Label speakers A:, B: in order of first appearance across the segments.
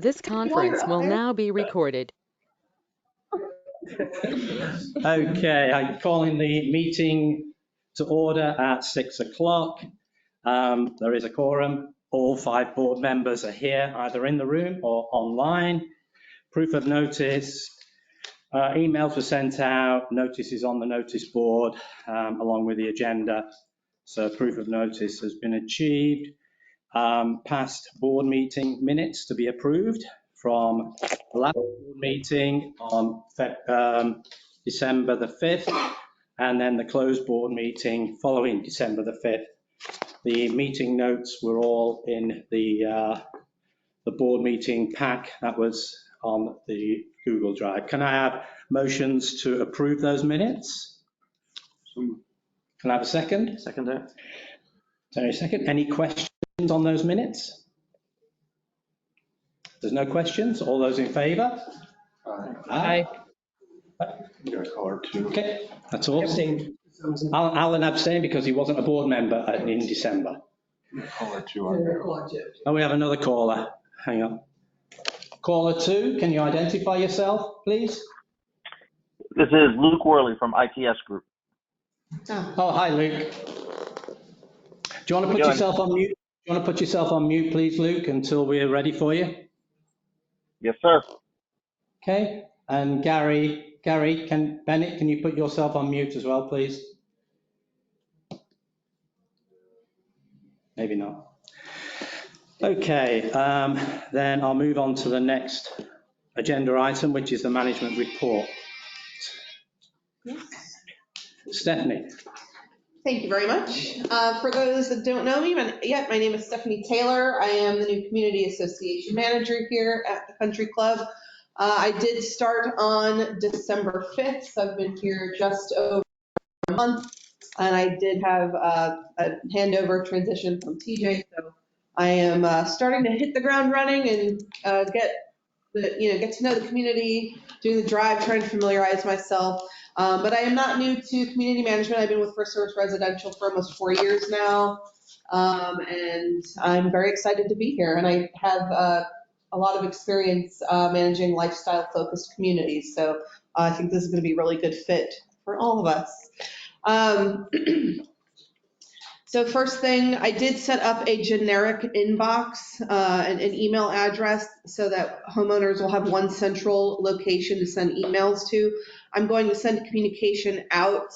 A: This conference will now be recorded.
B: Okay, I'm calling the meeting to order at 6 o'clock. There is a quorum. All 5 board members are here, either in the room or online. Proof of notice. Emails were sent out. Notices on the notice board along with the agenda. So proof of notice has been achieved. Past board meeting minutes to be approved from the last board meeting on December the 5th, and then the closed board meeting following December the 5th. The meeting notes were all in the board meeting pack that was on the Google Drive. Can I have motions to approve those minutes? Can I have a second?
C: Second.
B: Sorry, second. Any questions on those minutes? There's no questions. All those in favour?
C: Aye.
B: Okay, that's all. Alan abstained because he wasn't a board member in December. Oh, we have another caller. Hang on. Caller 2, can you identify yourself, please?
D: This is Luke Worley from ITS Group.
B: Oh, hi, Luke. Do you want to put yourself on mute? Do you want to put yourself on mute, please, Luke, until we're ready for you?
D: Yes, sir.
B: Okay. And Bennett, can you put yourself on mute as well, please? Maybe not. Okay, then I'll move on to the next agenda item, which is the management report. Stephanie.
E: Thank you very much. For those that don't know me, my name is Stephanie Taylor. I am the new Community Association Manager here at the Country Club. I did start on December 5th, so I've been here just over a month, and I did have a handover transition from TJ, so I am starting to hit the ground running and get to know the community, doing the drive, trying to familiarize myself. But I am not new to community management. I've been with First Service Residential for almost 4 years now, and I'm very excited to be here. And I have a lot of experience managing lifestyle-focused communities, so I think this is going to be a really good fit for all of us. So first thing, I did set up a generic inbox, an email address, so that homeowners will have one central location to send emails to. I'm going to send a communication out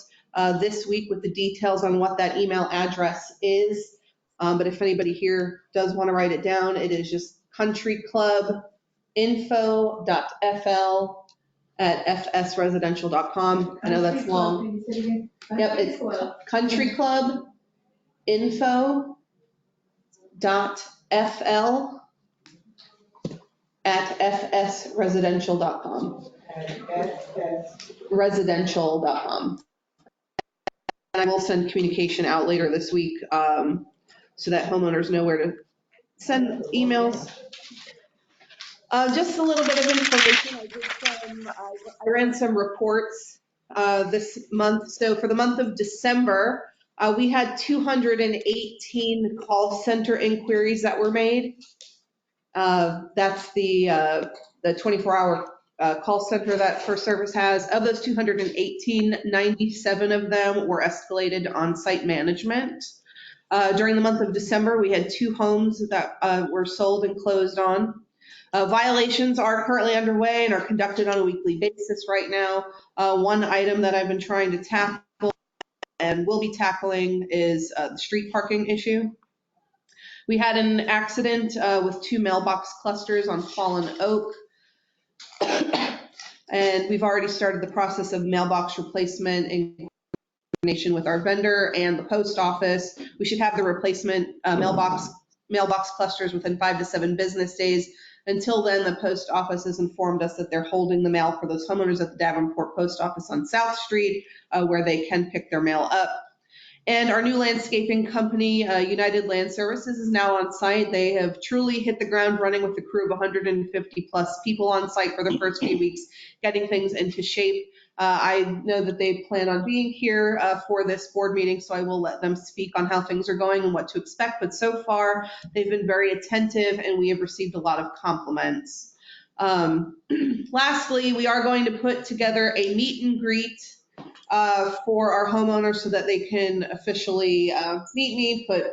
E: this week with the details on what that email address is. But if anybody here does want to write it down, it is just countryclubinfo.fl@fsresidential.com. I know that's long. Yep, it's countryclubinfo.fl@fsresidential.com. Residential.com. And I will send communication out later this week so that homeowners know where to send emails. Just a little bit of information. I ran some reports this month. So for the month of December, we had 218 call center inquiries that were made. That's the 24-hour call center that First Service has. Of those 218, 97 of them were escalated on site management. During the month of December, we had 2 homes that were sold and closed on. Violations are currently underway and are conducted on a weekly basis right now. One item that I've been trying to tackle and will be tackling is the street parking issue. We had an accident with 2 mailbox clusters on Fallen Oak. And we've already started the process of mailbox replacement in coordination with our vendor and the post office. We should have the replacement mailbox clusters within 5 to 7 business days. Until then, the post office has informed us that they're holding the mail for those homeowners at the Davenport Post Office on South Street, where they can pick their mail up. And our new landscaping company, United Land Services, is now on site. They have truly hit the ground running with a crew of 150 plus people on site for the first few weeks, getting things into shape. I know that they plan on being here for this board meeting, so I will let them speak on how things are going and what to expect. But so far, they've been very attentive, and we have received a lot of compliments. Lastly, we are going to put together a meet and greet for our homeowners so that they can officially meet me, put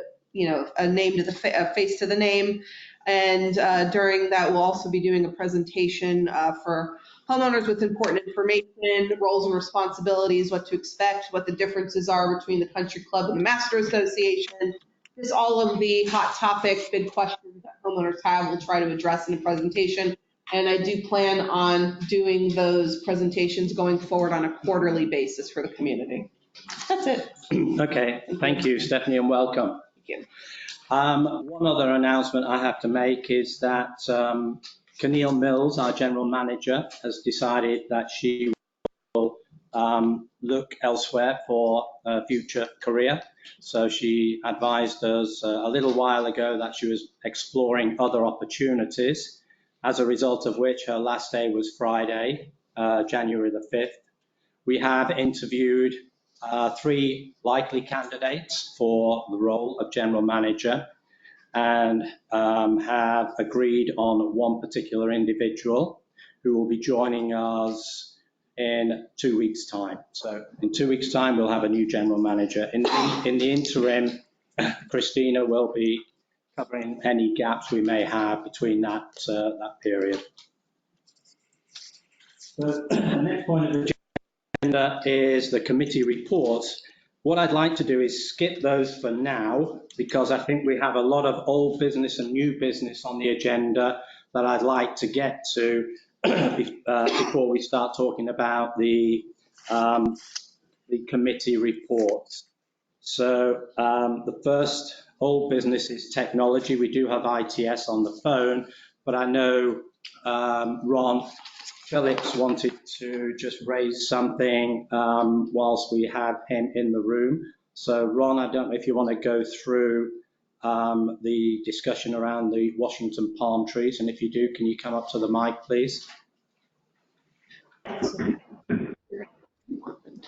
E: a name to the a face to the name. And during that, we'll also be doing a presentation for homeowners with important information, roles and responsibilities, what to expect, what the differences are between the country club and the master association. Just all of the hot topics, big questions that homeowners have, we'll try to address in the presentation. And I do plan on doing those presentations going forward on a quarterly basis for the community. That's it.
B: Okay, thank you, Stephanie, and welcome.
E: Thank you.
B: One other announcement I have to make is that Keneal Mills, our general manager, has decided that she will look elsewhere for a future career. So she advised us a little while ago that she was exploring other opportunities, as a result of which her last day was Friday, January the 5th. We have interviewed 3 likely candidates for the role of general manager and have agreed on one particular individual who will be joining us in 2 weeks' time. So in 2 weeks' time, we'll have a new general manager. In the interim, Christina will be covering any gaps we may have between that period. The next point of the agenda is the committee reports. What I'd like to do is skip those for now, because I think we have a lot of old business and new business on the agenda that I'd like to get to before we start talking about the committee reports. So the first old business is technology. We do have ITS on the phone, but I know Ron Phillips wanted to just raise something whilst we have him in the room. So Ron, I don't know if you want to go through the discussion around the Washington palm trees, and if you do, can you come up to the mic, please?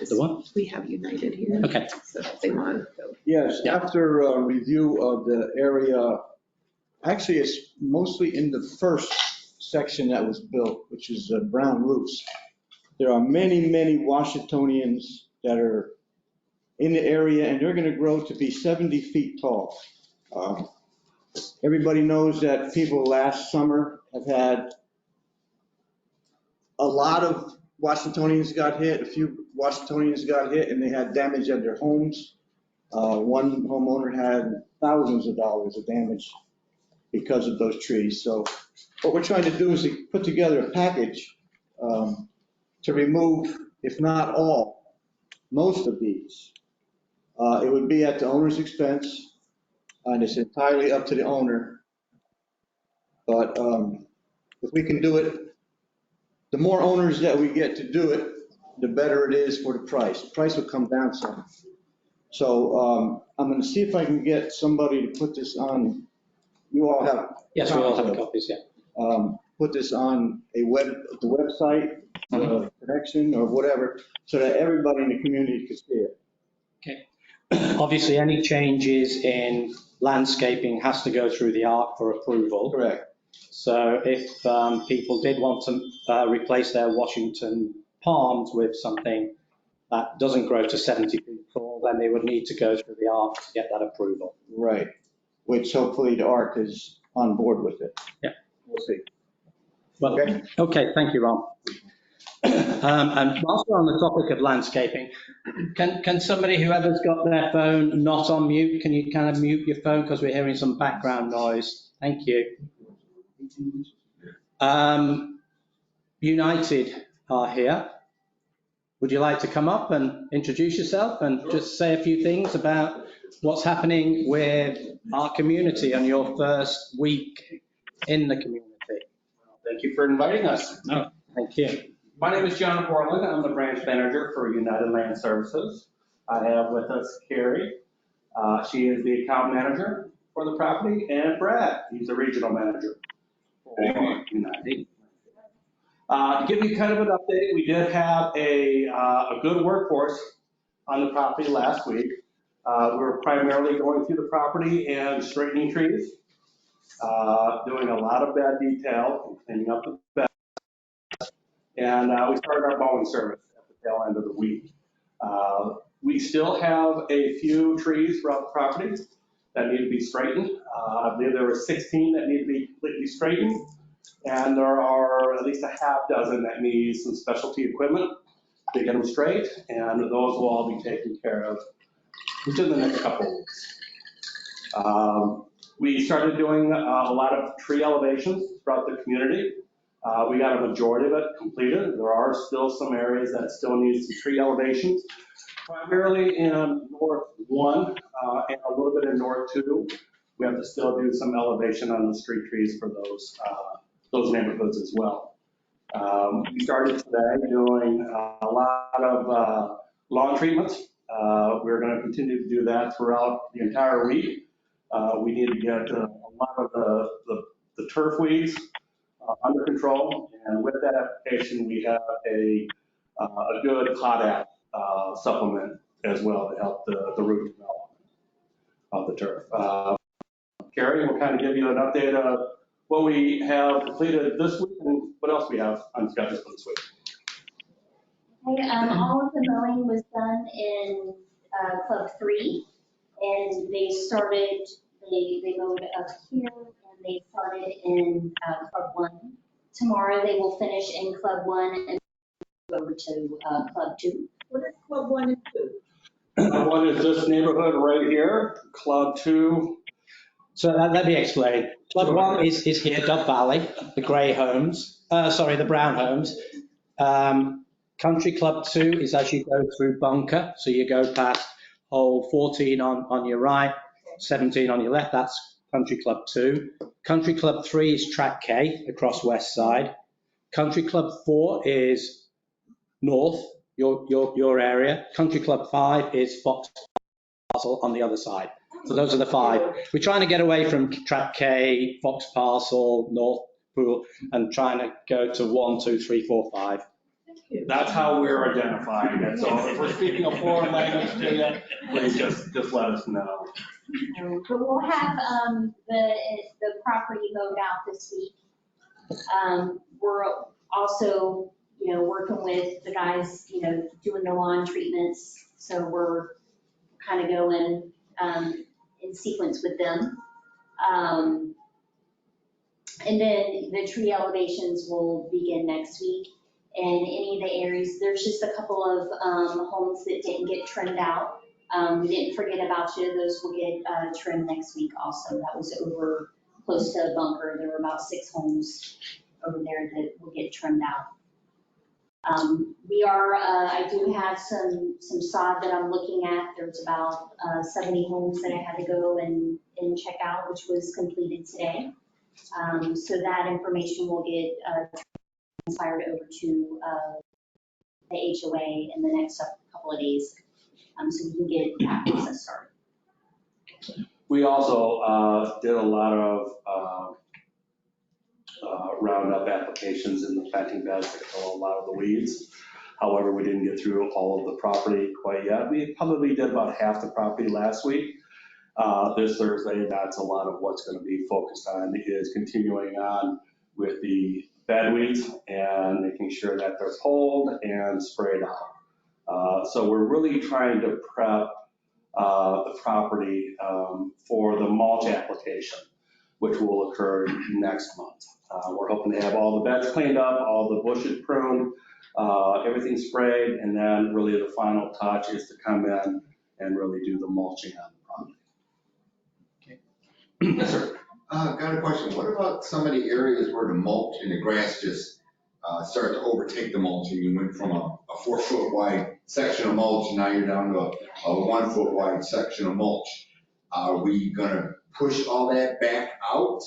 B: The what?
E: We have United here.
B: Okay.
E: So if they want to go.
C: Yes, after a review of the area, actually it's mostly in the first section that was built, which is brown roofs. There are many, many Washingtonians that are in the area, and they're going to grow to be 70 feet tall. Everybody knows that people last summer have had a lot of Washingtonians got hit, a few Washingtonians got hit, and they had damage at their homes. One homeowner had thousands of dollars of damage because of those trees. So what we're trying to do is to put together a package to remove, if not all, most of these. It would be at the owner's expense, and it's entirely up to the owner. But if we can do it, the more owners that we get to do it, the better it is for the price. The price will come down some. So I'm going to see if I can get somebody to put this on. You all have.
B: Yes, we all have copies, yeah.
C: Put this on the website, connection or whatever, so that everybody in the community can see it.
B: Okay. Obviously, any changes in landscaping has to go through the ARC for approval.
C: Correct.
B: So if people did want to replace their Washington palms with something that doesn't grow to 70 feet tall, then they would need to go through the ARC to get that approval.
C: Right. Which hopefully the ARC is on board with it.
B: Yeah.
C: We'll see.
B: Well, okay, thank you, Ron. And whilst we're on the topic of landscaping, can somebody, whoever's got their phone not on mute, can you kind of mute your phone because we're hearing some background noise? Thank you. United are here. Would you like to come up and introduce yourself and just say a few things about what's happening with our community on your first week in the community?
F: Thank you for inviting us.
B: No, thank you.
F: My name is John Borland. I'm the branch manager for United Land Services. I have with us Carrie She is the account manager for the property, and Brad, he's the regional manager. To give you kind of an update, we did have a good workforce on the property last week. We were primarily going through the property and straightening trees, doing a lot of bed detail and cleaning up the bed. And we started our mowing service at the tail end of the week. We still have a few trees throughout the property that need to be straightened. I believe there were 16 that need to be completely straightened. And there are at least a half dozen that need some specialty equipment to get them straight. And those will all be taken care of within the next couple of weeks. We started doing a lot of tree elevations throughout the community. We got a majority of it completed. There are still some areas that still need some tree elevations, primarily in North 1 and a little bit in North 2. We have to still do some elevation on the street trees for those neighborhoods as well. We started today doing a lot of lawn treatments. We're going to continue to do that throughout the entire week. We need to get a lot of the turf weeds under control, and with that application, we have a good potash supplement as well to help the root development of the turf. Carrie will kind of give you an update of what we have completed this week and what else we have on schedule for this week.
G: Okay, all of the mowing was done in Club 3, and they mowed up here, and they started in Club 1. Tomorrow they will finish in Club 1 and go over to Club 2.
E: What is Club 1 and 2?
F: Club 1 is this neighborhood right here. Club 2.
B: So let me explain. Club 1 is here, Dove Valley, the grey homes, the brown homes. Country Club 2 is as you go through Bunker, so you go past hole 14 on your right, 17 on your left, that's Country Club 2. Country Club 3 is Track K across West Side. Country Club 4 is north, your area. Country Club 5 is Fox Parcel on the other side. So those are the 5. We're trying to get away from Track K, Fox Parcel, North Pool, and trying to go to 1, 2, 3, 4, 5.
F: That's how we're identifying it. So if we're speaking a foreign language to you, please just let us know.
G: But we'll have the property mowed out this week. We're also, working with the guys, doing the lawn treatments. So we're kind of going in sequence with them. And then the tree elevations will begin next week. And any of the areas, there's just a couple of homes that didn't get trimmed out. We didn't forget about you. Those will get trimmed next week also. That was over close to Bunker. There were about 6 homes over there that will get trimmed out. I do have some sod that I'm looking at. There's about 70 homes that I had to go and check out, which was completed today. So that information will get transferred over to the HOA in the next couple of days, so we can get that process started.
F: We also did a lot of Roundup applications in the planting beds to kill a lot of the weeds. However, we didn't get through all of the property quite yet. We probably did about half the property last week. This Thursday, that's a lot of what's going to be focused on, is continuing on with the bed weeds and making sure that they're pulled and sprayed out. So we're really trying to prep the property for the mulch application, which will occur next month. We're hoping to have all the beds cleaned up, all the bushes pruned, everything sprayed, and then really the final touch is to come in and really do the mulching on the property.
H: Yes, sir. Got a question. What about some of the areas where the mulch and the grass just started to overtake the mulch, and you went from a 4-foot wide section of mulch, and now you're down to a 1-foot wide section of mulch? Are we gonna push all that back out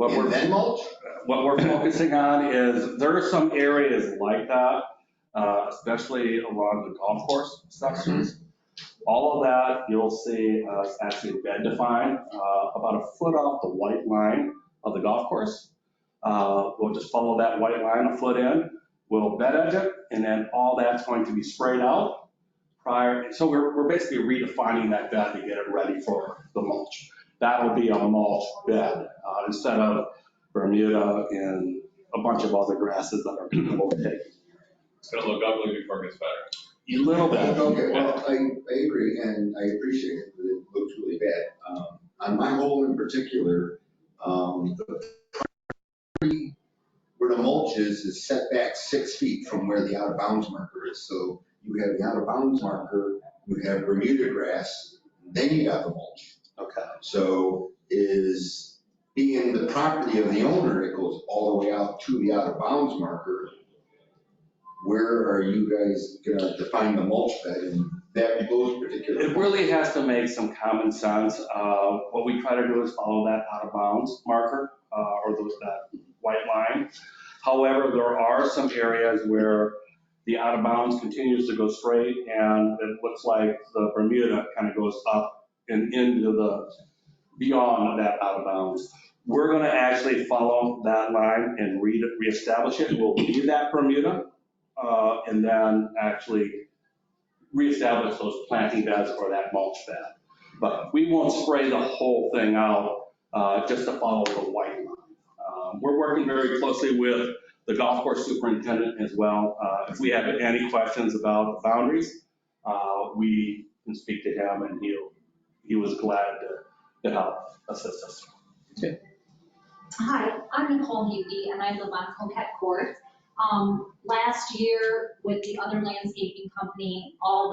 H: and then mulch?
F: What we're focusing on is there are some areas like that, especially along the golf course sections, All of that, you'll see actually bed defined, about a foot off the white line of the golf course. We'll just follow that white line a foot in, we'll bed edge it, and then all that's going to be sprayed out prior. So we're basically redefining that bed to get it ready for the mulch. That'll be a mulch bed instead of Bermuda and a bunch of other grasses that are overtaken.
I: It's gonna look ugly before it gets better.
F: A little bit.
H: Okay, well, I agree, and I appreciate it, but it looks really bad. On my hole in particular, the property where the mulch is set back 6 feet from where the out of bounds marker is. So you have the out of bounds marker, you have Bermuda grass, then you got the mulch.
F: Okay.
H: So is being the property of the owner, it goes all the way out to the out of bounds marker. Where are you guys gonna define the mulch bed in those particular?
F: It really has to make some common sense. What we try to do is follow that out of bounds marker or that white line. However, there are some areas where the out of bounds continues to go straight and it looks like the Bermuda kind of goes up and into the beyond that out of bounds. We're going to actually follow that line and reestablish it. We'll leave that Bermuda and then actually reestablish those planting beds or that mulch bed. But we won't spray the whole thing out just to follow the white line. We're working very closely with the golf course superintendent as well. If we have any questions about the boundaries, we can speak to him and he was glad to help assist us.
B: Okay.
J: Hi, I'm Nicole Hughley and I live on Coquette Court. Last year with the other landscaping company, all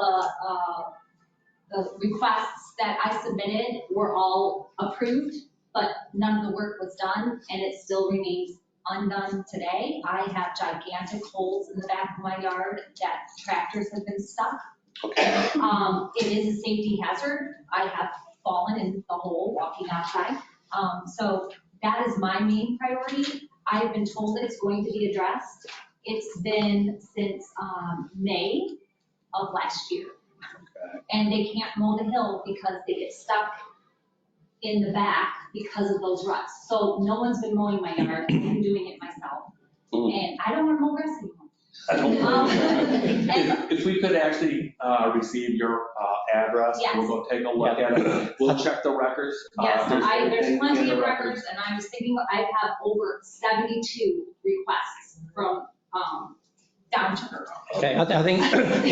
J: the requests that I submitted were all approved, but none of the work was done and it still remains undone today. I have gigantic holes in the back of my yard that tractors have been stuck.
F: Okay.
J: It is a safety hazard. I have fallen in the hole walking outside. So that is my main priority. I've been told that it's going to be addressed. It's been since May of last year.
F: Okay.
J: And they can't mow the hill because they get stuck in the back because of those ruts. So no one's been mowing my yard. I've been doing it myself. And I don't want to mow grass anymore.
F: I don't know. If we could actually receive your address,
J: Yes.
F: we'll go take a look at it. We'll check the records.
J: Yes, there's
F: anything
J: plenty
F: in
J: of
F: the
J: records, and I was thinking, I have over 72 requests from down to her.
B: Okay, I think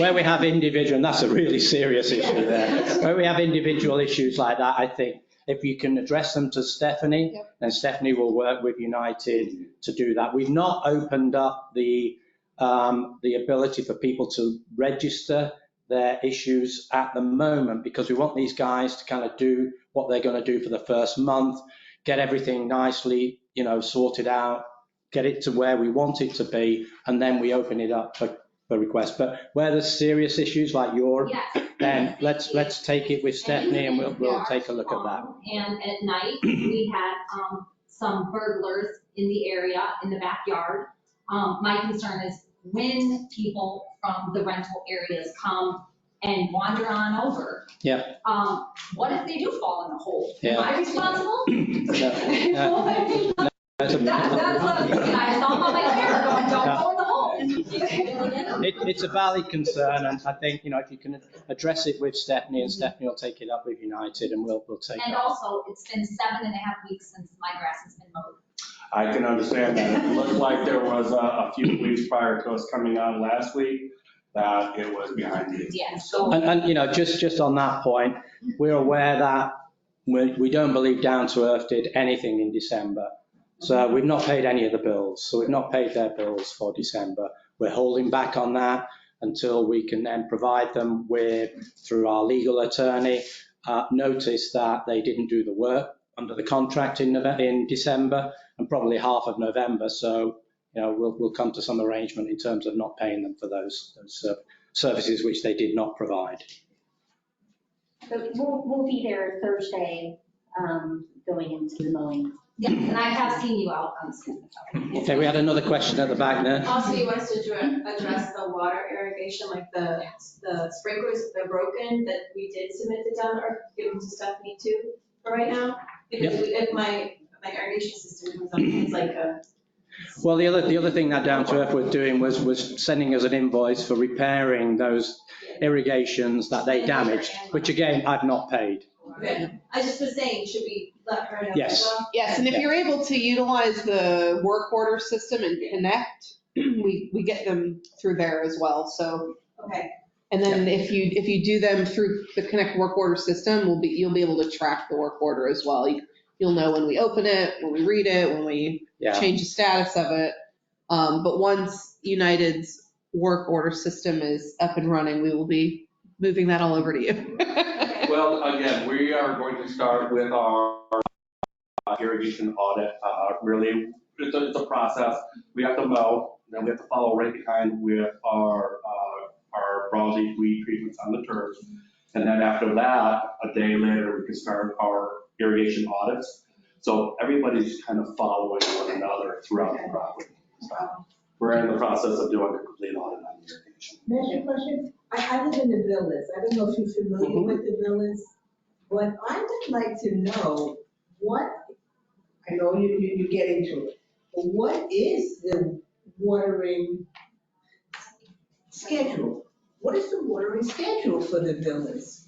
B: where we have individual, and that's a really serious issue there, where we have individual issues like that, I think if you can address them to Stephanie, then Stephanie will work with United to do that. We've not opened up the ability for people to register their issues at the moment because we want these guys to kind of do what they're going to do for the first month, get everything nicely, sorted out, get it to where we want it to be, and then we open it up for requests. But where there's serious issues like yours,
J: Yes.
B: then let's take it with Stephanie and we'll take a look at that.
J: And at night, we had some burglars in the area, in the backyard. My concern is when people from the rental areas come and wander on over.
B: Yeah.
J: What if they do fall in the hole?
B: Yeah.
J: Am I responsible?
B: No.
J: That's what I saw on my camera going, don't go in the hole.
B: It's a valid concern, and I think, if you can address it with Stephanie, and Stephanie will take it up with United, and we'll take it.
J: And also, it's been 7.5 weeks since my grass has been mowed.
F: I can understand that. It looked like there was a few weeks prior to us coming on last week that it was behind you.
J: Yeah, so.
B: And just on that point, we're aware that we don't believe Down to Earth did anything in December. So we've not paid any of the bills. So we've not paid their bills for December. We're holding back on that until we can then provide them with, through our legal attorney, notice that they didn't do the work under the contract in December and probably half of November. So, we'll come to some arrangement in terms of not paying them for those services which they did not provide.
G: So we'll be there Thursday, going into the mowing.
J: Yes, and I have seen you out on the street.
B: Okay, we had another question at the back there.
K: Also, you want us to address the water irrigation, like the sprinklers, if they're broken, that we did submit it down, or give them to Stephanie too, for right now? Because if my irrigation system comes up, it's like a.
B: Well, the other thing that Down to Earth was doing was sending us an invoice for repairing those irrigations that they damaged, which again, I've not paid.
K: Okay. I just was saying, should we let her know as
B: Yes.
K: well?
E: Yes, and if you're able to utilize the work order system and connect, we get them through there as well, so.
K: Okay.
E: And then if you do them through the Connect work order system, you'll be able to track the work order as well. You'll know when we open it, when we read it, when we change the status of it. But once United's work order system is up and running, we will be moving that all over to you.
F: Well, again, we are going to start with our irrigation audit. Really, it's a process. We have to mow, then we have to follow right behind with our brown leaf weed treatments on the turf. And then after that, a day later, we can start our irrigation audits. So everybody's kind of following one another throughout the property. So we're in the process of doing a complete audit on irrigation.
L: May I ask you a question? I live in the villas. I don't know if you're familiar with the villas, but I would like to know what, I know you get into it, but what is the watering schedule? What is the watering schedule for the villas?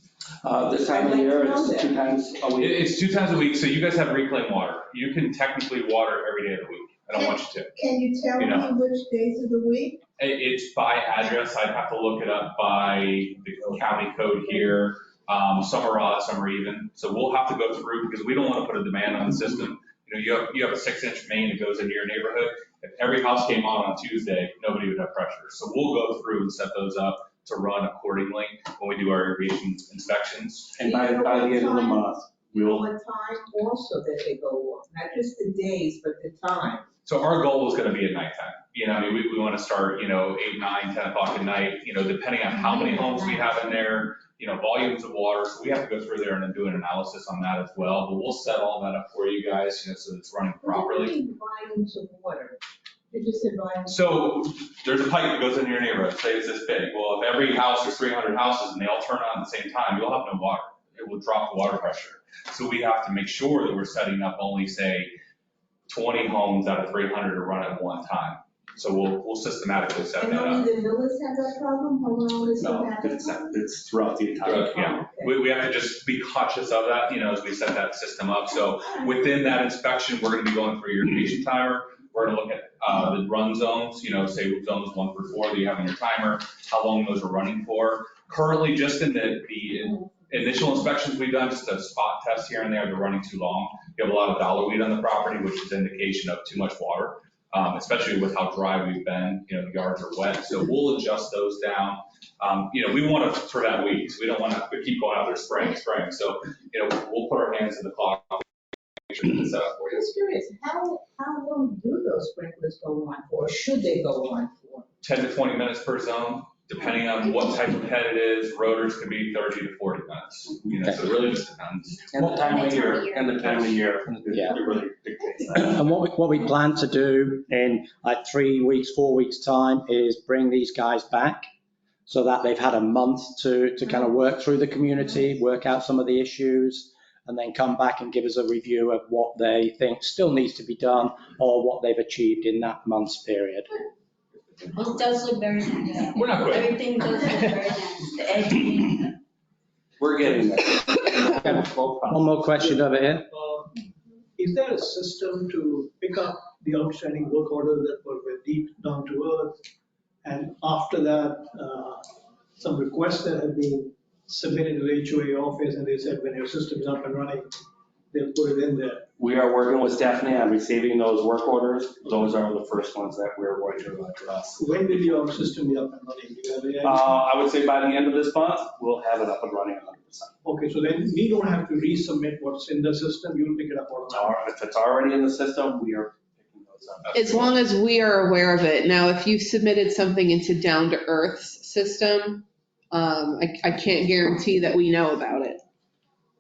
F: This time of year, it's 2 times a week.
I: It's 2 times a week, so you guys have reclaimed water. You can technically water every day of the week. I don't want you to.
L: Can you tell me which days of the week?
I: It's by address. I'd have to look it up by the county code here. Some are odd, some are even. So we'll have to go through because we don't want to put a demand on the system. You have a 6-inch main that goes into your neighborhood. If every house came on Tuesday, nobody would have pressure. So we'll go through and set those up to run accordingly when we do our irrigation inspections.
F: And by the end of the month, we will.
L: What time also that they go on? Not just the days, but the time.
I: So our goal is going to be at nighttime. We want to start, 8, 9, 10 o'clock at night, depending on how many homes we have in there, volumes of water. So we have to go through there and then do an analysis on that as well. But we'll set all that up for you guys, so it's running properly.
L: What do you mean volumes of water? You just said volumes.
I: So there's a pipe that goes into your neighborhood, say it's this big. Well, if every house, there's 300 houses and they all turn on at the same time, you'll have no water. It will drop the water pressure. So we have to make sure that we're setting up only, say, 20 homes out of 300 to run at one time. So we'll systematically set that up.
L: And only the villas have that problem? Homeowners don't have that problem?
F: It's throughout the entire.
I: Yeah, we have to just be cautious of that, as we set that system up. So within that inspection, we're going to be going through your irrigation timer. We're going to look at the run zones, say zones 1 through 4 that you have in your timer, how long those are running for. Currently, just in the initial inspections we've done, just a spot test here and there, they're running too long. You have a lot of dollar weed on the property, which is an indication of too much water, especially with how dry we've been. The yards are wet, so we'll adjust those down. We want to prevent weeds. We don't want to keep going out there spraying. So, we'll put our hands in the clock. Make sure it's set up for you.
L: I'm just curious, how long do those sprinklers go on for? Or should they go on for?
I: 10 to 20 minutes per zone, depending on what type of head it is. Rotors could be 30 to 40 minutes. So it really just depends.
F: And the time of year.
B: Yeah.
F: It really dictates that.
B: And what we plan to do in like 3 weeks, 4 weeks time is bring these guys back so that they've had a month to kind of work through the community, work out some of the issues, and then come back and give us a review of what they think still needs to be done or what they've achieved in that month's period.
G: It does look very nice.
I: We're not quitting.
G: Everything does look very nice. The edging.
F: We're getting there.
B: One more question over here.
M: Is there a system to pick up the outstanding work orders that were deep down to earth? And after that, some requests that have been submitted to the HOA office, and they said when your system is up and running, they'll put it in there.
F: We are working with Stephanie on receiving those work orders. Those are the first ones that we're going to address.
M: When will your system be up and running? Do you have any idea?
F: I would say by the end of this month, we'll have it up and running 100%.
M: Okay, so then we don't have to resubmit what's in the system, you'll pick it up automatically.
F: If it's already in the system, we are picking those up.
E: As long as we are aware of it. Now, if you've submitted something into Down to Earth's system, I can't guarantee that we know about it.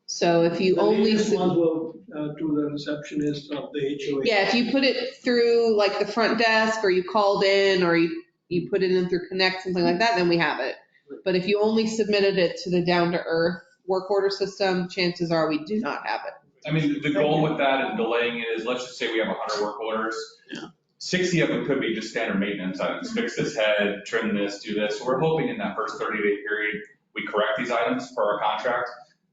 E: So if you
M: The
E: only.
M: latest ones were to the receptionist of the HOA?
E: Yeah, if you put it through like the front desk, or you called in, or you put it in through Connect, something like that, then we have it. But if you only submitted it to the down to earth work order system, chances are we do not have it.
I: I mean, the goal with that and delaying it is, let's just say we have 100 work orders. 60 of them could be just standard maintenance items, fix this head, trim this, do this. So we're hoping in that first 30-day period, we correct these items for our contract.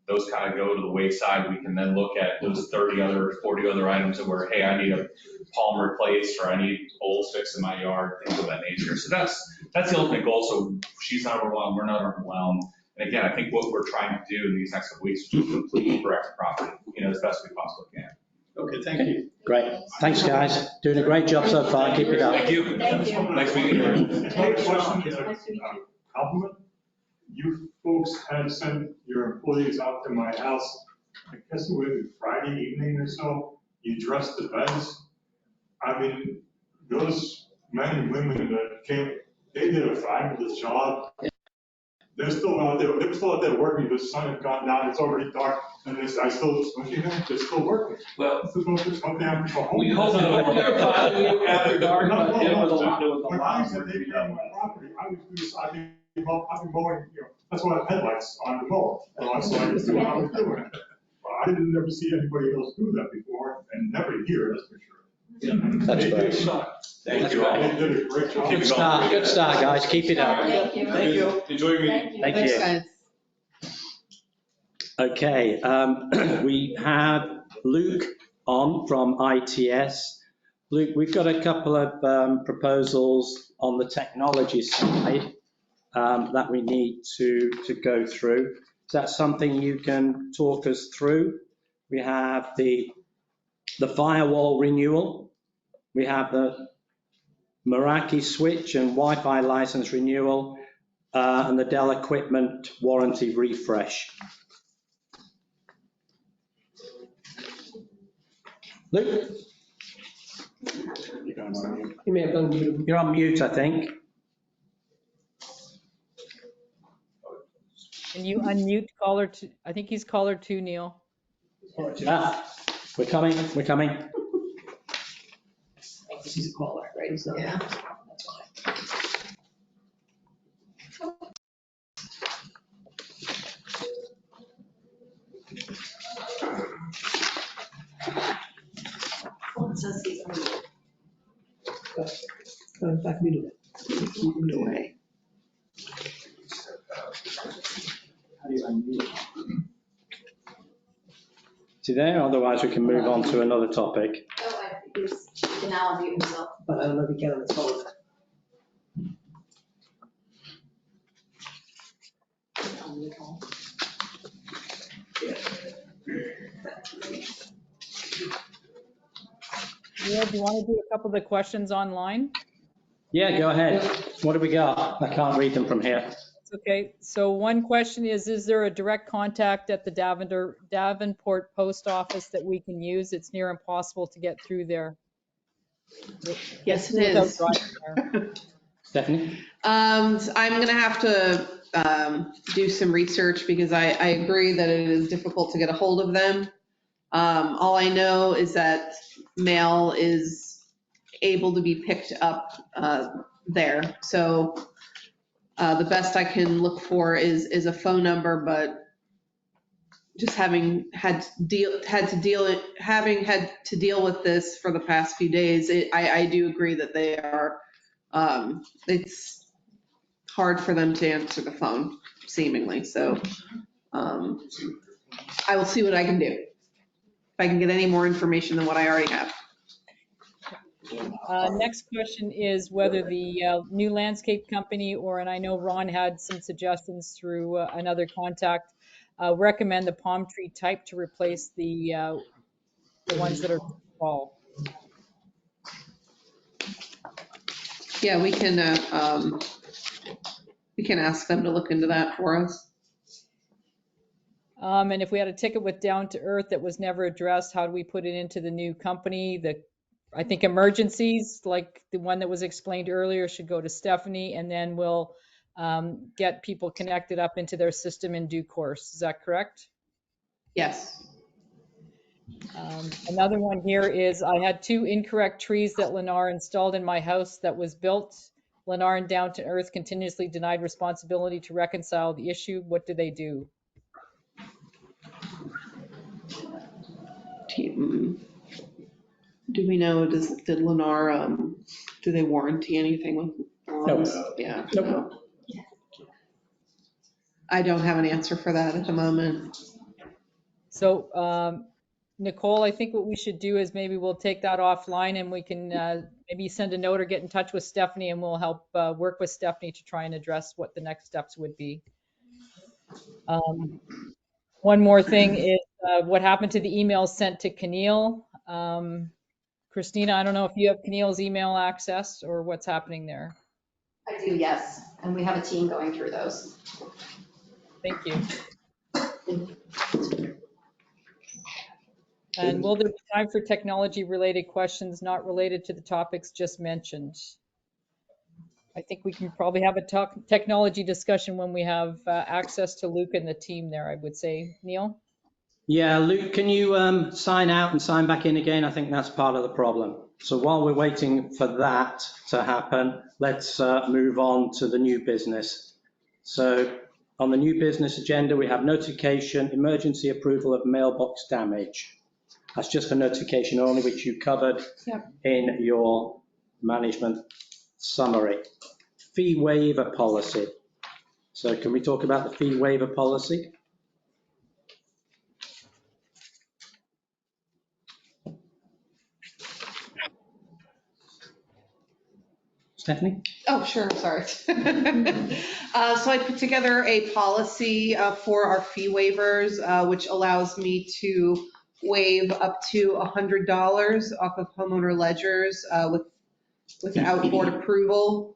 I: Those kind of go to the wayside. We can then look at those 40 other items that were, hey, I need a palm replaced, or I need holes fixed in my yard, things of that nature. So that's the ultimate goal. So she's not overwhelmed, we're not overwhelmed. And again, I think what we're trying to do in these next couple weeks is just complete correct property, as best we possibly can.
M: Okay, thank you.
B: Great. Thanks, guys. Doing a great job so far. Keep it up.
I: Thank you.
G: Thank you.
I: Nice meeting you.
N: Another question is a
G: Nice to meet you.
N: compliment. You folks had sent your employees out to my house, I guess it was Friday evening or so. You dressed the beds. I mean, those men and women that came, they did a fabulous job. They're still out there working. The sun had gone down, it's already dark, and I still, they're still working.
F: Well,
N: This is what they have to go home.
F: we hope that they're following you after dark,
N: No,
F: but
N: no,
F: it was a
N: no.
F: lot, there was a
N: When
F: lot
N: I
F: of
N: said
F: work
N: they
F: to be
N: came
F: done.
N: on my property, I've been mowing, that's why I have headlights on the mower. So I was doing it. Well, I didn't ever see anybody else do that before, and never here, that's for sure.
B: That's
N: They
B: great.
N: did suck.
I: Thank you all.
N: They did a great job.
B: Good start. Good start, guys. Keep it up.
G: Thank you.
F: Thank you. Enjoy your meeting.
B: Thank
E: Thanks,
B: you.
E: guys.
B: Okay, we have Luke on from ITS. Luke, we've got a couple of proposals on the technology side that we need to go through. Is that something you can talk us through? We have the firewall renewal. We have the Meraki switch and Wi-Fi license renewal, and the Dell equipment warranty refresh. Luke?
M: You may have done.
B: You're on mute, I think.
O: Can you unmute caller two? I think he's caller two, Neil.
B: Ah, we're coming, we're coming.
M: He's a caller, right? So
E: Yeah.
M: that's fine. Back me to that. Keep him away.
B: How do you unmute? See there, otherwise we can move on to another topic.
K: Oh, I think he can now unmute himself.
M: But I don't know if he can on his phone.
O: Neil, do you want to do a couple of the questions online?
B: Yeah, go ahead. What do we got? I can't read them from here.
O: It's okay. So one question is there a direct contact at the Davenport Post Office that we can use? It's near impossible to get through there.
E: Yes, it
O: Without
E: is.
O: driving there.
B: Stephanie?
E: I'm gonna have to do some research, because I agree that it is difficult to get a hold of them. All I know is that mail is able to be picked up there. So the best I can look for is a phone number, but just having had to deal with this for the past few days, I do agree that they are, it's hard for them to answer the phone, seemingly. So I will see what I can do. If I can get any more information than what I already have.
O: Next question is whether the new landscape company, and I know Ron had some suggestions through another contact, recommend the palm tree type to replace the ones that are fall.
E: Yeah, we can ask them to look into that for us.
O: And if we had a ticket with Down to Earth that was never addressed, how do we put it into the new company? I think emergencies, like the one that was explained earlier, should go to Stephanie, and then we'll get people connected up into their system in due course. Is that correct?
E: Yes.
O: Another one here is I had 2 incorrect trees that Lennar installed in my house that was built. Lennar and Down to Earth continuously denied responsibility to reconcile the issue. What do they do?
E: Do we know, did Lennar, do they warranty anything with lawns? Yeah.
B: Nope.
E: I don't have an answer for that at the moment.
O: So, Nicole, I think what we should do is maybe we'll take that offline and we can maybe send a note or get in touch with Stephanie and we'll help work with Stephanie to try and address what the next steps would be. One more thing is what happened to the emails sent to Keneal. Christina, I don't know if you have Keneal's email access or what's happening there.
P: I do, yes, and we have a team going through those.
O: Thank you. And will there be time for technology-related questions not related to the topics just mentioned? I think we can probably have a technology discussion when we have access to Luke and the team there, I would say. Neil?
B: Yeah, Luke, can you sign out and sign back in again? I think that's part of the problem. So while we're waiting for that to happen, let's move on to the new business. So on the new business agenda, we have notification, emergency approval of mailbox damage. That's just for notification only, which you covered in your management summary. Fee waiver policy. So can we talk about the fee waiver policy? Stephanie?
E: Oh, sure, sorry. So I put together a policy for our fee waivers, which allows me to waive up to $100 off of homeowner ledgers without board approval.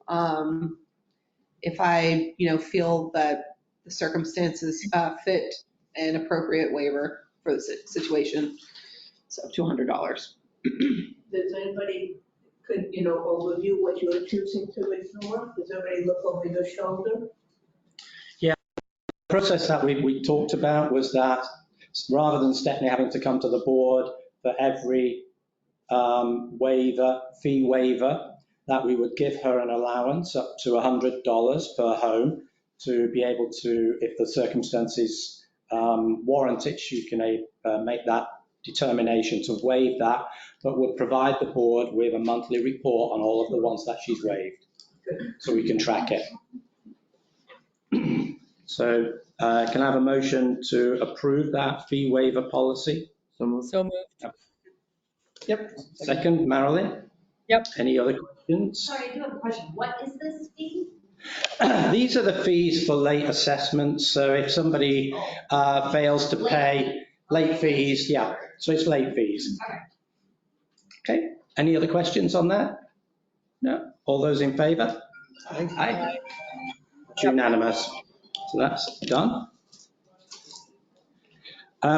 E: If I, feel that the circumstances fit an appropriate waiver for the situation, so up to $100.
L: Does anybody could, overview what you're choosing to ignore? Does everybody look over your shoulder?
B: Yeah, the process that we talked about was that rather than Stephanie having to come to the board for every fee waiver, that we would give her an allowance up to $100 per home to be able to, if the circumstances warrant it, she can make that determination to waive that, but would provide the board with a monthly report on all of the ones that she's waived, so we can track it. So can I have a motion to approve that fee waiver policy?
O: So moved.
B: Yep. Second, Marilyn?
O: Yep.
B: Any other questions?
P: Sorry, I do have a question. What is this fee?
B: These are the fees for late assessments. So if somebody fails to pay late fees, yeah, so it's late fees. Okay, any other questions on that? No? All those in favour? Aye. It's unanimous. So that's done.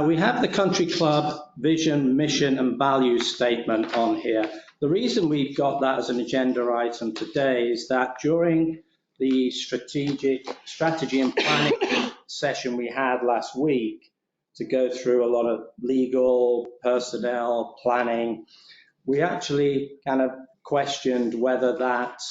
B: We have the country club vision, mission and value statement on here. The reason we've got that as an agenda item today is that during the strategy and planning session we had last week to go through a lot of legal, personnel, planning, we actually kind of questioned whether that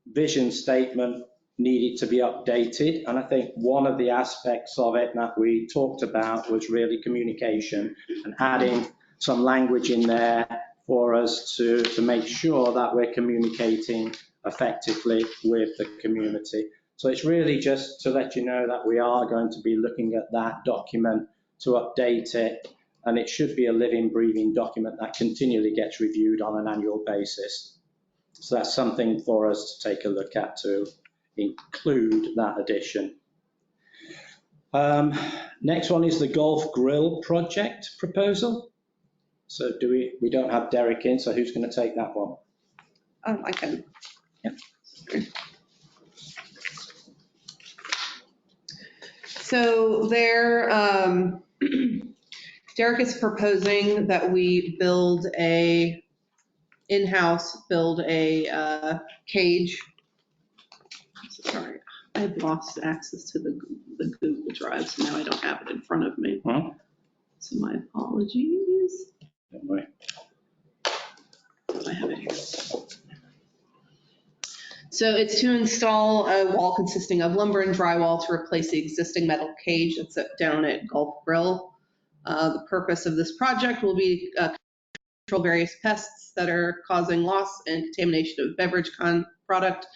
B: vision statement needed to be updated. And I think one of the aspects of it that we talked about was really communication and adding some language in there for us to make sure that we're communicating effectively with the community. So it's really just to let you know that we are going to be looking at that document to update it, and it should be a living, breathing document that continually gets reviewed on an annual basis. So that's something for us to take a look at to include that addition. Next one is the golf grill project proposal. So we don't have Derek in, so who's going to take that one?
E: I can.
B: Yep.
E: So Derek is proposing that we in-house build a cage. Sorry, I've lost access to the Google Drive, so now I don't have it in front of me.
B: Huh?
E: So my apologies.
B: Don't worry.
E: I have it here. So it's to install a wall consisting of lumber and drywall to replace the existing metal cage that's down at Gulf Grill. The purpose of this project will be control various pests that are causing loss and contamination of beverage product,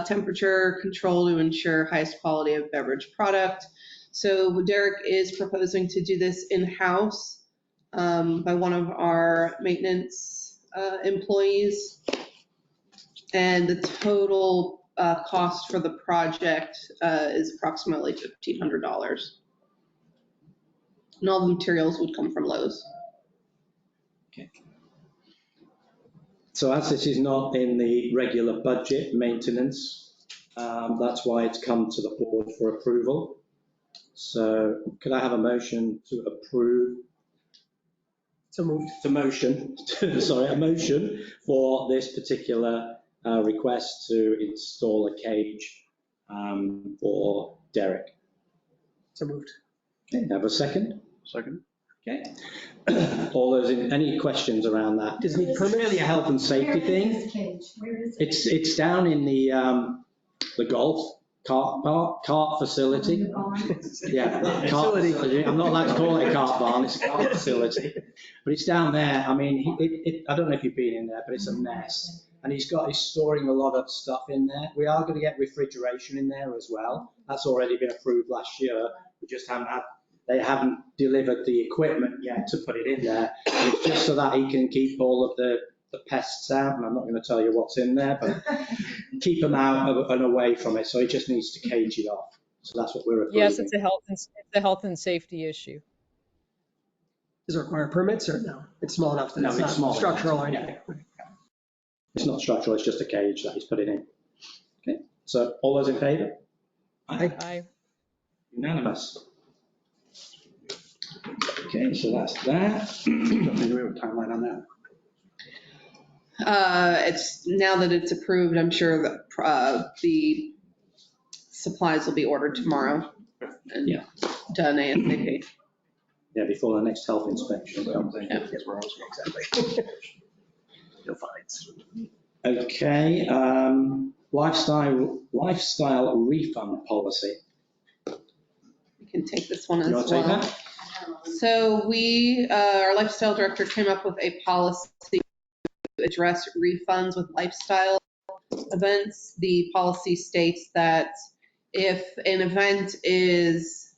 E: temperature control to ensure highest quality of beverage product. So Derek is proposing to do this in-house by one of our maintenance employees. And the total cost for the project is approximately $1,500. And all the materials would come from Lowe's.
B: Okay. So as this is not in the regular budget maintenance, that's why it's come to the board for approval. So could I have a motion to approve?
Q: So moved.
B: A motion for this particular request to install a cage for Derek.
Q: So moved.
B: Okay, have a second?
Q: Second.
B: Okay. All those any questions around that?
Q: Does it need
B: It's really a health and safety thing.
P: Where is it?
B: It's down in the golf cart facility. Yeah, cart facility. I'm not allowed to call it a cart barn, it's a cart facility. But it's down there. I mean, I don't know if you've been in there, but it's a mess. And he's storing a lot of stuff in there. We are going to get refrigeration in there as well. That's already been approved last year. We just they haven't delivered the equipment yet to put it in there. And it's just so that he can keep all of the pests out, and I'm not going to tell you what's in there, but keep them out and away from it. So he just needs to cage it off. So that's what we're approving.
O: Yes, it's a health and safety issue.
Q: Does it require permits or no? It's small enough that
B: No,
Q: it's
B: it's
Q: not
B: small
Q: structural or
B: enough,
Q: anything.
B: It's not structural, it's just a cage that he's put it in. Okay, so all those in favour?
O: Aye.
B: Unanimous. Okay, so that's that.
Q: Do we have a timeline on that?
E: It's now that it's approved, I'm sure that the supplies will be ordered tomorrow and done ASAP.
B: Yeah, before the next health inspection.
E: Yeah.
Q: Yes, we're also exactly. No fines.
B: Okay, lifestyle refund policy.
E: We can take this one as
B: You want to take
E: well.
B: that?
E: So our lifestyle director came up with a policy to address refunds with lifestyle events. The policy states that if an event is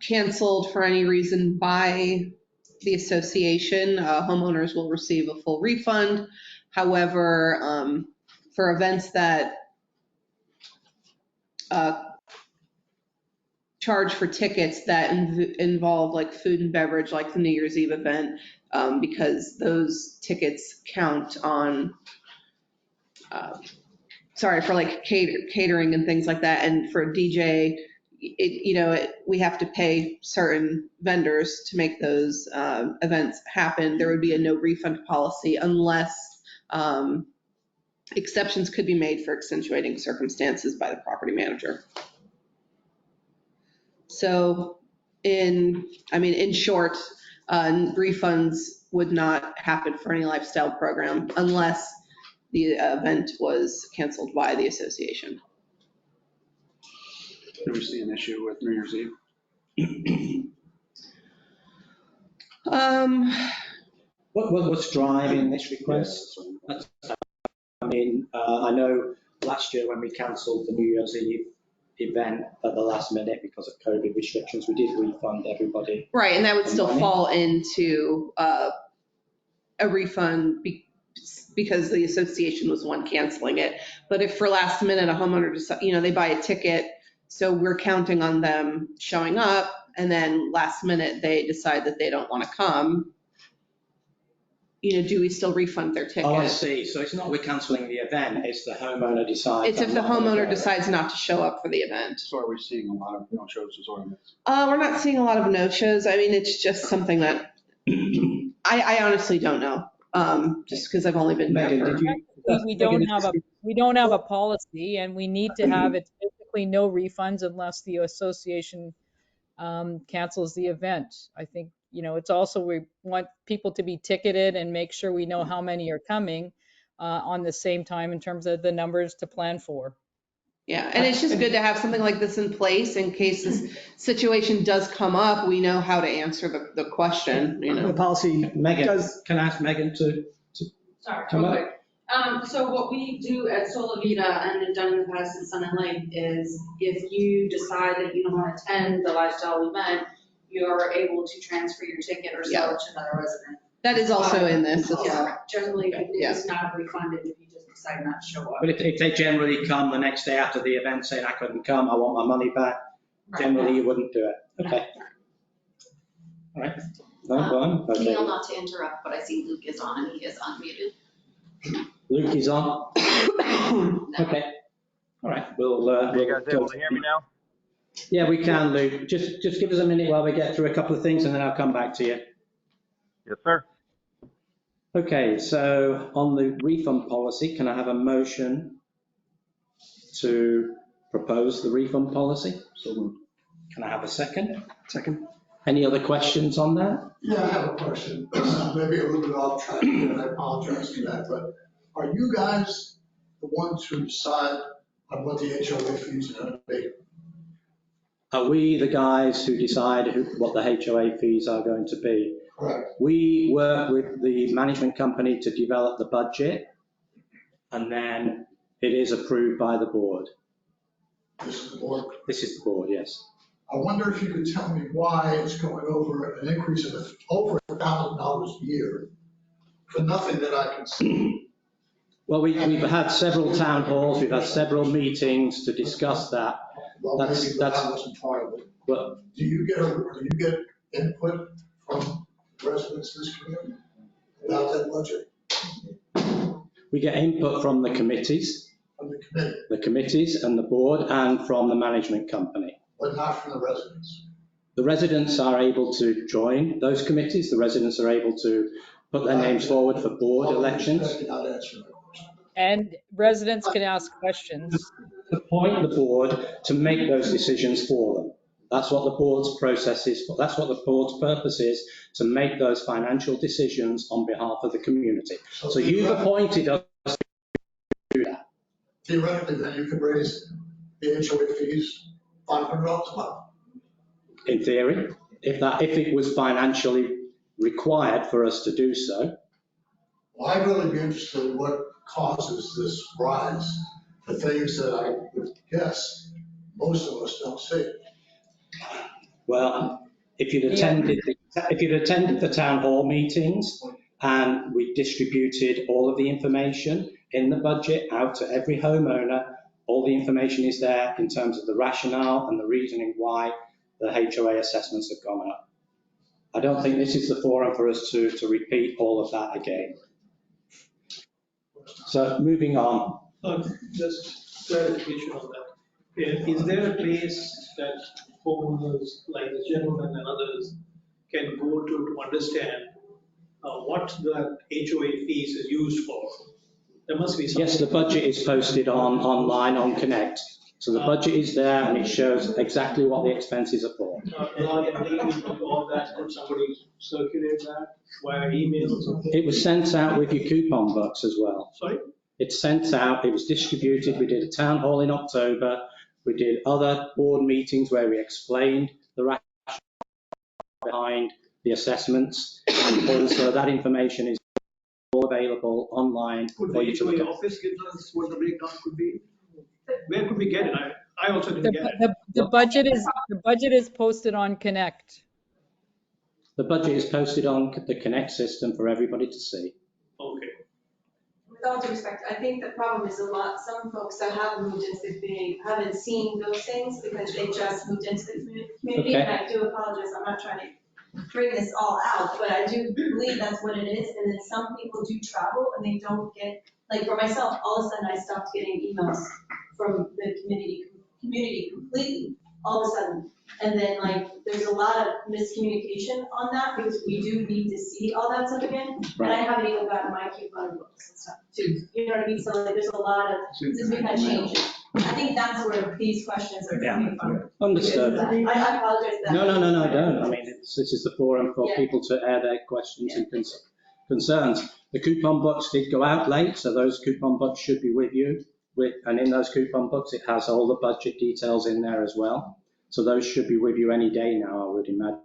E: canceled for any reason by the association, homeowners will receive a full refund. However, for events that charge for tickets that involve like food and beverage, like the New Year's Eve event, because those tickets count on, for like catering and things like that. And for a DJ, we have to pay certain vendors to make those events happen. There would be a no refund policy unless exceptions could be made for accentuating circumstances by the property manager. So in short, refunds would not happen for any lifestyle program unless the event was canceled by the association.
Q: Do we see an issue with New Year's Eve?
B: What's driving this request? I know last year when we cancelled the New Year's Eve event at the last minute because of COVID restrictions, we did refund everybody.
E: Right, and that would still fall into a refund because the association was the one canceling it. But if for last minute a homeowner they buy a ticket, so we're counting on them showing up, and then last minute they decide that they don't want to come, do we still refund their ticket?
B: Oh, I see. So it's not we're cancelling the event, it's the homeowner decides.
E: It's if the homeowner decides not to show up for the event.
Q: So are we seeing a lot of no-shows as well?
E: We're not seeing a lot of no-shows. It's just something that I honestly don't know, just because I've only been there for.
O: We don't have a policy, and we need to have it typically no refunds unless the association cancels the event. I think, it's also, we want people to be ticketed and make sure we know how many are coming on the same time in terms of the numbers to plan for.
E: Yeah, and it's just good to have something like this in place in case this situation does come up, we know how to answer the question,
Q: The policy
B: Megan,
Q: does,
B: can I ask Megan to
K: Sorry,
B: come
K: real
B: up?
K: quick. So what we do at Sola Vida and have done in the past at Sun and Lake is if you decide that you don't want to attend the lifestyle event, you're able to transfer your ticket or sell it to another resident.
E: That is also in this as well.
K: Yeah, generally,
E: Yeah.
K: it's not refunded if you just decide not to show up.
B: But if they generally come the next day after the event saying, I couldn't come, I want my money back, generally you wouldn't do it. Okay. All right. No, go on. Okay.
P: Neil, not to interrupt, but I see Luke is on and he is unmuted.
B: Luke is on. Okay. All right. We'll
D: you guys able to hear me now?
B: Yeah, we can, Luke. Just give us a minute while we get through a couple of things and then I'll come back to you.
D: Yes, sir.
B: Okay, so on the refund policy, can I have a motion to propose the refund policy? So can I have a second?
Q: second.
B: Any other questions on that?
R: Yeah, I have a question. Maybe a little bit off track, and I apologize for that, but are you guys the ones who decide on what the HOA fees are going to be?
B: Are we the guys who decide what the HOA fees are going to be?
R: Correct.
B: We work with the management company to develop the budget, and then it is approved by the board.
R: This is the board.
B: This is the board, yes.
R: I wonder if you could tell me why it's going over an increase of over $1,000 a year for nothing that I can see.
B: Well, we've had several town halls, we've had several meetings to discuss that.
R: Well, maybe that wasn't part of it.
B: Well,
R: do you get input from residents of this community about that budget?
B: we get input from the committees.
R: From the committee?
B: The committees and the board and from the management company.
R: But not from the residents?
B: The residents are able to join those committees. The residents are able to put their names forward for board elections.
O: And residents can ask questions.
B: Appoint the board to make those decisions for them. That's what the board's process is for. That's what the board's purpose is, to make those financial decisions on behalf of the community. So you've appointed us to do that.
R: Theoretically, then you could raise the HOA fees $500 a month.
B: In theory, if it was financially required for us to do so.
R: Well, I'd really be interested in what causes this rise, the things that I would guess most of us don't see.
B: Well, if you'd attended the town hall meetings and we distributed all of the information in the budget out to every homeowner, all the information is there in terms of the rationale and the reasoning why the HOA assessments have gone up. I don't think this is the forum for us to repeat all of that again. So moving on.
M: Just clarification on that. Is there a place that homeowners like the gentleman and others can go to understand what the HOA fees is used for? There must be something.
B: Yes, the budget is posted online on Connect. So the budget is there and it shows exactly what the expenses are for.
M: All that, could somebody circulate that via email or something?
B: It was sent out with your coupon books as well.
M: Sorry?
B: It's sent out, it was distributed. We did a town hall in October. We did other board meetings where we explained the rationale behind the assessments. And also that information is all available online.
M: Could the HOA office give us what the breakdown could be? Where could we get it? I also didn't get it.
O: The budget is posted on Connect.
B: The budget is posted on the Connect system for everybody to see.
M: Okay.
K: With all due respect, I think the problem is some folks that have moved into the community haven't seen those things because they just moved into the community.
B: Okay.
K: And I do apologize, I'm not trying to bring this all out, but I do believe that's what it is. And then some people do travel and they don't get, like for myself, all of a sudden I stopped getting emails from the community completely. all of a sudden. And then like, there's a lot of miscommunication on that because we do need to see all that stuff again. And I haven't even gotten my coupon books and stuff too. You know what I mean? So like, there's a lot of, since we've had changes. I think that's where these questions are coming from.
B: Understood.
K: I apologize.
B: No, don't. I mean, this is the forum for people to air their questions and concerns. The coupon books did go out late, so those coupon books should be with you. And in those coupon books, it has all the budget details in there as well. So those should be with you any day now, I would imagine.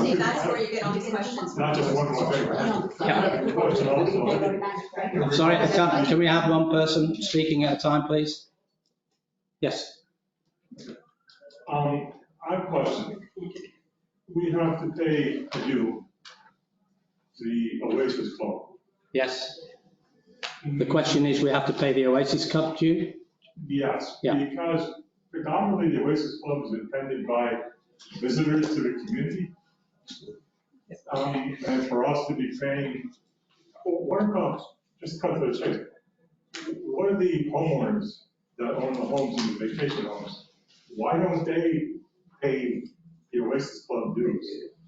K: See, that's where you get all these questions.
N: Not just one more thing. Question also.
B: I'm sorry, can we have one person speaking at a time, please? Yes.
N: I have a question. We have to pay a due to the Oasis Club.
B: Yes. The question is, we have to pay the Oasis Club due?
N: Yes,
B: Yeah.
N: because predominantly the Oasis Club is attended by visitors to the community. And for us to be paying, what about, just cut to the chase, what are the homeowners that own the homes and the vacation homes? Why don't they pay the Oasis Club dues?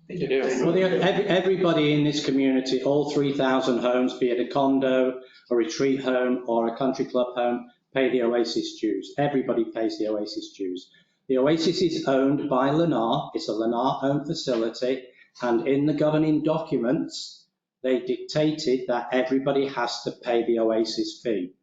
B: Well, everybody in this community, all 3,000 homes, be it a condo, a retreat home, or a country club home, pay the Oasis dues. Everybody pays the Oasis dues. The Oasis is owned by Lennar. It's a Lennar-owned facility, and in the governing documents, they dictated that everybody has to pay the Oasis fee.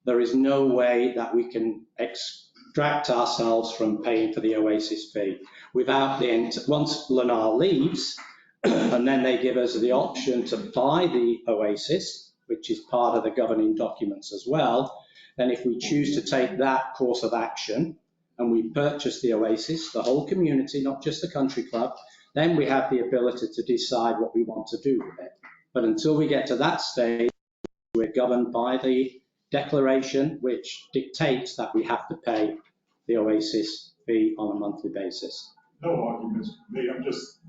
B: There is no way that we can extract ourselves from paying for the Oasis fee without once Lennar leaves, and then they give us the option to buy the Oasis, which is part of the governing documents as well. Then if we choose to take that course of action and we purchase the Oasis, the whole community, not just the country club, then we have the ability to decide what we want to do with it. But until we get to that stage, we're governed by the declaration, which dictates that we have to pay the Oasis fee on a monthly basis.
N: No arguments for me, I'm just.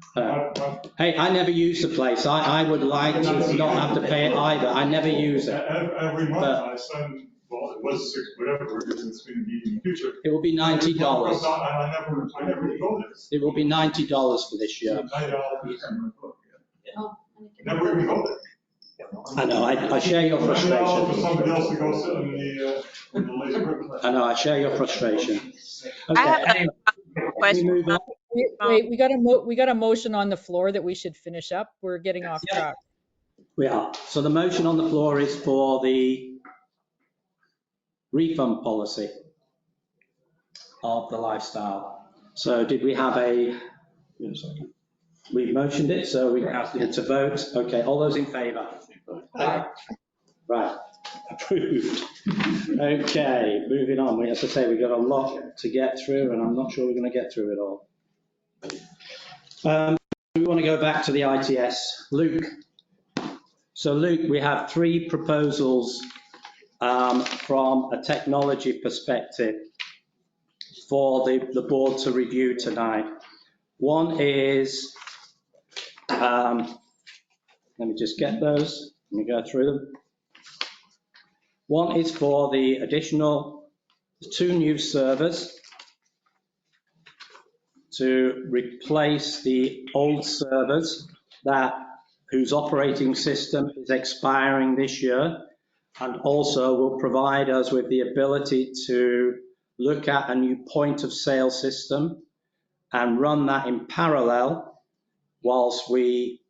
B: Hey, I never use the place. I would like to not have to pay it either. I never use it.
N: Every month I send, well, it was six, whatever it is, it's going to be in the future.
B: It will be $90.
N: I never go there.
B: It will be $90 for this year.
N: $90 never even go there.
B: I know, I share your frustration.
N: For somebody else to go sit in the lazy river.
B: I know, I share your frustration.
S: I have
B: Okay.
S: a question.
B: Move on.
O: Wait, we got a motion on the floor that we should finish up. We're getting off track.
B: We are. So the motion on the floor is for the refund policy of the lifestyle. So did we have we motioned it, so we have to vote. Okay, all those in favour? Right, approved. Okay, moving on. As I say, we've got a lot to get through, and I'm not sure we're going to get through it all. We want to go back to the ITS. Luke. So Luke, we have 3 proposals from a technology perspective for the board to review tonight. One is, let me just get those, let me go through them. One is for the additional 2 new servers to replace the old servers whose operating system is expiring this year, and also will provide us with the ability to look at a new point of sale system and run that in parallel whilst we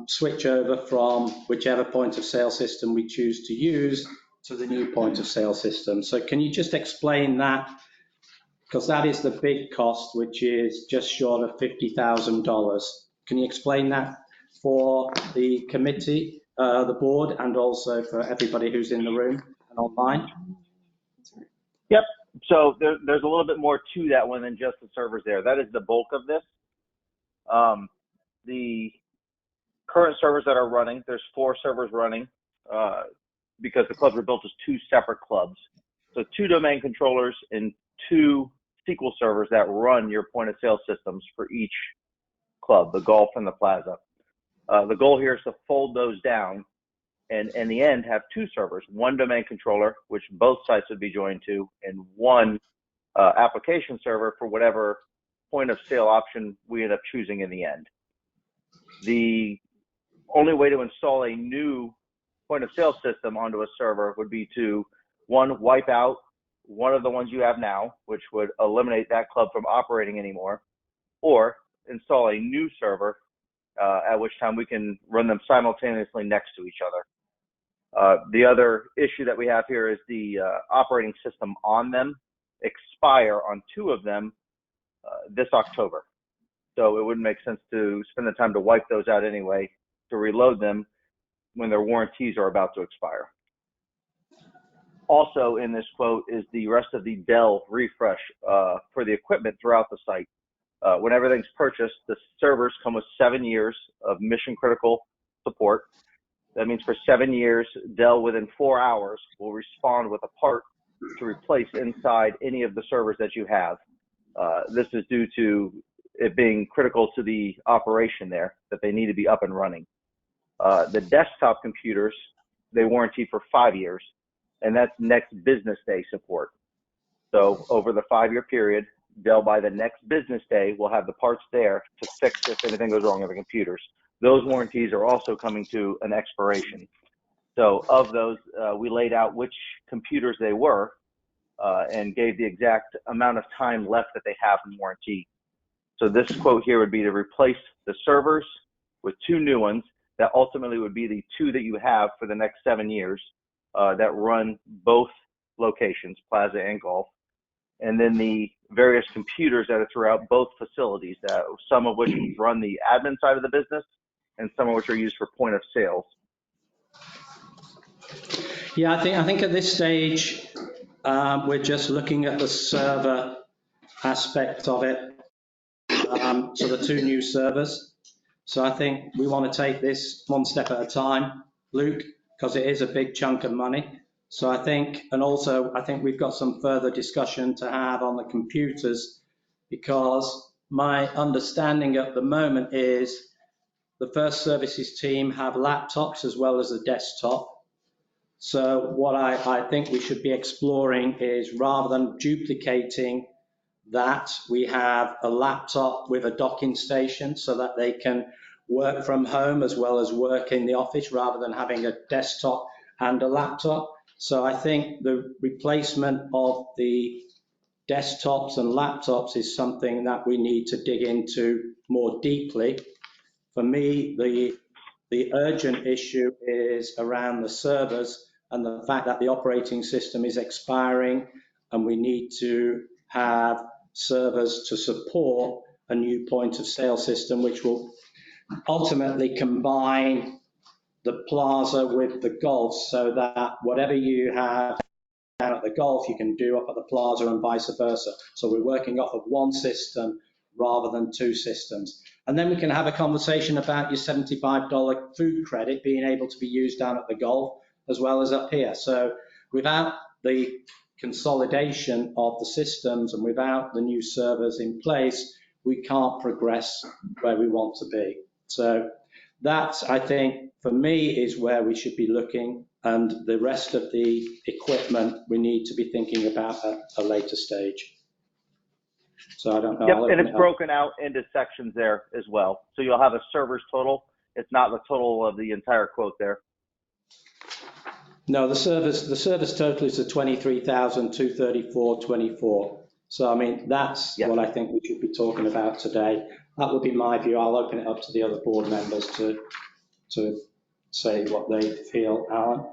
B: switch over from whichever point of sale system we choose to use to the new point of sale system. So can you just explain that? Because that is the big cost, which is just short of $50,000. Can you explain that for the committee, the board, and also for everybody who's in the room and online?
D: Yep. So there's a little bit more to that one than just the servers there. That is the bulk of this. The current servers that are running, there's 4 servers running because the clubs are built as 2 separate clubs. So 2 domain controllers and 2 SQL servers that run your point of sale systems for each club, the golf and the plaza. The goal here is to fold those down and in the end have 2 servers, 1 domain controller, which both sites would be joined to, and 1 application server for whatever point of sale option we end up choosing in the end. The only way to install a new point of sale system onto a server would be to, one, wipe out one of the ones you have now, which would eliminate that club from operating anymore, or install a new server, at which time we can run them simultaneously next to each other. The other issue that we have here is the operating system on them expire on 2 of them this October. So it wouldn't make sense to spend the time to wipe those out anyway, to reload them when their warranties are about to expire. Also in this quote is the rest of the Dell refresh for the equipment throughout the site. When everything's purchased, the servers come with 7 years of mission critical support. That means for 7 years, Dell within 4 hours will respond with a part to replace inside any of the servers that you have. This is due to it being critical to the operation there, that they need to be up and running. The desktop computers, they warranty for 5 years, and that's next business day support. So over the 5-year period, Dell by the next business day will have the parts there to fix if anything goes wrong with the computers. Those warranties are also coming to an expiration. So of those, we laid out which computers they were and gave the exact amount of time left that they have in warranty. So this quote here would be to replace the servers with 2 new ones that ultimately would be the 2 that you have for the next 7 years that run both locations, Plaza and Golf. And then the various computers that are throughout both facilities, some of which run the admin side of the business and some of which are used for point of sales.
B: Yeah, I think at this stage, we're just looking at the server aspect of it. So the 2 new servers. So I think we want to take this one step at a time, Luke, because it is a big chunk of money. So I think, and also I think we've got some further discussion to have on the computers, because my understanding at the moment is the First Services team have laptops as well as a desktop. So what I think we should be exploring is, rather than duplicating that, we have a laptop with a docking station so that they can work from home as well as work in the office, rather than having a desktop and a laptop. So I think the replacement of the desktops and laptops is something that we need to dig into more deeply. For me, the urgent issue is around the servers and the fact that the operating system is expiring, and we need to have servers to support a new point of sale system, which will ultimately combine the Plaza with the Golf, so that whatever you have down at the Golf, you can do up at the Plaza and vice versa. So we're working off of one system rather than 2 systems. And then we can have a conversation about your $75 food credit being able to be used down at the Golf as well as up here. So without the consolidation of the systems and without the new servers in place, we can't progress where we want to be. So that's, I think, for me, is where we should be looking, and the rest of the equipment we need to be thinking about at a later stage. So I don't know.
D: Yep, and it's broken out into sections there as well. So you'll have a server's total. It's not the total of the entire quote there.
B: No, the service total is the 23,234.24. So I mean, that's what I think we should be talking about today. That would be my view. I'll open it up to the other board members to say what they feel. Alan?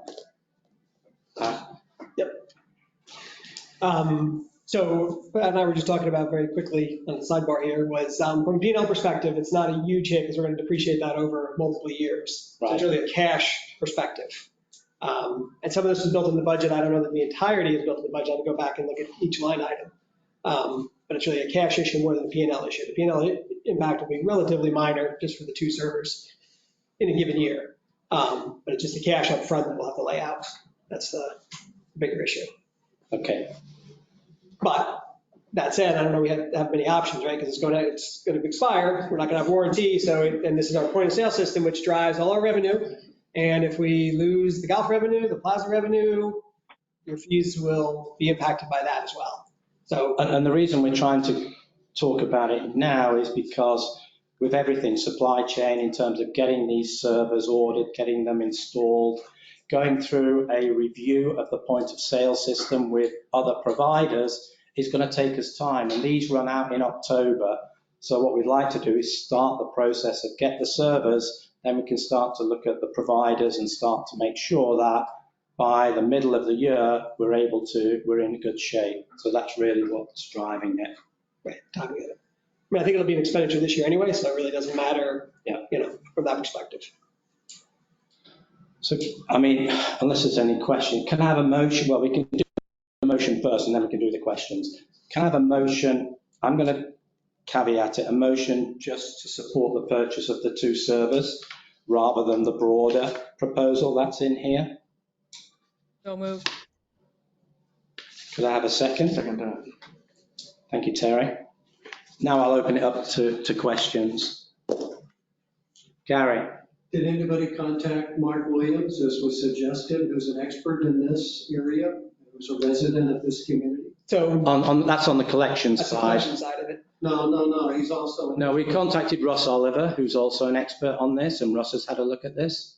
Q: Yep. So Pat and I were just talking about very quickly on the sidebar here was from a P&L perspective, it's not a huge hit because we're going to depreciate that over multiple years.
B: Right.
Q: So it's really a cash perspective. And some of this is built in the budget. I don't know that the entirety is built in the budget. I have to go back and look at each line item. But it's really a cash issue more than a P&L issue. The P&L impact will be relatively minor just for the 2 servers in a given year. But it's just the cash up front that we'll have to lay out. That's the bigger issue.
B: Okay.
Q: But that said, I don't know we have many options, right? Because it's going to expire. We're not going to have warranty. So, and this is our point of sale system, which drives all our revenue. And if we lose the Golf revenue, the Plaza revenue, your fees will be impacted by that as well. So,
B: And the reason we're trying to talk about it now is because with everything, supply chain, in terms of getting these servers ordered, getting them installed, going through a review of the point of sale system with other providers is going to take us time. And these run out in October. So what we'd like to do is start the process of get the servers, then we can start to look at the providers and start to make sure that by the middle of the year, we're in good shape. So that's really what's driving it.
Q: right, time together. I mean, I think it'll be an expenditure this year anyway, so it really doesn't matter, from that perspective.
B: So, I mean, unless there's any question, can I have a motion? Well, we can do the motion first and then we can do the questions. Can I have a motion? I'm going to caveat it, a motion just to support the purchase of the 2 servers rather than the broader proposal that's in here.
O: So moved.
B: Could I have a second?
C: Second.
B: Thank you, Terry. Now I'll open it up to questions. Gary?
S: Did anybody contact Mark Williams, as was suggested, who's an expert in this area, who's a resident of this community?
Q: So
B: that's on the collections
Q: that's the
B: side.
Q: collection side of it.
S: No, he's also.
B: No, we contacted Russ Oliver, who's also an expert on this, and Russ has had a look at this.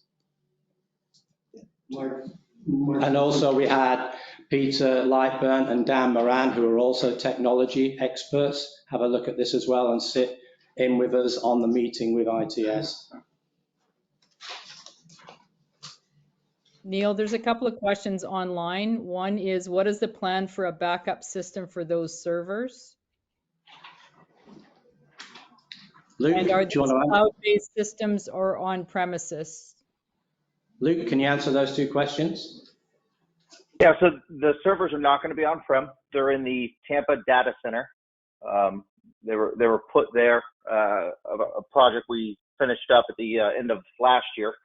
S: Mark.
B: And also we had Peter Lightburn and Dan Moran, who are also technology experts, have a look at this as well and sit in with us on the meeting with ITS.
O: Neil, there's a couple of questions online. One is, what is the plan for a backup system for those servers?
B: Luke,
O: And are
B: do you
O: these
B: want to
O: cloud-based systems or on premises?
B: Luke, can you answer those 2 questions?
D: Yeah, so the servers are not going to be on-prem. They're in the Tampa data center. They were put there, a project we finished up at the end of last year,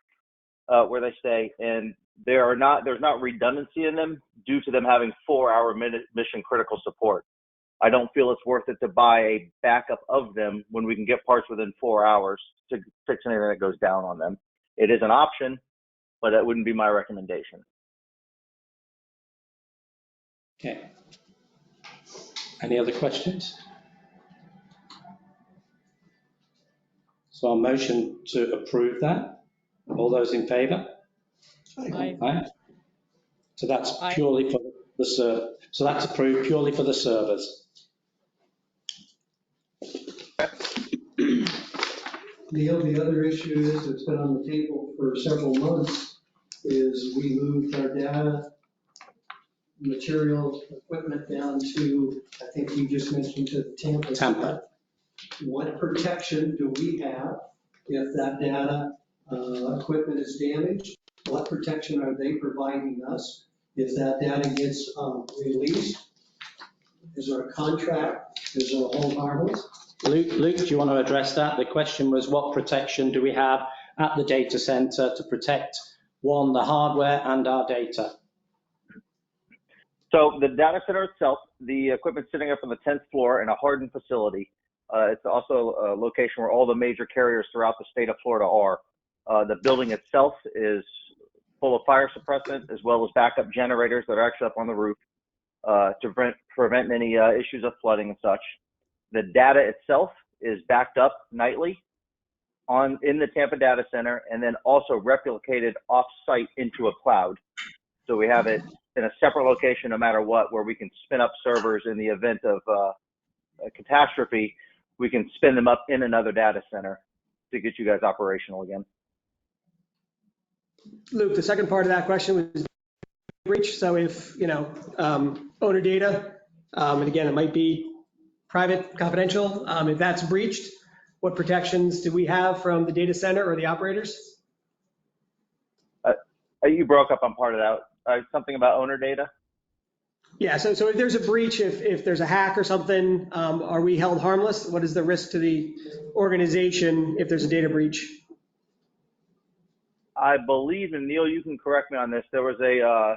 D: where they stay. And there's not redundancy in them due to them having 4-hour mission critical support. I don't feel it's worth it to buy a backup of them when we can get parts within 4 hours to fix anything that goes down on them. It is an option, but that wouldn't be my recommendation.
B: Okay. Any other questions? So a motion to approve that. All those in favour?
O: Aye.
B: Aye. So that's
O: Aye.
B: purely for the server. So that's approved purely for the servers.
S: Neil, the other issue is, it's been on the table for several months, is we moved our data, material, equipment down to, I think you just mentioned to the Tampa.
B: Tampa.
S: What protection do we have if that data, equipment is damaged? What protection are they providing us if that data gets released? Is there a contract? Is there a hold harmless?
B: Luke, do you want to address that? The question was, what protection do we have at the data center to protect, one, the hardware and our data?
D: So the data center itself, the equipment's sitting up on the 10th floor in a hardened facility. It's also a location where all the major carriers throughout the state of Florida are. The building itself is full of fire suppressant as well as backup generators that are actually up on the roof to prevent any issues of flooding and such. The data itself is backed up nightly in the Tampa data center and then also replicated off-site into a cloud. So we have it in a separate location no matter what, where we can spin up servers in the event of a catastrophe. We can spin them up in another data center to get you guys operational again.
Q: Luke, the second part of that question was breach. So if, owner data, and again, it might be private, confidential, if that's breached, what protections do we have from the data center or the operators?
D: You broke up on part of that. Something about owner data?
Q: Yeah, so if there's a breach, if there's a hack or something, are we held harmless? What is the risk to the organization if there's a data breach?
D: I believe, and Neil, you can correct me on this, there was a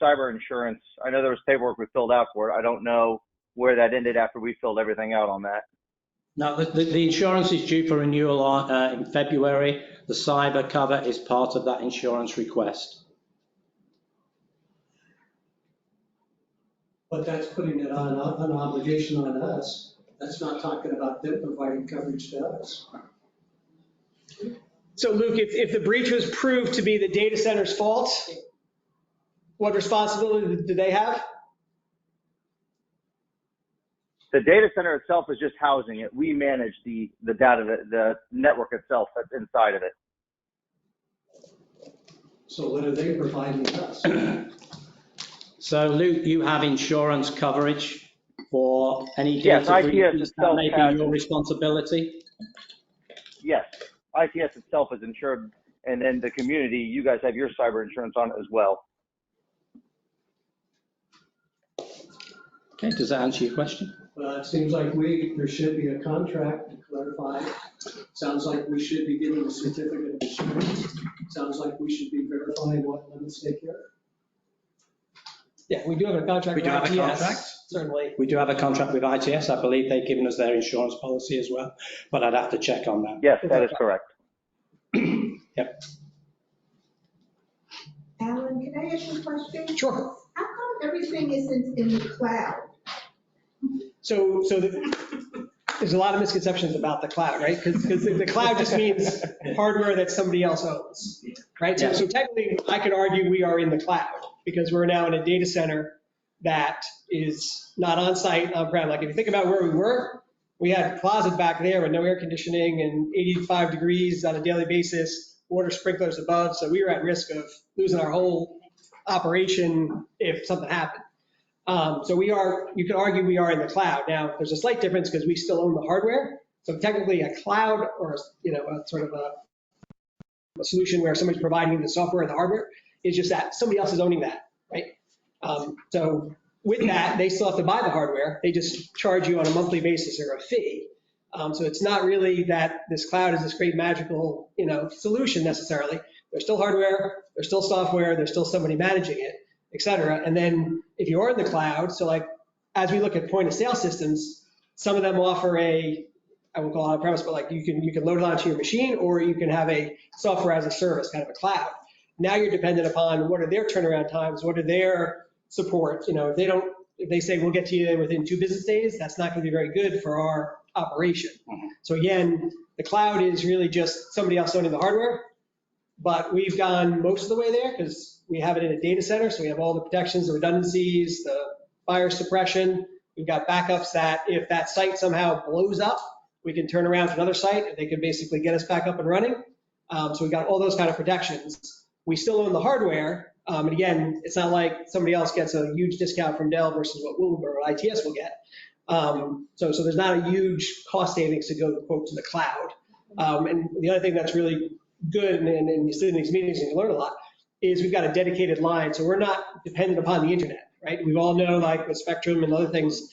D: cyber insurance. I know there was paperwork we filled out for it. I don't know where that ended after we filled everything out on that.
B: Now, the insurance is due for renewal in February. The cyber cover is part of that insurance request.
S: But that's putting it on an obligation on us. That's not talking about them providing coverage to us.
Q: So Luke, if the breach was proved to be the data center's fault, what responsibility do they have?
D: The data center itself is just housing it. We manage the data, the network itself that's inside of it.
S: So what are they providing us?
B: So Luke, you have insurance coverage for any
D: Yes,
B: data
D: ITS
B: breaches that
D: itself
B: may
D: has,
B: be your responsibility?
D: yes, ITS itself is insured, and then the community, you guys have your cyber insurance on it as well.
B: Okay, does that answer your question?
S: Well, it seems like there should be a contract to clarify. Sounds like we should be getting a certificate of insurance. Sounds like we should be verifying what limits they carry.
Q: Yeah, we do have a contract
B: We
Q: with
B: do have a
Q: ITS,
B: contract.
Q: certainly.
B: We do have a contract with ITS. I believe they've given us their insurance policy as well, but I'd have to check on that.
D: Yes, that is correct.
B: Yep.
L: Alan, can I ask you a question?
Q: Sure.
L: How come everything isn't in the cloud?
Q: So there's a lot of misconceptions about the cloud, right? Because the cloud just means hardware that somebody else owns, right? So technically, I could argue we are in the cloud because we're now in a data center that is not on site, on-prem. Like if you think about where we were, we had a closet back there with no air conditioning and 85 degrees on a daily basis, water sprinklers above. So we were at risk of losing our whole operation if something happened. So you could argue we are in the cloud. Now, there's a slight difference because we still own the hardware. So technically a cloud or, a sort of a solution where somebody's providing the software and the hardware is just that somebody else is owning that, right? So with that, they still have to buy the hardware. They just charge you on a monthly basis or a fee. So it's not really that this cloud is this great magical, solution necessarily. There's still hardware, there's still software, there's still somebody managing it, et cetera. And then if you are in the cloud, so like as we look at point of sale systems, some of them offer I won't call it on premise, but like you can load it onto your machine, or you can have a software as a service, kind of a cloud. Now you're dependent upon what are their turnaround times, what are their support. If they say we'll get to you within 2 business days, that's not going to be very good for our operation. So again, the cloud is really just somebody else owning the hardware, but we've gone most of the way there because we have it in a data center, so we have all the protections, the redundancies, the fire suppression. We've got backups that if that site somehow blows up, we can turn around to another site and they can basically get us back up and running. So we've got all those kind of protections. We still own the hardware. And again, it's not like somebody else gets a huge discount from Dell versus what ITS will get. So there's not a huge cost savings to go, quote, to the cloud. And the other thing that's really good, and you sit in these meetings and you learn a lot, is we've got a dedicated line. So we're not dependent upon the internet, right? We all know, like with Spectrum and other things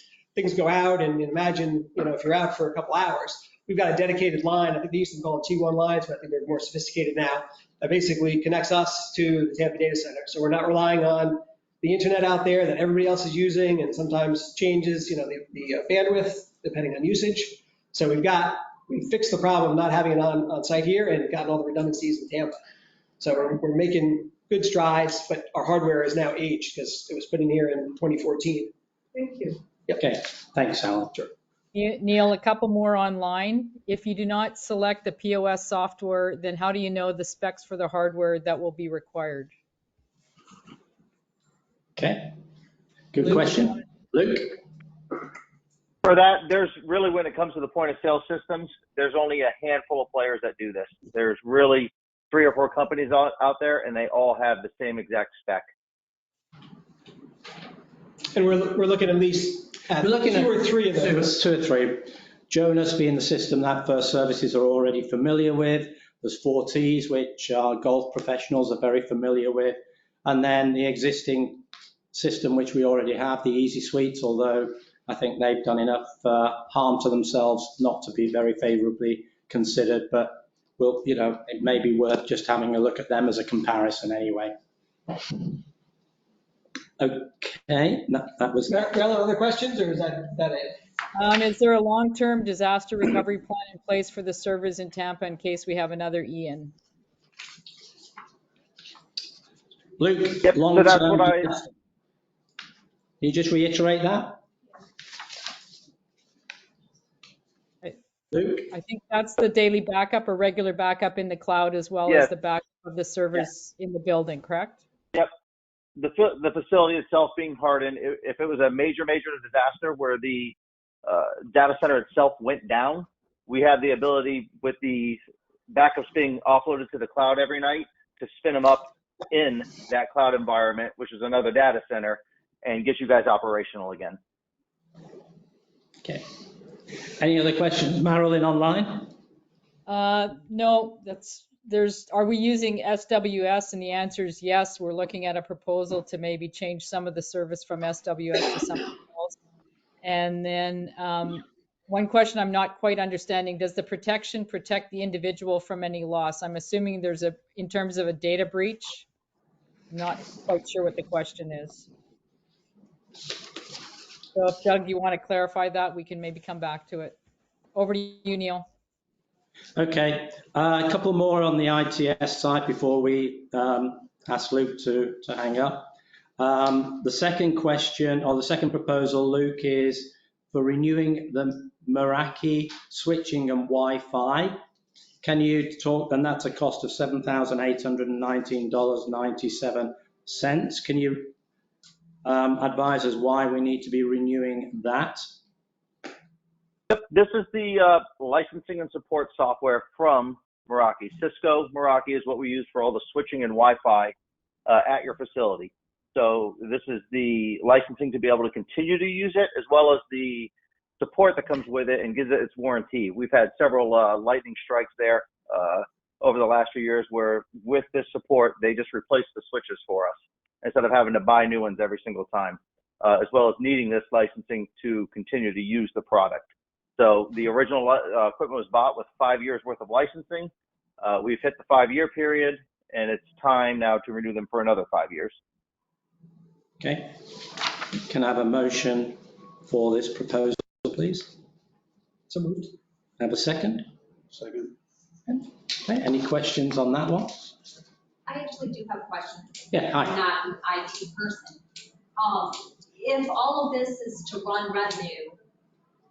Q: go out, and imagine, if you're out for a couple hours, we've got a dedicated line. I think they used to call it T1 lines, but I think they're more sophisticated now. That basically connects us to the Tampa data center. So we're not relying on the internet out there that everybody else is using and sometimes changes, the bandwidth depending on usage. So we fixed the problem of not having it on site here and gotten all the redundancies in Tampa. So we're making good strides, but our hardware is now aged because it was put in here in 2014.
L: Thank you.
B: Yep. Okay, thanks, Alan. Sure.
O: Neil, a couple more online. If you do not select the POS software, then how do you know the specs for the hardware that will be required?
B: Okay, good question. Luke?
D: For that, there's really, when it comes to the point of sale systems, there's only a handful of players that do this. There's really 3 or 4 companies out there, and they all have the same exact spec.
Q: And we're looking at least at 2 or 3 of those.
B: 2 or 3. Jonas being the system that First Services are already familiar with. There's 4Ts, which our golf professionals are very familiar with. And then the existing system, which we already have, the Easy Suites, although I think they've done enough harm to themselves not to be very favorably considered. But it may be worth just having a look at them as a comparison anyway. Okay, that was.
Q: Rella, other questions, or is that it?
O: Is there a long-term disaster recovery plan in place for the servers in Tampa in case we have another Ian?
B: Luke,
D: yep, so that's what
B: you just reiterate that? Luke?
O: I think that's the daily backup or regular backup in the cloud as well
D: Yes.
O: as the backup of the servers in the building, correct?
D: Yep. The facility itself being hardened, if it was a major disaster where the data center itself went down, we had the ability with the backups being offloaded to the cloud every night to spin them up in that cloud environment, which is another data center, and get you guys operational again.
B: Okay. Any other questions, Marilyn, online?
O: No, are we using SWS? And the answer is yes. We're looking at a proposal to maybe change some of the service from SWS to something else. And then one question I'm not quite understanding, does the protection protect the individual from any loss? I'm assuming in terms of a data breach. I'm not quite sure what the question is. So if Doug, you want to clarify that, we can maybe come back to it. Over to you, Neil.
B: Okay, a couple more on the ITS side before we ask Luke to hang up. The second question, or the second proposal, Luke, is for renewing the Meraki switching and Wi-Fi. Can you talk, and that's a cost of $7,819.97. Can you advise us why we need to be renewing that?
D: Yep, this is the licensing and support software from Meraki. Cisco Meraki is what we use for all the switching and Wi-Fi at your facility. So this is the licensing to be able to continue to use it, as well as the support that comes with it and gives it its warranty. We've had several lightning strikes there over the last few years where with this support, they just replaced the switches for us instead of having to buy new ones every single time, as well as needing this licensing to continue to use the product. So the original equipment was bought with 5 years worth of licensing. We've hit the 5-year period, and it's time now to renew them for another 5 years.
B: Okay. Can I have a motion for this proposal, please?
Q: So moved.
B: Have a second?
M: Second.
B: Okay. Any questions on that one?
J: I actually do have questions.
B: Yeah, hi.
J: I'm not an IT person. If all of this is to run revenue,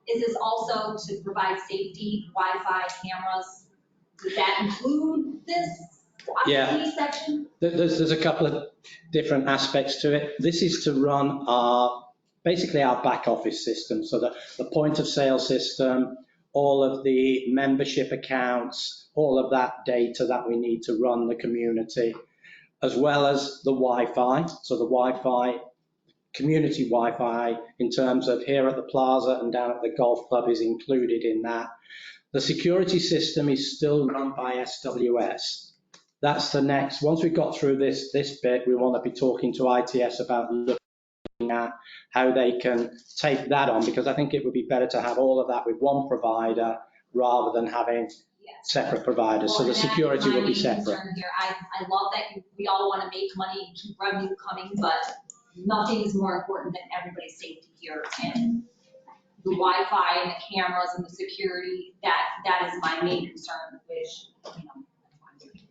J: is this also to provide safety, Wi-Fi, cameras? Does that include this IT section?
B: There's a couple of different aspects to it. This is to run basically our back office system. So the point of sale system, all of the membership accounts, all of that data that we need to run the community, as well as the Wi-Fi. So the Wi-Fi, community Wi-Fi in terms of here at the plaza and down at the golf club is included in that. The security system is still run by SWS. That's the next. Once we've got through this bit, we want to be talking to ITS about looking at how they can take that on, because I think it would be better to have all of that with one provider rather than having separate providers.
J: Well,
B: so the security will be separate.
J: Here. I love that we all want to make money and keep revenue coming, but nothing is more important than everybody's safety here. And the Wi-Fi and the cameras and the security, that is my main concern, which,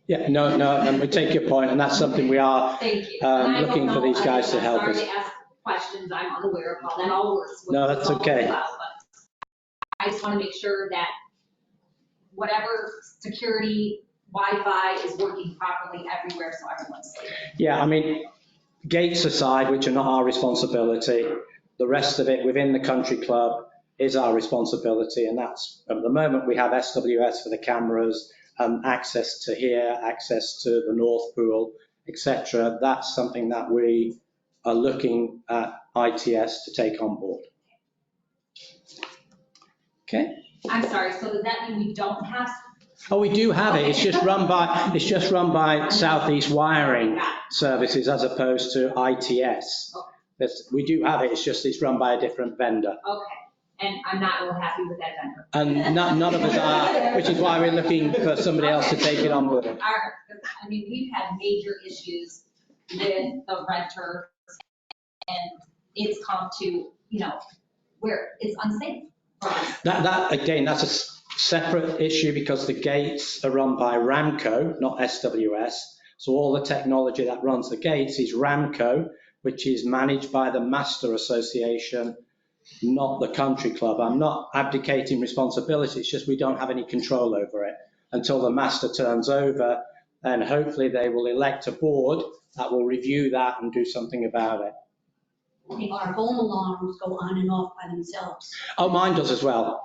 B: Yeah, no, and we take your point, and that's something we are looking for these guys to help us.
J: Sorry to ask questions, I'm unaware of how that all works.
B: No, that's okay.
J: I just want to make sure that whatever security, Wi-Fi is working properly everywhere so everyone's safe.
B: Yeah, I mean, gates aside, which are not our responsibility, the rest of it within the country club is our responsibility, and that's, at the moment, we have SWS for the cameras, access to here, access to the North Pool, etc. That's something that we are looking at ITS to take on board. Okay.
J: I'm sorry, so does that mean we don't have?
B: Oh, we do have it. It's just run by Southeast Wiring Services as opposed to ITS. We do have it. It's run by a different vendor.
J: Okay. And I'm not real happy with that vendor.
B: And none of us are, which is why we're looking for somebody else to take it on board.
J: I mean, we've had major issues with the renter, and it's come to, where it's unsafe for us.
B: That again, that's a separate issue because the gates are run by Ramco, not SWS. So all the technology that runs the gates is Ramco. which is managed by the Master Association, not the country club. I'm not abdicating responsibility, it's just we don't have any control over it until the master turns over, and hopefully they will elect a board that will review that and do something about it.
T: Our home alarms go on and off by themselves.
B: Oh, mine does as well.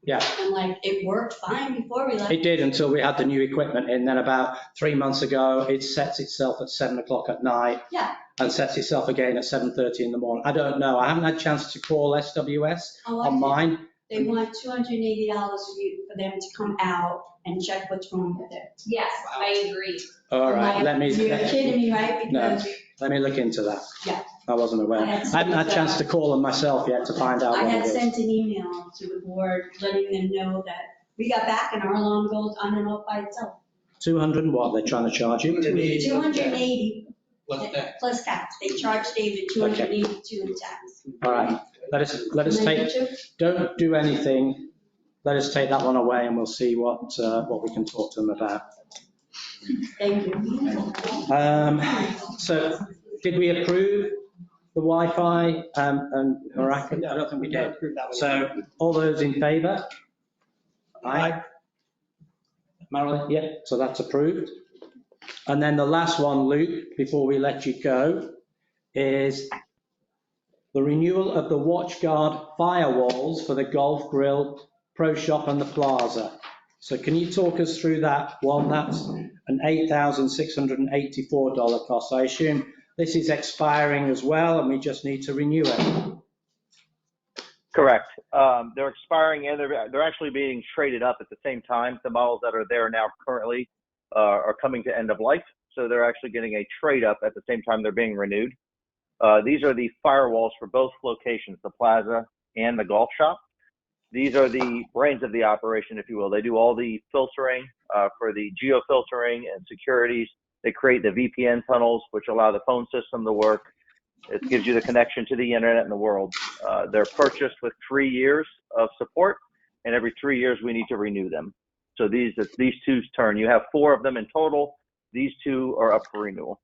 B: Yeah.
T: And like, it worked fine before we left.
B: It did until we had the new equipment in. Then about 3 months ago, it sets itself at 7 o'clock at night.
T: Yeah.
B: And sets itself again at 7:30 in the morning. I don't know. I haven't had a chance to call SWS on mine.
T: They want $280 for them to come out and check what's wrong with it.
J: Yes, I agree.
B: All right,
T: Like, you're kidding me, right?
B: No,
T: Because,
B: let me look into that.
T: yeah.
B: I wasn't aware. I haven't had a chance to call them myself yet to find out
T: I
B: what
T: had
B: it is.
T: sent an email to the board letting them know that we got back and our alarm goes on and off by itself.
B: 200 and what they're trying to charge you?
T: 280
S: Plus tax.
T: plus tax. They charge David 282 in tax.
B: All right, let us take, don't do anything. Let us take that one away and we'll see what we can talk to them about.
T: Thank you.
B: So did we approve the Wi-Fi and Meraki? I don't think we did. So all those in favour? Aye. Marilyn, yeah, so that's approved. And then the last one, Luke, before we let you go, is the renewal of the WatchGuard firewalls for the Golf Grill, Pro Shop and the Plaza. So can you talk us through that one? That's an $8,684 cost. I assume this is expiring as well and we just need to renew it.
D: Correct. They're expiring and they're actually being traded up at the same time. The models that are there now currently are coming to end of life. So they're actually getting a trade up at the same time they're being renewed. These are the firewalls for both locations, the plaza and the golf shop. These are the brains of the operation, if you will. They do all the filtering for the geo filtering and securities. They create the VPN tunnels, which allow the phone system to work. It gives you the connection to the internet and the world. They're purchased with 3 years of support, and every 3 years we need to renew them. So these two's turn. You have 4 of them in total. These 2 are up for renewal.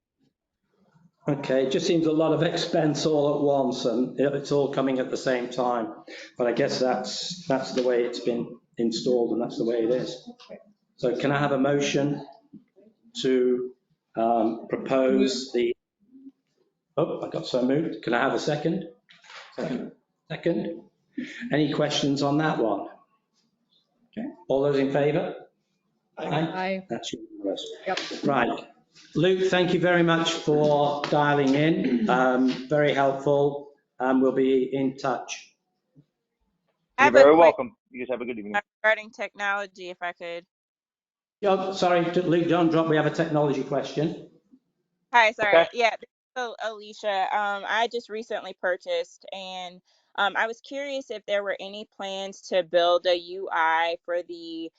B: Okay, it just seems a lot of expense all at once and it's all coming at the same time. But I guess that's the way it's been installed and that's the way it is. So can I have a motion to propose the, oh, I got so moved. Can I have a second? Second. Any questions on that one? Okay, all those in favour?
O: Aye.
B: That's unanimous.
O: Yep.
B: Right. Luke, thank you very much for dialing in. Very helpful, and we'll be in touch.
D: You're very welcome. You guys have a good evening.
U: Regarding technology, if I could.
B: Oh, sorry, Luke, don't drop. We have a technology question.
U: Hi, sorry.
B: Okay.
U: Yeah, this is Alicia. I just recently purchased, and I was curious if there were any plans to build a UI for the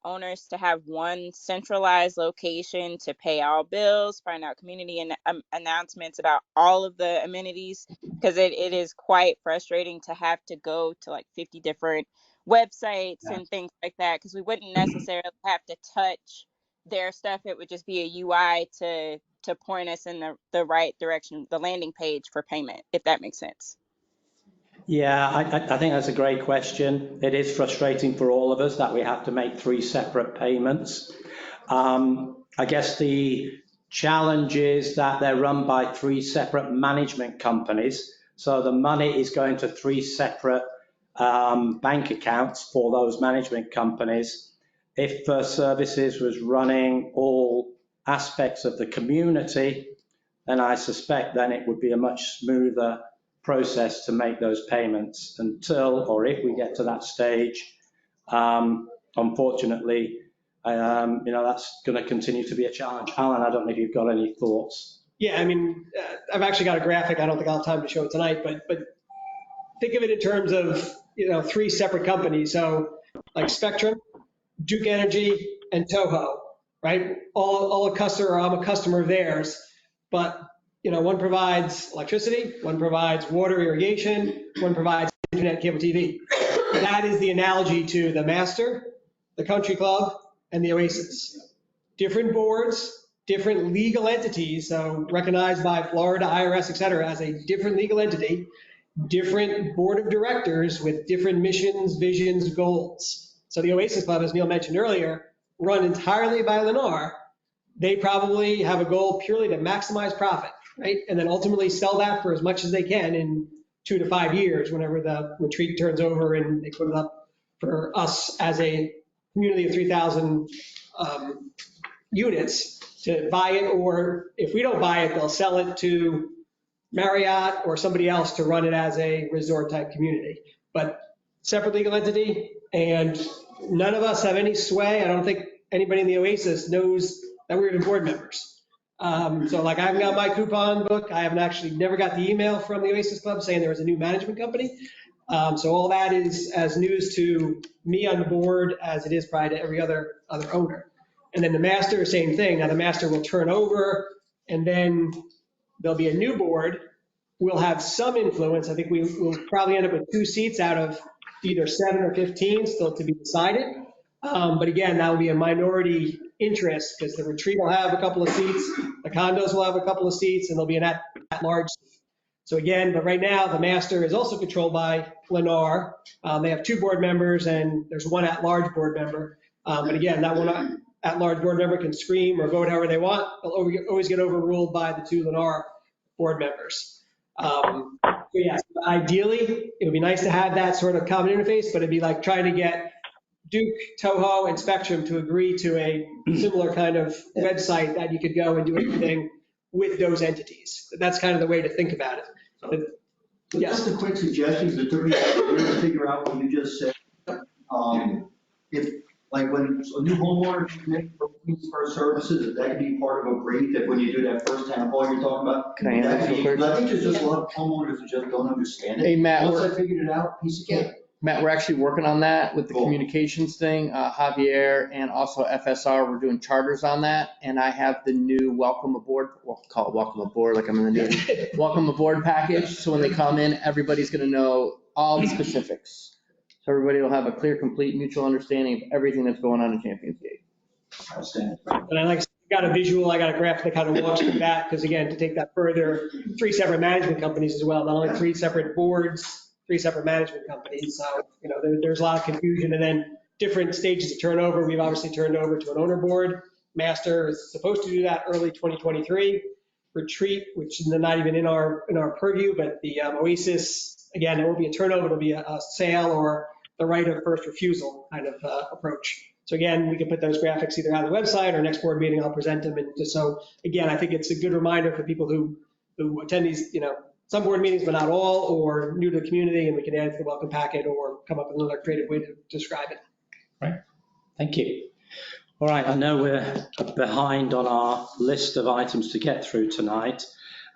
U: owners to have one centralized location to pay all bills, find out community announcements about all of the amenities, because it is quite frustrating to have to go to like 50 different websites and things like that, because we wouldn't necessarily have to touch their stuff. It would just be a UI to point us in the right direction, the landing page for payment, if that makes sense.
B: Yeah, I think that's a great question. It is frustrating for all of us that we have to make 3 separate payments. I guess the challenge is that they're run by 3 separate management companies. So the money is going to 3 separate bank accounts for those management companies. If First Services was running all aspects of the community, then I suspect then it would be a much smoother process to make those payments. Until, or if we get to that stage, unfortunately, that's going to continue to be a challenge. Alan, I don't know if you've got any thoughts.
Q: Yeah, I mean, I've actually got a graphic. I don't think I'll have time to show it tonight, but think of it in terms of, 3 separate companies. So like Spectrum, Duke Energy, and Toho, right? All a customer, or I'm a customer of theirs, but one provides electricity, one provides water irrigation, one provides internet, cable TV. That is the analogy to the Master, the Country Club, and the Oasis. Different boards, different legal entities, so recognized by Florida, IRS, et cetera, as a different legal entity, different board of directors with different missions, visions, goals. So the Oasis Club, as Neil mentioned earlier, run entirely by Lennar. They probably have a goal purely to maximize profit, right? And then ultimately sell that for as much as they can in 2 to 5 years, whenever the retreat turns over and they put it up for us as a community of 3,000 units to buy it, or if we don't buy it, they'll sell it to Marriott or somebody else to run it as a resort type community. But separate legal entity, and none of us have any sway. I don't think anybody in the Oasis knows that we're even board members. So like I haven't got my coupon book. I haven't actually never got the email from the Oasis Club saying there was a new management company. So all that is as news to me on the board as it is probably to every other owner. And then the master, same thing. Now the master will turn over, and then there'll be a new board. We'll have some influence. I think we'll probably end up with 2 seats out of either 7 or 15 still to be decided. But again, that will be a minority interest because the retreat will have a couple of seats, the condos will have a couple of seats, and there'll be an at-large seat. So again, but right now, the master is also controlled by Lennar. They have 2 board members, and there's 1 at-large board member. But again, that one at-large board member can scream or vote however they want. They'll always get overruled by the 2 Lennar board members. So yes, ideally, it would be nice to have that sort of common interface, but it'd be like trying to get Duke, Toho, and Spectrum to agree to a similar kind of website that you could go and do everything with those entities. That's kind of the way to think about it. But, yes.
A: Just a quick suggestion, because it took me a year to figure out what you just said. If, like, when a new homeowner commits for services, if that could be part of a brief, that when you do that first town hall you're talking about.
V: Can I answer real quick?
A: I think there's just a lot of homeowners that just don't understand it.
V: Hey, Matt,
A: Once I figured it out, piece of cake.
V: Matt, we're actually working on that with the
A: Cool.
V: communications thing. Javier and also FSR, we're doing charters on that. And I have the new welcome aboard, we'll call it welcome aboard like I'm in the Navy, welcome aboard package. So when they come in, everybody's going to know all the specifics. So everybody will have a clear, complete mutual understanding of everything that's going on in Champions Gate.
A: Outstanding.
Q: And I got a visual, I got a graph that kind of walks through that, because again, to take that further, 3 separate management companies as well, not only 3 separate boards, 3 separate management companies. So, you know, there's a lot of confusion, and then different stages of turnover. We've obviously turned over to an owner board. Master is supposed to do that early 2023. Retreat, which is not even in our purview, but the Oasis, again, it won't be a turnover, it'll be a sale or the right of first refusal kind of approach. So again, we can put those graphics either on the website or next board meeting, I'll present them. And just so, again, I think it's a good reminder for people who attend these, you know, some board meetings, but not all, or new to the community, and we can add it to the welcome packet or come up with another creative way to describe it.
B: Right. Thank you. All right, I know we're behind on our list of items to get through tonight.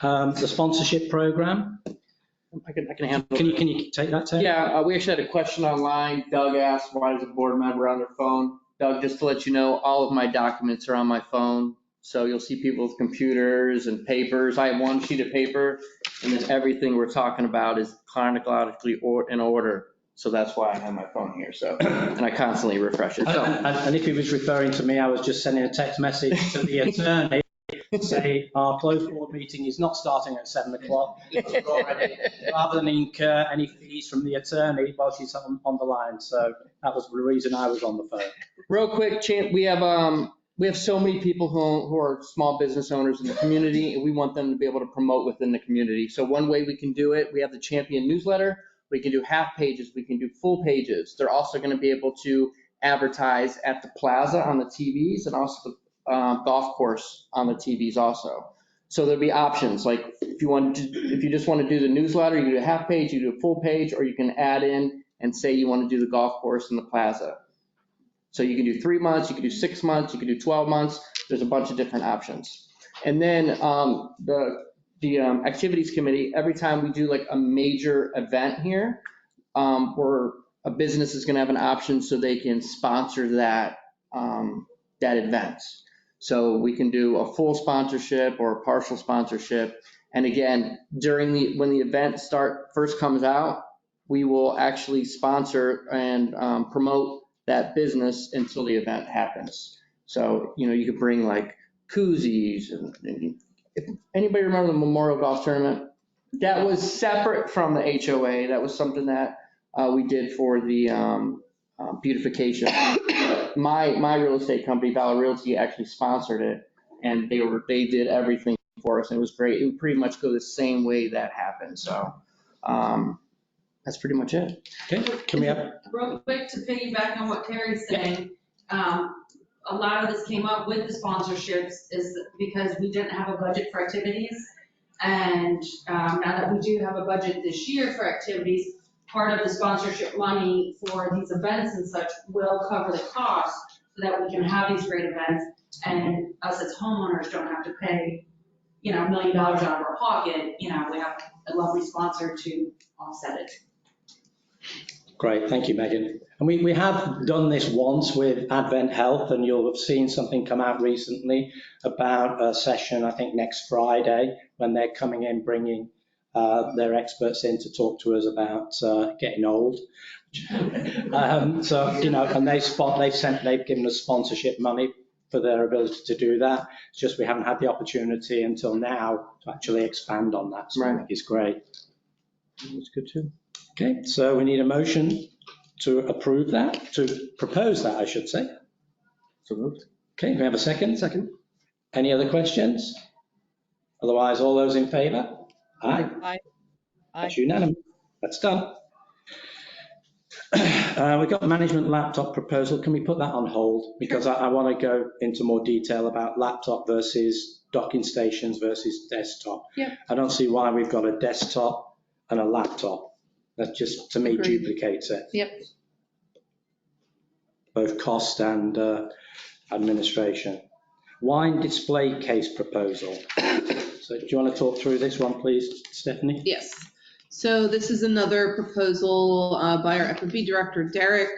B: The sponsorship program.
V: I can handle it.
B: Can you take that, Ted?
V: Yeah, we actually had a question online. Doug asked, why is a board member on their phone? Doug, just to let you know, all of my documents are on my phone. So you'll see people with computers and papers. I have 1 sheet of paper, and then everything we're talking about is chronologically in order. So that's why I have my phone here. So, and I constantly refresh it. So.
B: And if he was referring to me, I was just sending a text message to the attorney to say our closed board meeting is not starting at 7 o'clock, rather than incur any fees from the attorney while she's on the line. So that was the reason I was on the phone.
V: Real quick, Champ, we have so many people who are small business owners in the community, and we want them to be able to promote within the community. So one way we can do it, we have the Champion newsletter. We can do half pages. We can do full pages. They're also going to be able to advertise at the plaza on the TVs and also the golf course on the TVs also. So there'll be options. Like if you just want to do the newsletter, you can do a half page, you do a full page, or you can add in and say you want to do the golf course and the plaza. So you can do 3 months, you can do 6 months, you can do 12 months. There's a bunch of different options. And then the activities committee, every time we do like a major event here, where a business is going to have an option so they can sponsor that event. So we can do a full sponsorship or a partial sponsorship. And again, when the event first comes out, we will actually sponsor and promote that business until the event happens. So, you know, you could bring like koozies. And if anybody remember the Memorial Golf Tournament? That was separate from the HOA. That was something that we did for the beautification. My real estate company, Valor Realty, actually sponsored it, and they did everything for us. And it was great. It would pretty much go the same way that happened. So that's pretty much it.
B: Okay, can we have,
H: Real quick to piggyback on what Terry's saying, a lot of this came up with the sponsorships is because we didn't have a budget for activities. And now that we do have a budget this year for activities, part of the sponsorship money for these events and such will cover the cost so that we can have these great events. And us as homeowners don't have to pay, $1 million out of our pocket. We have a lovely sponsor to offset it.
B: great, thank you, Megan. And we have done this once with Advent Health, and you'll have seen something come out recently about a session, I think next Friday, when they're coming in, bringing their experts in to talk to us about getting old. So, and they've given us sponsorship money for their ability to do that. It's just we haven't had the opportunity until now to actually expand on that. So I think it's great.
V: That's good too.
B: Okay, so we need a motion to approve that, to propose that, I should say.
V: So moved.
B: Okay, we have a second? Second. Any other questions? Otherwise, all those in favour? Aye.
O: Aye.
B: That's unanimous. That's done. We've got management laptop proposal. Can we put that on hold? Because I want to go into more detail about laptop versus docking stations versus desktop.
E: Yep.
B: I don't see why we've got a desktop and a laptop. That just, to me,
E: Agreed.
B: duplicates it.
E: Yep.
B: Both cost and administration. Wine display case proposal. So do you want to talk through this one, please, Stephanie?
E: Yes. So this is another proposal by our F&B director, Derek.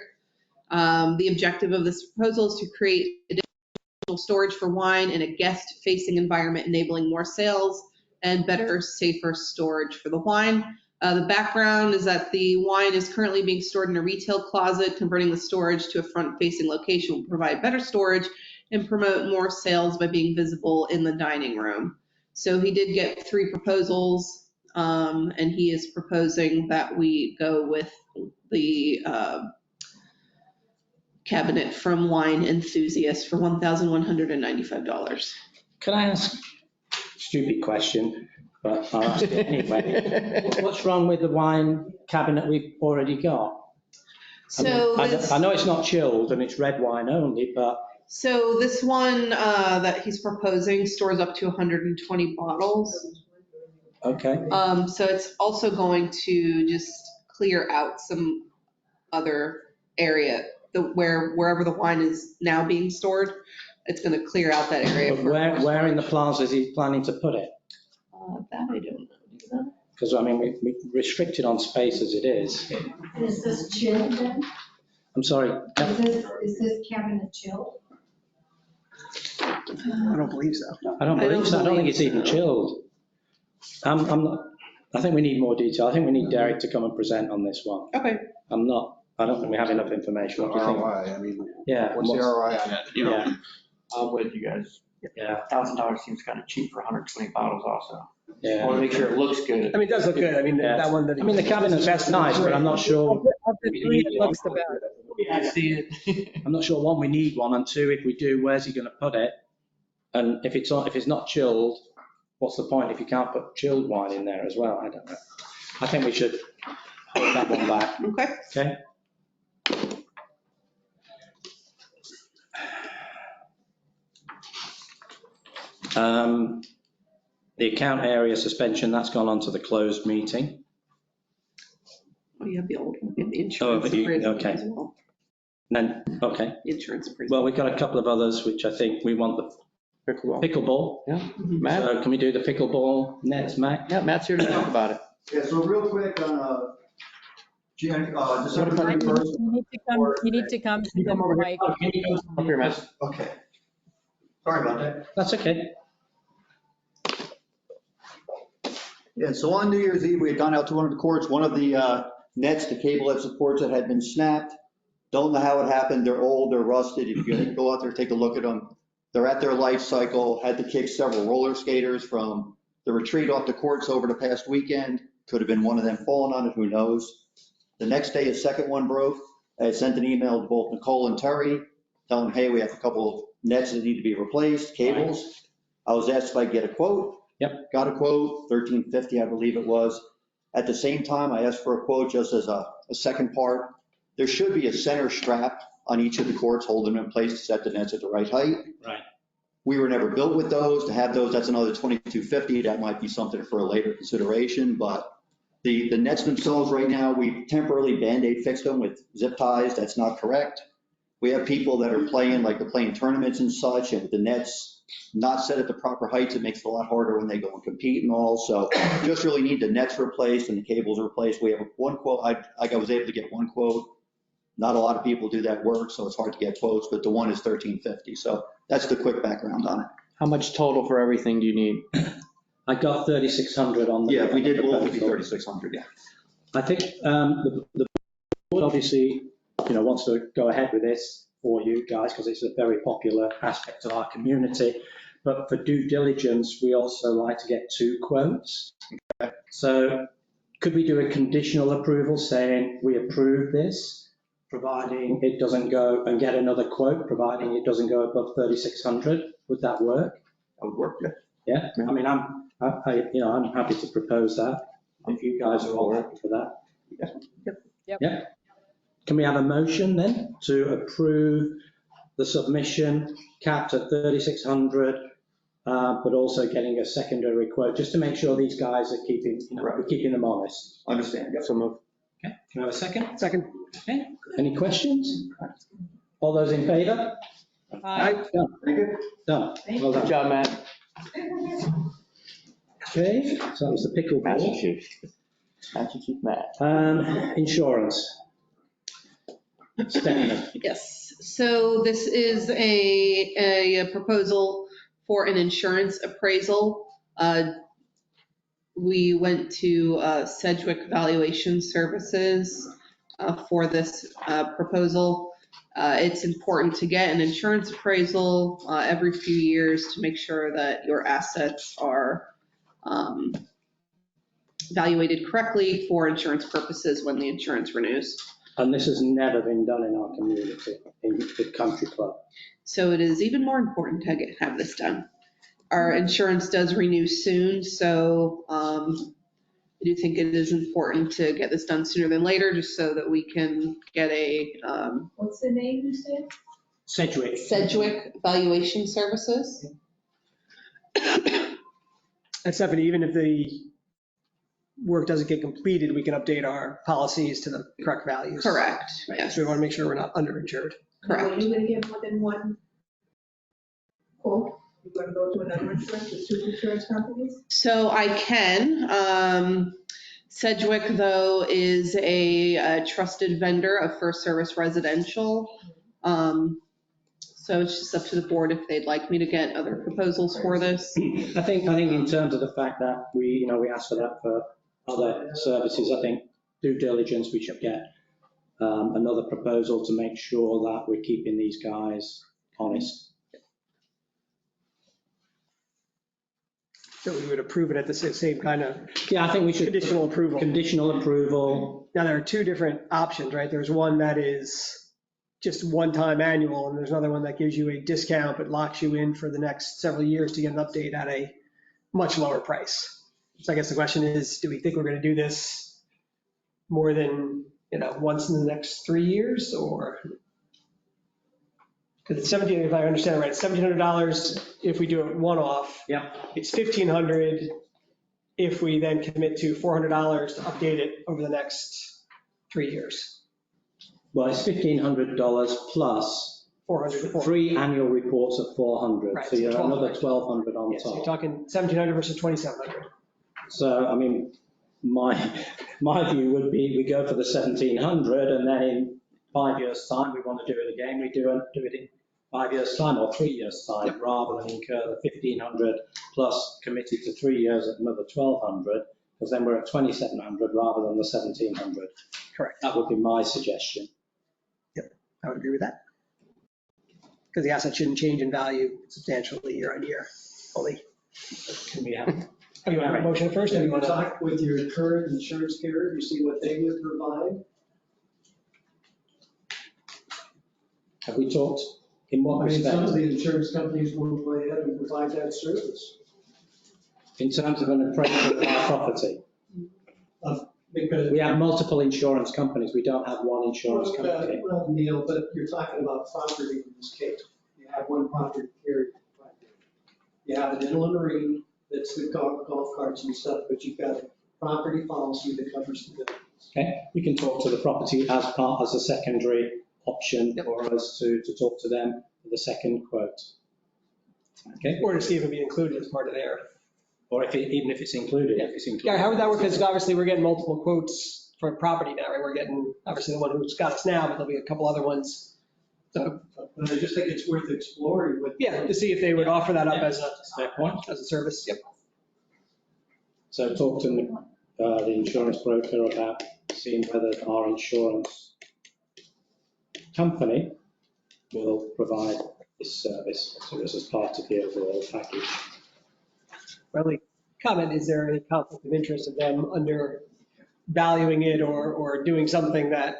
E: The objective of this proposal is to create additional storage for wine in a guest-facing environment, enabling more sales and better, safer storage for the wine. The background is that the wine is currently being stored in a retail closet. Converting the storage to a front-facing location will provide better storage and promote more sales by being visible in the dining room. So he did get 3 proposals, and he is proposing that we go with the cabinet from Wine Enthusiast for $1,195.
B: Can I ask a stupid question, but I'll ask it anyway. What's wrong with the wine cabinet we've already got? I know it's not chilled and it's red wine only, but...
E: So this one that he's proposing stores up to 120 bottles.
B: Okay.
E: So it's also going to just clear out some other area, wherever the wine is now being stored, it's going to clear out that area.
B: But where in the plaza is he planning to put it?
E: That I don't know. Do you know?
B: Because, I mean, we're restricted on space as it is.
T: And is this chilled then?
B: I'm sorry.
T: Is this cabinet chilled?
Q: I don't believe so.
B: I don't believe so. I don't think it's even chilled. I'm not, I think we need more detail. I think we need Derek to come and present on this one.
E: Okay.
B: I don't think we have enough information. What do you think?
C: ROI, I mean,
B: Yeah.
C: what's the ROI on that?
B: Yeah.
I: I'm with you guys.
B: Yeah.
I: $1,000 seems kind of cheap for 120 bottles also.
B: Yeah.
I: I want to make sure it looks good.
Q: I mean, it does look good. I mean,
B: Yeah.
Q: that one that.
B: I mean, the cabinet's that's nice, but I'm not sure.
O: Of the 3, it looks the best.
I: I see it.
B: I'm not sure, one, we need one, and 2, if we do, where's he going to put it? And if it's not chilled, what's the point if you can't put chilled wine in there as well? I don't know. I think we should hold that one back.
E: Okay.
B: Okay. The account area suspension, that's gone on to the closed meeting.
E: Oh, you have the old one, you have the
B: Oh,
E: insurance
B: but you,
E: appraisal
B: okay.
E: as well.
B: Then, okay.
E: Insurance appraisal.
B: Well, we've got a couple of others, which I think we want the pickleball.
V: Yeah.
E: Mm-hmm.
V: Matt?
B: So can we do the pickleball nets, Matt?
V: Yeah, Matt's here to talk about it.
A: Yeah, so real quick on December
O: Mike,
A: 31st.
O: you need to come to the mic.
V: Up here, Matt.
A: Okay. Sorry about that.
B: That's okay.
A: Yeah, so on New Year's Eve, we had gone out to one of the courts. One of the nets, the cable that supports it, had been snapped. Don't know how it happened. They're old, they're rusted. If you go out there, take a look at them. They're at their life cycle, had to kick several roller skaters from the retreat off the courts over the past weekend. Could have been one of them falling on it, who knows? The next day, a second one broke. I sent an email to both Nicole and Terry, telling them, hey, we have a couple of nets that need to be replaced, cables. I was asked if I could get a quote.
B: Yep.
A: Got a quote, $13.50, I believe it was. At the same time, I asked for a quote just as a second part. There should be a center strap on each of the courts holding them in place to set the nets at the right height.
B: Right.
A: We were never built with those. To have those, that's another $22.50. That might be something for a later consideration, but the nets themselves right now, we temporarily Band-Aid fixed them with zip ties. That's not correct. We have people that are playing, like they're playing tournaments and such, and with the nets not set at the proper heights, it makes it a lot harder when they go and compete and all. So just really need the nets replaced and the cables replaced. We have one quote. I was able to get one quote. Not a lot of people do that work, so it's hard to get quotes, but the one is $13.50. So that's the quick background on it.
V: How much total for everything do you need?
B: I got 3,600 on the.
A: Yeah, if we did both, it'd be 3,600, yeah.
B: I think the board obviously, wants to go ahead with this for you guys because it's a very popular aspect of our community. But for due diligence, we also like to get 2 quotes.
A: Okay.
B: So could we do a conditional approval saying we approve this, providing it doesn't go, and get another quote, providing it doesn't go above 3,600? Would that work?
A: That would work, yeah.
B: Yeah, I mean, I'm happy to propose that, if you guys are all happy for that.
O: Yep.
B: Yeah. Can we have a motion then to approve the submission capped at 3,600, but also getting a secondary quote, just to make sure these guys are keeping, we're keeping them honest?
A: Understand, yeah.
V: So move.
B: Okay, can I have a second?
Q: Second.
B: Okay, any questions? All those in favor?
O: Aye.
B: Done. Done. Well
V: Good
B: done.
V: job, Matt.
B: Okay, so that was the pickleball.
V: Master Chief Matt.
B: Insurance. Stephanie.
E: Yes, so this is a proposal for an insurance appraisal. We went to Sedgwick Valuation Services for this proposal. It's important to get an insurance appraisal every few years to make sure that your assets are evaluated correctly for insurance purposes when the insurance renews.
B: And this has never been done in our community, in the country club.
E: So it is even more important to have this done. Our insurance does renew soon, so I do think it is important to get this done sooner than later, just so that we can get a
L: What's the name you said?
E: Sedgwick Valuation Services.
Q: And Stephanie, even if the work doesn't get completed, we can update our policies to the correct values.
E: Correct, yes.
Q: So we want to make sure we're not underinsured.
E: Correct.
L: Are you going to get more than one quote? You're going to go to another insurance, with 2 insurance companies?
E: So I can. Sedgwick, though, is a trusted vendor of First Service Residential. So it's just up to the board if they'd like me to get other proposals for this.
B: I think in terms of the fact that we asked for that for other services, I think due diligence, we should get another proposal to make sure that we're keeping these guys honest.
Q: So we would approve it at the same kind of.
B: Yeah, I think we should.
Q: Conditional approval.
B: Conditional approval.
Q: Now, there are 2 different options, right? There's one that is just one-time annual, and there's another one that gives you a discount but locks you in for the next several years to get an update at a much lower price. So I guess the question is, do we think we're going to do this more than, once in the next 3 years, or? Because it's $1,700, if I understand it right, it's $1,700 if we do it one-off.
B: Yeah.
Q: It's $1,500 if we then commit to $400 to update it over the next 3 years.
B: Well, it's $1,500 plus 3 annual reports of 400.
Q: Right,
B: So you're
Q: so
B: another 1,200 on
Q: Yes,
B: top.
Q: you're talking 1,700 versus 2,700.
B: So, I mean, my view would be we go for the 1,700, and then in 5 years' time, we want to do it again. We do it in 5 years' time or 3 years' time, rather than incur the 1,500 plus committed to 3 years at another 1,200, because then we're at 2,700 rather than the 1,700.
Q: Correct.
B: That would be my suggestion.
Q: Yep, I would agree with that. because the asset shouldn't change in value substantially year on year. Only,
B: Can we have?
Q: oh, you want to have a motion first?
S: Have
Q: Or you
S: you
Q: want to?
S: talked with your current insurance carrier to see what they would provide?
B: Have we talked in what
S: I mean, some of
B: respect?
S: the insurance companies won't go ahead and provide that service.
B: In terms of an appraisal of our property?
S: Because.
B: We have multiple insurance companies. We don't have one insurance company.
S: Well, Neil, but you're talking about property in this case. You have one property carrier. You have an inland marine, that's the golf carts and stuff, but you've got a property policy that covers the buildings.
B: Okay, we can talk to the property as a secondary option for us to talk to them for the second quote. Okay,
Q: Or to see if it'd be included as part of their.
B: or even if it's included,
Q: Yeah, how would that work? Because obviously we're getting multiple quotes for property now, right? We're getting, obviously the one who's got us now, but there'll be a couple other ones. So,
S: But I just think it's worth exploring with.
Q: yeah, to see if they would offer that up as a,
B: fair point.
Q: as a service. Yep.
B: So talk to the insurance broker about seeing whether our insurance company will provide this service to us as part of the overall package.
Q: My only comment, is there any conflict of interest of them undervaluing it or doing something that,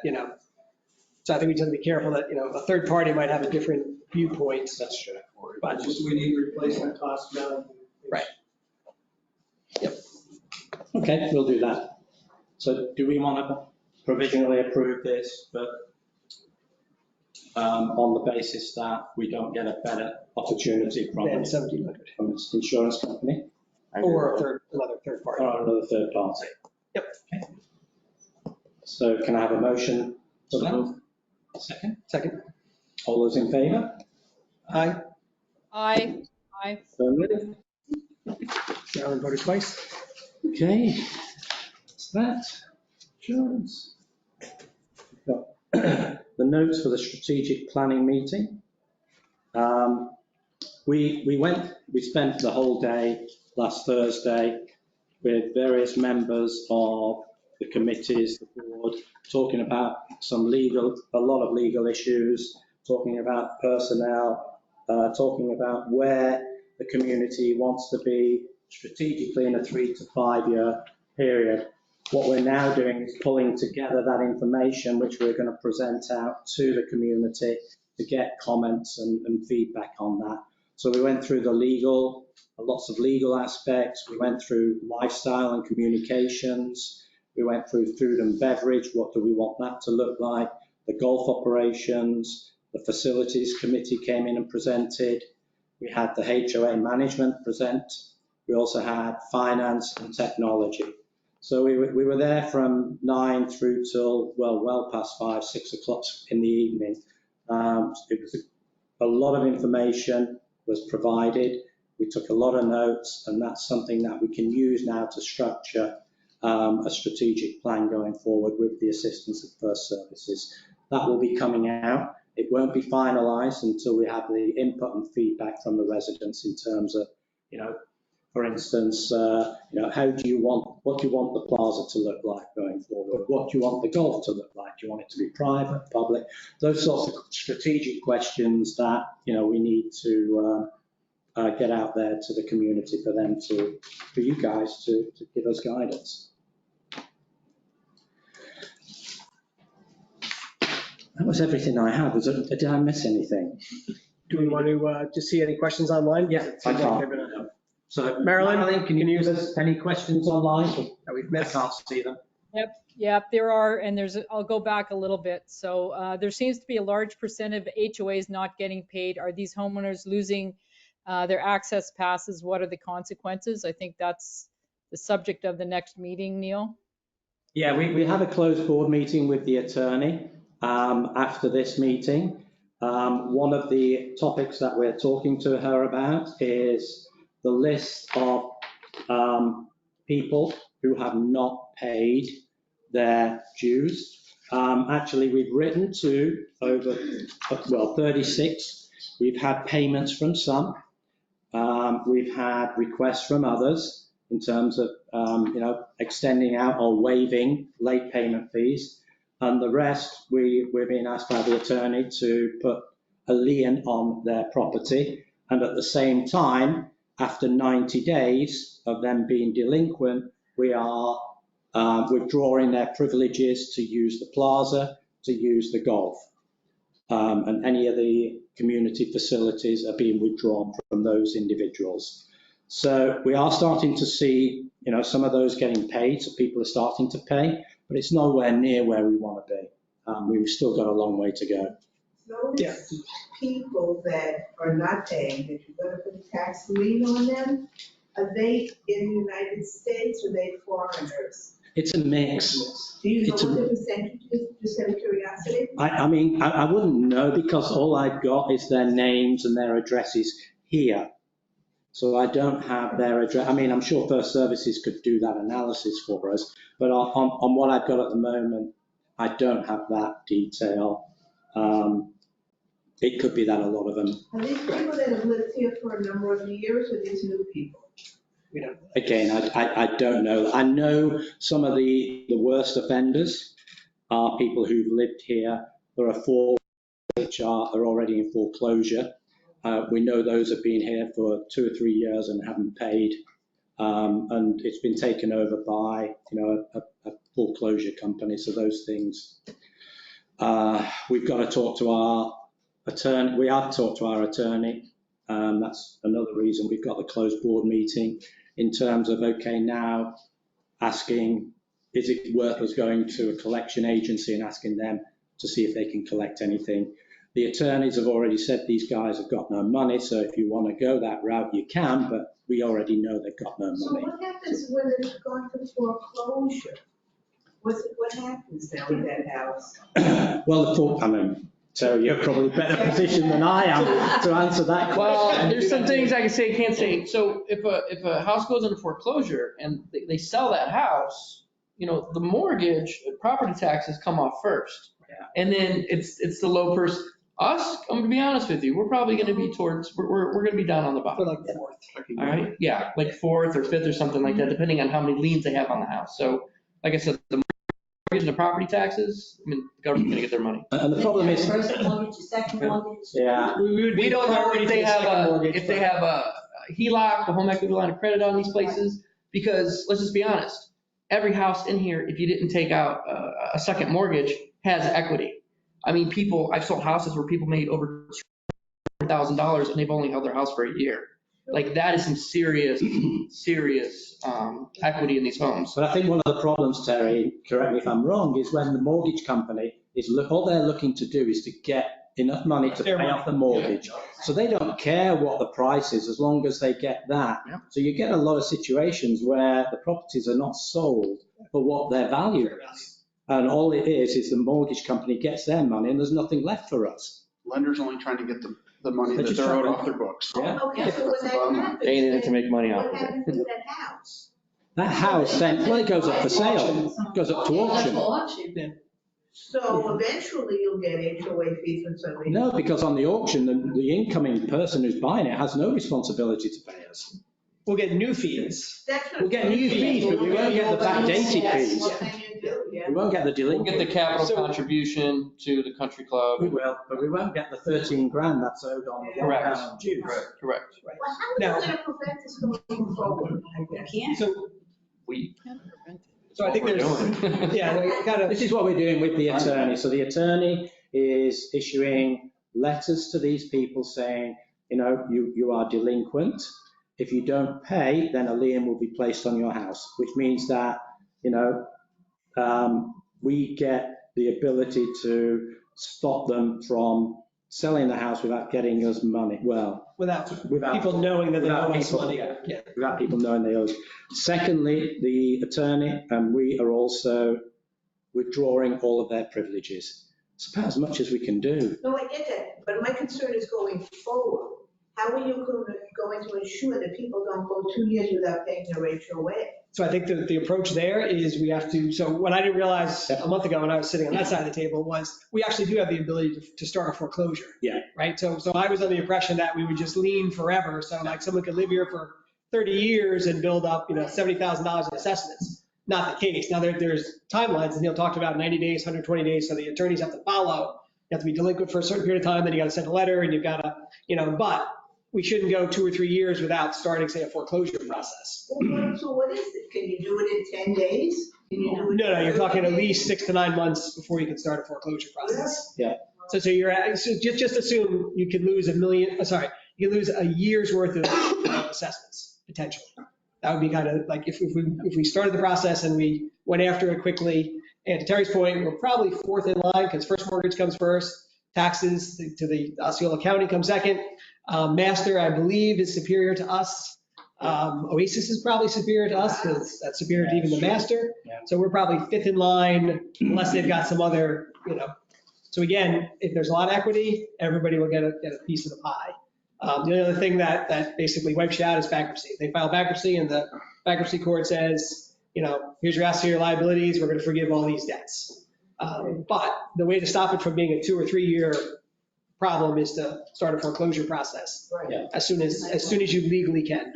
Q: so I think we just have to be careful that, a third party might have a different viewpoint.
B: That's true.
Q: But
S: Just we need replacement cost now.
Q: Right. Yep.
B: Okay, we'll do that. So do we want to provisionally approve this, but on the basis that we don't get a better opportunity from
Q: Then
B: it,
Q: 1,700.
B: from its insurance company?
Q: Or another third party.
B: Or another third party?
Q: Yep.
B: Okay. So can I have a motion for that? Second?
Q: Second.
B: All those in favour?
Q: Aye.
O: Aye.
B: So moved.
Q: Sharon voted twice.
B: Okay, that's that. Insurance. We've got the notes for the strategic planning meeting. We spent the whole day last Thursday with various members of the committees, the board, talking about a lot of legal issues, talking about personnel, talking about where the community wants to be strategically in a 3 to 5 year period. What we're now doing is pulling together that information, which we're going to present out to the community to get comments and feedback on that. So we went through lots of legal aspects. We went through lifestyle and communications. We went through food and beverage. What do we want that to look like? The golf operations, the facilities committee came in and presented. We had the HOA management present. We also had finance and technology. So we were there from 9 through till, well past 5, 6 o'clock in the evening. It was a lot of information was provided. We took a lot of notes, and that's something that we can use now to structure a strategic plan going forward with the assistance of First Services. That will be coming out. It won't be finalised until we have the input and feedback from the residents in terms of, for instance, what do you want the plaza to look like going forward? What do you want the golf to look like? Do you want it to be private, public? Those sorts of strategic questions that, we need to get out there to the community for you guys to give us guidance. That was everything I had. Did I miss anything?
Q: Do we want to just see any questions online?
B: Yeah, I can't. So Marilyn, can you give us any questions online that we've missed? I can't see them.
O: Yep, there are, and I'll go back a little bit. So there seems to be a large percent of HOAs not getting paid. Are these homeowners losing their access passes? What are the consequences? I think that's the subject of the next meeting, Neil.
B: Yeah, we have a closed board meeting with the attorney after this meeting. One of the topics that we're talking to her about is the list of people who have not paid their dues. Actually, we've written to over 36. We've had payments from some. We've had requests from others in terms of extending out or waiving late payment fees. And the rest, we're being asked by the attorney to put a lien on their property. And at the same time, after 90 days of them being delinquent, we are withdrawing their privileges to use the plaza, to use the golf. And any of the community facilities are being withdrawn from those individuals. So we are starting to see, some of those getting paid, so people are starting to pay, but it's nowhere near where we want to be. We've still got a long way to go.
L: Those people that are not paying, that you're going to put a tax lien on them, are they in the United States or are they foreigners?
B: It's a mix.
L: Do you know what the percentage is, just out of curiosity?
B: I wouldn't know because all I've got is their names and their addresses here. So I don't have their address. I'm sure First Services could do that analysis for us, but on what I've got at the moment, I don't have that detail. It could be that a lot of them.
L: Are these people that have lived here for a number of years or these new people?
B: Again, I don't know. I know some of the worst offenders are people who've lived here. There are 4 which are already in foreclosure. We know those have been here for 2 or 3 years and haven't paid. And it's been taken over by, a foreclosure company. So those things, we've got to talk to our attorney. We have talked to our attorney. That's another reason we've got the closed board meeting in terms of, okay, now asking, is it worth us going to a collection agency and asking them to see if they can collect anything? The attorneys have already said these guys have got no money, so if you want to go that route, you can, but we already know they've got no money.
L: So what happens when it's gone to foreclosure? What happens now with that house?
B: Well, so you're probably better positioned than I am to answer that question.
V: Well, there's some things I can say, can't say. So if a house goes into foreclosure and they sell that house, the mortgage, property taxes come off first. Yeah. And then it's the low person. Us, I'm gonna be honest with you, we're probably gonna be we're gonna be down on the bottom.
Q: For like the 4th.
V: All right, yeah, like 4th or 5th or something like that, depending on how many liens they have on the house. So, like I said, the mortgage and the property taxes, the government's gonna get their money.
B: And the problem is,
T: First mortgage, second mortgage.
B: yeah,
V: we don't know if they have a HELOC, a home equity line of credit on these places, because let's just be honest, every house in here, if you didn't take out a second mortgage, has equity. I've sold houses where people made over $200,000 and they've only held their house for a year. Like that is some serious equity in these homes.
B: But I think one of the problems, Terry, correct me if I'm wrong, is when the mortgage company all they're looking to do is to get enough money to pay off the mortgage. So they don't care what the price is as long as they get that.
V: Yeah.
B: So you get a lot of situations where the properties are not sold for what their value is. And all it is the mortgage company gets their money and there's nothing left for us.
C: Lender's only trying to get the money
B: They're
C: that
B: just
C: they're owed
B: trying
C: off their books.
B: Yeah.
L: Okay, so when that happens,
V: They ain't in it to make money off
L: what
V: of it.
L: happens to that house?
B: That house then, well, it goes up for sale, it goes up to auction.
L: So eventually you'll get HOA fees from somebody.
B: No, because on the auction, the incoming person who's buying it has no responsibility to pay us.
Q: We'll get new fees.
B: We'll get new fees, but we won't get the backdated fees.
L: What can you do? Yeah.
B: We won't get the
V: We'll
B: delinquent.
V: get the capital contribution to the country club.
B: We will, but we won't get the 13 grand that's owed on the
V: Correct.
B: £1 due.
V: Correct.
L: Well, how are you going to prevent this going forward?
Q: So I think there's, yeah,
B: This is what we're doing with the attorney. So the attorney is issuing letters to these people saying, you are delinquent. If you don't pay, then a lien will be placed on your house, which means that, we get the ability to stop them from selling the house without getting us money. Well,
Q: without people knowing that they owe us money.
B: Yeah, without people knowing they owe us. Secondly, the attorney and we are also withdrawing all of their privileges. It's about as much as we can do.
L: No, I get that, but my concern is going forward. How are you going to ensure that people don't go 2 years without paying their HOA?
Q: So I think the approach there is we have to, so what I didn't realize a month ago when I was sitting on that side of the table was we actually do have the ability to start a foreclosure.
B: Yeah.
Q: Right? So I was under the impression that we would just lien forever. So like someone could live here for 30 years and build up, $70,000 in assessments. Not the case. Now there's timelines, and Neil talked about 90 days, 120 days, so the attorneys have to follow. You have to be delinquent for a certain period of time, then you got to send a letter and you've got to, but we shouldn't go 2 or 3 years without starting, say, a foreclosure process.
L: So what is it? Can you do it in 10 days? Can you do it?
Q: No, you're talking at least 6 to 9 months before you can start a foreclosure process. Yeah. So just assume you could lose you could lose a year's worth of assessments, potentially. That would be kind of like if we started the process and we went after it quickly. And to Terry's point, we're probably fourth in line because first mortgage comes first, taxes to the Osceola County come second. Master, I believe, is superior to us. Oasis is probably superior to us because that's superior to even the master. So we're probably fifth in line unless they've got some other, So again, if there's a lot of equity, everybody will get a piece of the pie. The other thing that basically wipes you out is bankruptcy. They file bankruptcy and the bankruptcy court says, here's your assets, your liabilities, we're going to forgive all these debts. But the way to stop it from being a 2 or 3 year problem is to start a foreclosure process as soon as you legally can.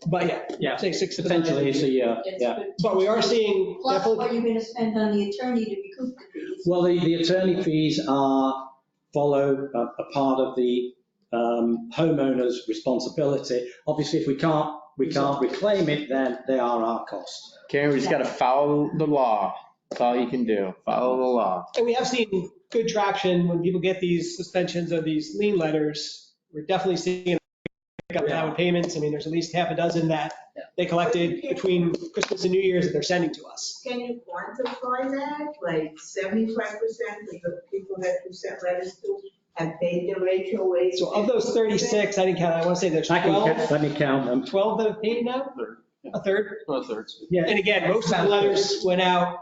Q: But yeah, say 6 to 9
B: Potentially it's a year, yeah.
Q: But we are seeing.
T: Plus, what are you going to spend on the attorney to recoup the fees?
B: Well, the attorney fees follow a part of the homeowner's responsibility. Obviously, if we can't reclaim it, then they are our cost.
V: Karen, we just got to follow the law. That's all you can do. Follow the law.
Q: And we have seen good traction when people get these suspensions or these lien letters. We're definitely seeing up now with payments. I mean, there's at least half a dozen that they collected between Christmas and New Year's that they're sending to us.
L: Can you quantify that? Like 75% of the people that you sent letters to have paid their HOA?
Q: So of those 36, I didn't count, I want to say there's 12.
B: Let me count them.
Q: 12 that have paid now? A third?
I: A third.
Q: Yeah, and again, most of the letters went out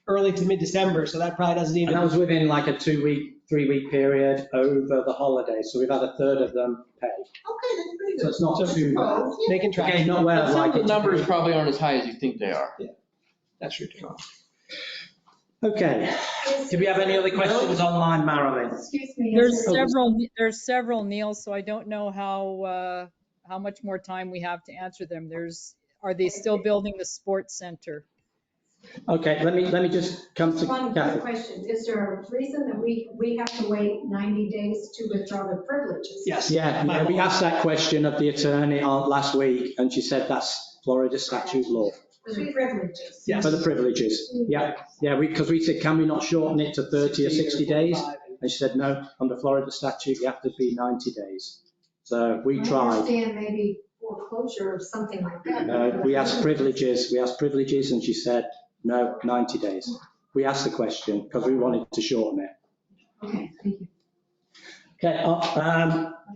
Q: early to mid-December, so that probably doesn't even.
B: And that was within like a 3-week period over the holidays. So we've had a third of them pay.
L: Okay, that's pretty good.
B: So it's not too bad.
Q: Making traction.
B: Okay, not where I'd like
V: The
B: it to
V: numbers
B: be.
V: probably aren't as high as you think they are.
Q: Yeah, that's true too.
B: Okay. Do we have any other questions online, Marilyn?
T: Excuse me.
O: There's several, Neil, so I don't know how much more time we have to answer them. Are they still building the sports center?
B: Okay, let me just come to
T: One quick
B: Kathy.
T: question. Is there a reason that we have to wait 90 days to withdraw the privileges?
Q: Yes.
B: Yeah, we asked that question of the attorney last week, and she said that's Florida statute law.
T: For the privileges?
Q: Yes.
B: For the privileges. Yeah, because we said, can we not shorten it to 30 or 60 days? And she said, no, under Florida statute, you have to be 90 days. So we
T: I
B: tried.
T: understand maybe foreclosure or something like that.
B: No, we asked privileges, and she said, no, 90 days. We asked the question because we wanted to shorten it.
T: Okay, thank you.
B: Okay,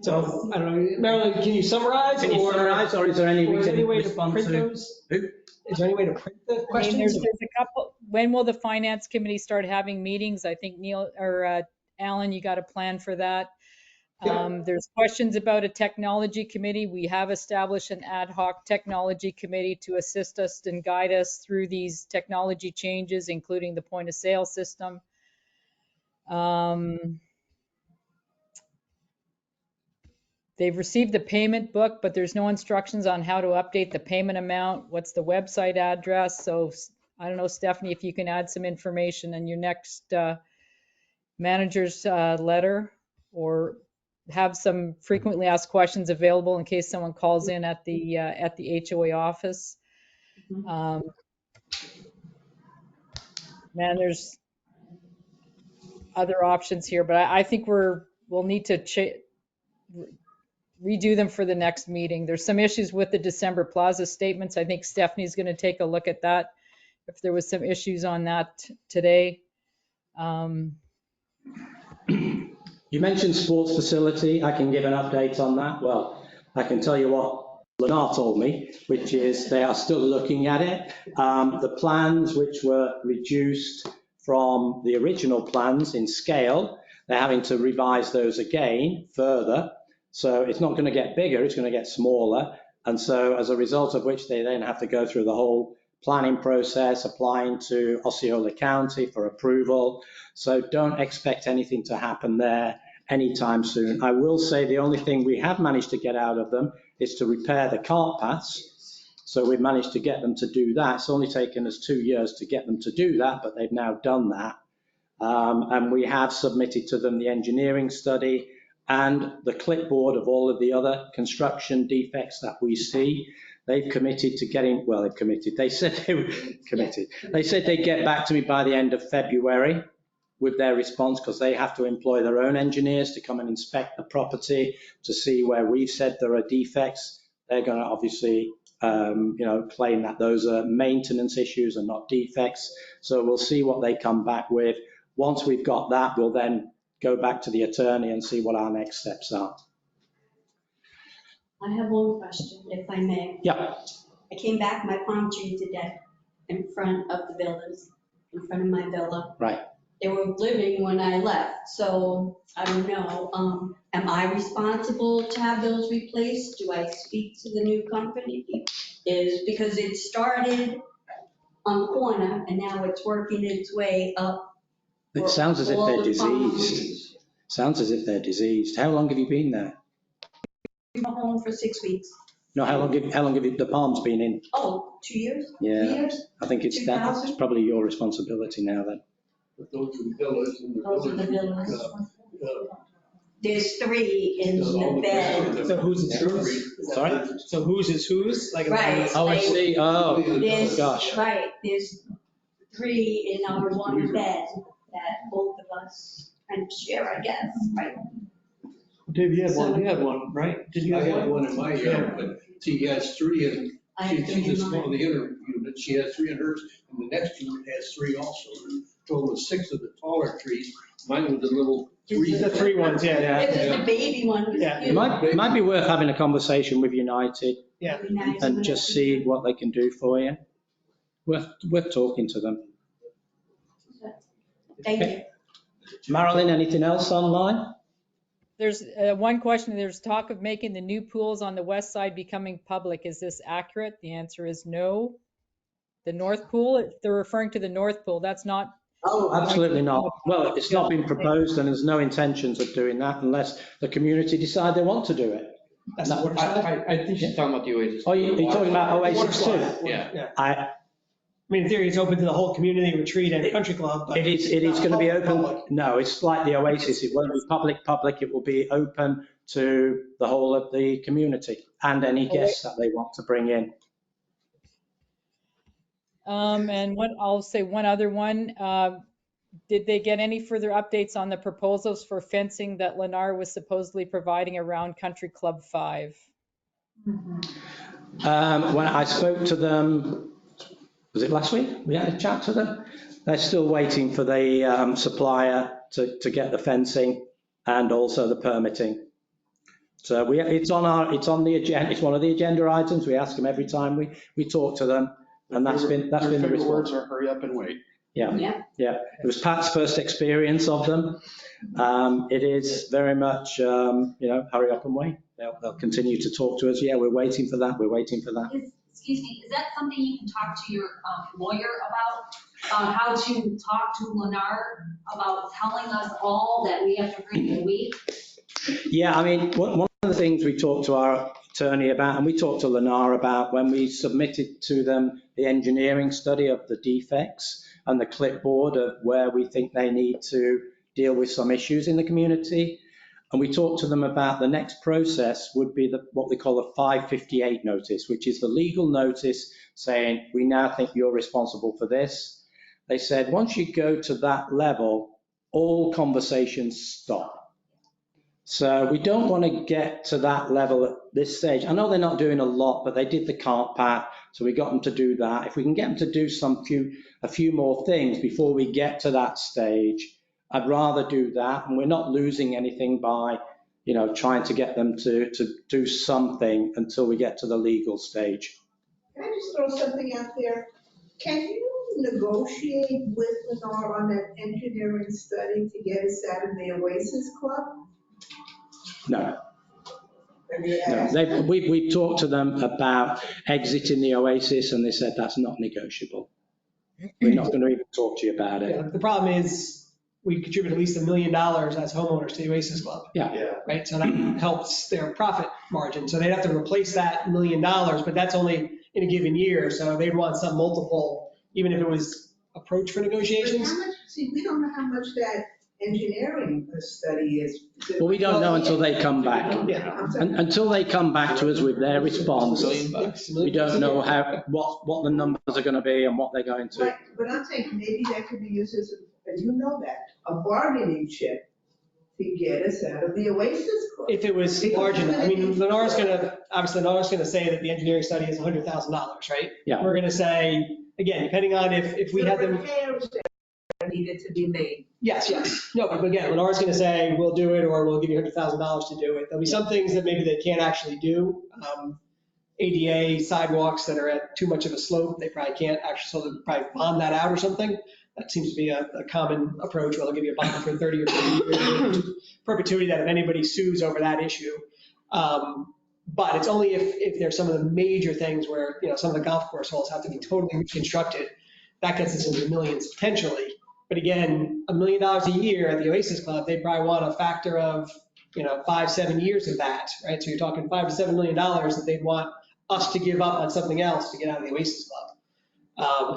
Q: So, I don't know, Marilyn, can you summarize?
B: Or is there any
Q: Or is there any way to
B: response
Q: print
B: to?
Q: those? Is there any way to print the
O: I mean,
Q: questions?
O: there's a couple. When will the finance committee start having meetings? I think Neil or Alan, you got a plan for that. There's questions about a technology committee. We have established an ad hoc technology committee to assist us and guide us through these technology changes, including the point of sale system. They've received the payment book, but there's no instructions on how to update the payment amount. What's the website address? So I don't know, Stephanie, if you can add some information in your next manager's letter, or have some frequently asked questions available in case someone calls in at the HOA office. Man, there's other options here, but I think we'll need to redo them for the next meeting. There's some issues with the December Plaza statements. I think Stephanie's going to take a look at that, if there was some issues on that today.
B: You mentioned sports facility. I can give an update on that. Well, I can tell you what Lennar told me, which is they are still looking at it. The plans, which were reduced from the original plans in scale, they're having to revise those again further. So it's not going to get bigger, it's going to get smaller. And so as a result of which they then have to go through the whole planning process, applying to Osceola County for approval. So don't expect anything to happen there anytime soon. I will say the only thing we have managed to get out of them is to repair the cart paths. So we've managed to get them to do that. It's only taken us 2 years to get them to do that, but they've now done that. And we have submitted to them the engineering study and the clipboard of all of the other construction defects that we see. They've committed to getting, well, they've committed. They said they were committed. They said they'd get back to me by the end of February with their response, because they have to employ their own engineers to come and inspect the property to see where we've said there are defects. They're going to obviously, claim that those are maintenance issues and not defects. So we'll see what they come back with. Once we've got that, we'll then go back to the attorney and see what our next steps are.
T: I have one question, if I may.
B: Yeah.
T: I came back, my palm trees are dead in front of the villas, in front of my villa.
B: Right.
T: They were living when I left, so I don't know. Am I responsible to have those replaced? Do I speak to the new company? Is because it started on the corner and now it's working its way up.
B: It sounds as if
T: all
B: they're
T: the palm
B: diseased.
T: trees.
B: Sounds as if they're diseased. How long have you been there?
T: I've been home for 6 weeks.
B: No, how long have the palms been in?
T: Oh, 2 years?
B: Yeah.
T: 3 years?
B: I think it's
T: 2000?
B: probably your responsibility now then.
R: But those are the villas and the
T: Those are the
R: village.
T: villas. There's 3 in the bed.
Q: So whose is whose?
B: Sorry?
Q: So whose is whose? Like,
T: Right.
B: Oh, I see. Oh,
T: There's,
B: gosh.
T: right, there's 3 in our one bed that both of us kind of share, I guess, right?
I: Dave, you had one, right? Did you
R: I
I: have
R: had one in my yard, but see, he has 3 in,
T: I have 3
R: she's
T: in
R: just one
T: mine.
R: of the inner units, she has 3 in hers, and the next unit has 3 also. Total of 6 of the taller trees, mine was the little 3.
Q: The 3 ones, yeah.
T: This is the baby one.
Q: Yeah.
B: It might be worth having a conversation with United
Q: Yeah.
B: and just see what they can do for you. Worth talking to them.
T: Thank you.
B: Marilyn, anything else online?
O: There's one question. There's talk of making the new pools on the west side becoming public. Is this accurate? The answer is no. The north pool, they're referring to the north pool. That's not.
B: Oh, absolutely not. Well, it's not been proposed and there's no intentions of doing that unless the community decide they want to do it.
Q: That's the water slide?
V: I think she's talking about the Oasis.
B: Oh, you're talking about
Q: Water
B: Oasis
Q: slide.
B: too?
V: Yeah.
B: I,
Q: I mean, in theory, it's open to the whole community, retreat and country club, but.
B: It is going to be open.
Q: Public.
B: No, it's like the Oasis. It won't be public. It will be open to the whole of the community and any guests that they want to bring in.
O: And I'll say one other one. Did they get any further updates on the proposals for fencing that Lennar was supposedly providing around Country Club 5?
B: When I spoke to them, was it last week? We had a chat to them. They're still waiting for the supplier to get the fencing and also the permitting. So it's on the agenda. It's one of the agenda items. We ask them every time we talk to them, and that's been the response.
I: Words are hurry up and wait.
B: Yeah. It was Pat's first experience of them. It is very much, hurry up and wait. They'll continue to talk to us. Yeah, we're waiting for that. We're waiting for that.
H: Excuse me, is that something you can talk to your lawyer about how to talk to Lennar about telling us all that we have to bring a week?
B: Yeah, I mean, one of the things we talked to our attorney about, and we talked to Lennar about when we submitted to them the engineering study of the defects and the clipboard of where we think they need to deal with some issues in the community. And we talked to them about the next process would be what they call a 558 notice, which is the legal notice saying, we now think you're responsible for this. They said, once you go to that level, all conversations stop. So we don't want to get to that level at this stage. I know they're not doing a lot, but they did the cart path, so we got them to do that. If we can get them to do a few more things before we get to that stage, I'd rather do that, and we're not losing anything by, trying to get them to do something until we get to the legal stage.
L: Can I just throw something out there? Can you negotiate with Lennar on that engineering study to get us out of the Oasis Club?
B: No. No. We've talked to them about exiting the Oasis, and they said that's not negotiable. We're not going to even talk to you about it.
Q: Yeah, the problem is we contribute at least $1 million as homeowners to the Oasis Club.
B: Yeah.
Q: Right, so that helps their profit margin. So they'd have to replace that $1 million, but that's only in a given year. So they'd want some multiple, even if it was approach for
L: But
Q: negotiations.
L: how much, see, we don't know how much that engineering study is.
B: Well, we don't know until they come back.
Q: Yeah.
B: Until they come back to us with their response, we don't know what the numbers are going to be and what they're going to.
L: Right, but I'm saying maybe that could be used as, you know that, a bargaining chip to get us out of the Oasis Club.
Q: If it was large enough, I mean, Lennar's gonna say that the engineering study is $100,000, right?
B: Yeah.
Q: We're gonna say, again, depending on if we had them.
L: Repairs that needed to be made.
Q: Yes. No, but again, Lennar's gonna say, we'll do it, or we'll give you $100,000 to do it. There'll be some things that maybe they can't actually do. ADA sidewalks that are at too much of a slope, they probably can't actually, so they'll probably bond that out or something. That seems to be a common approach, where they'll give you a bond for 30 or 40 years, perpetuity, that if anybody sues over that issue. But it's only if there's some of the major things where, some of the golf course holes have to be totally reconstructed. That gets us into millions potentially. But again, $1 million a year at the Oasis Club, they probably want a factor of, 5-7 years of that, right? So you're talking $5 to $7 million that they'd want us to give up on something else to get out of the Oasis Club.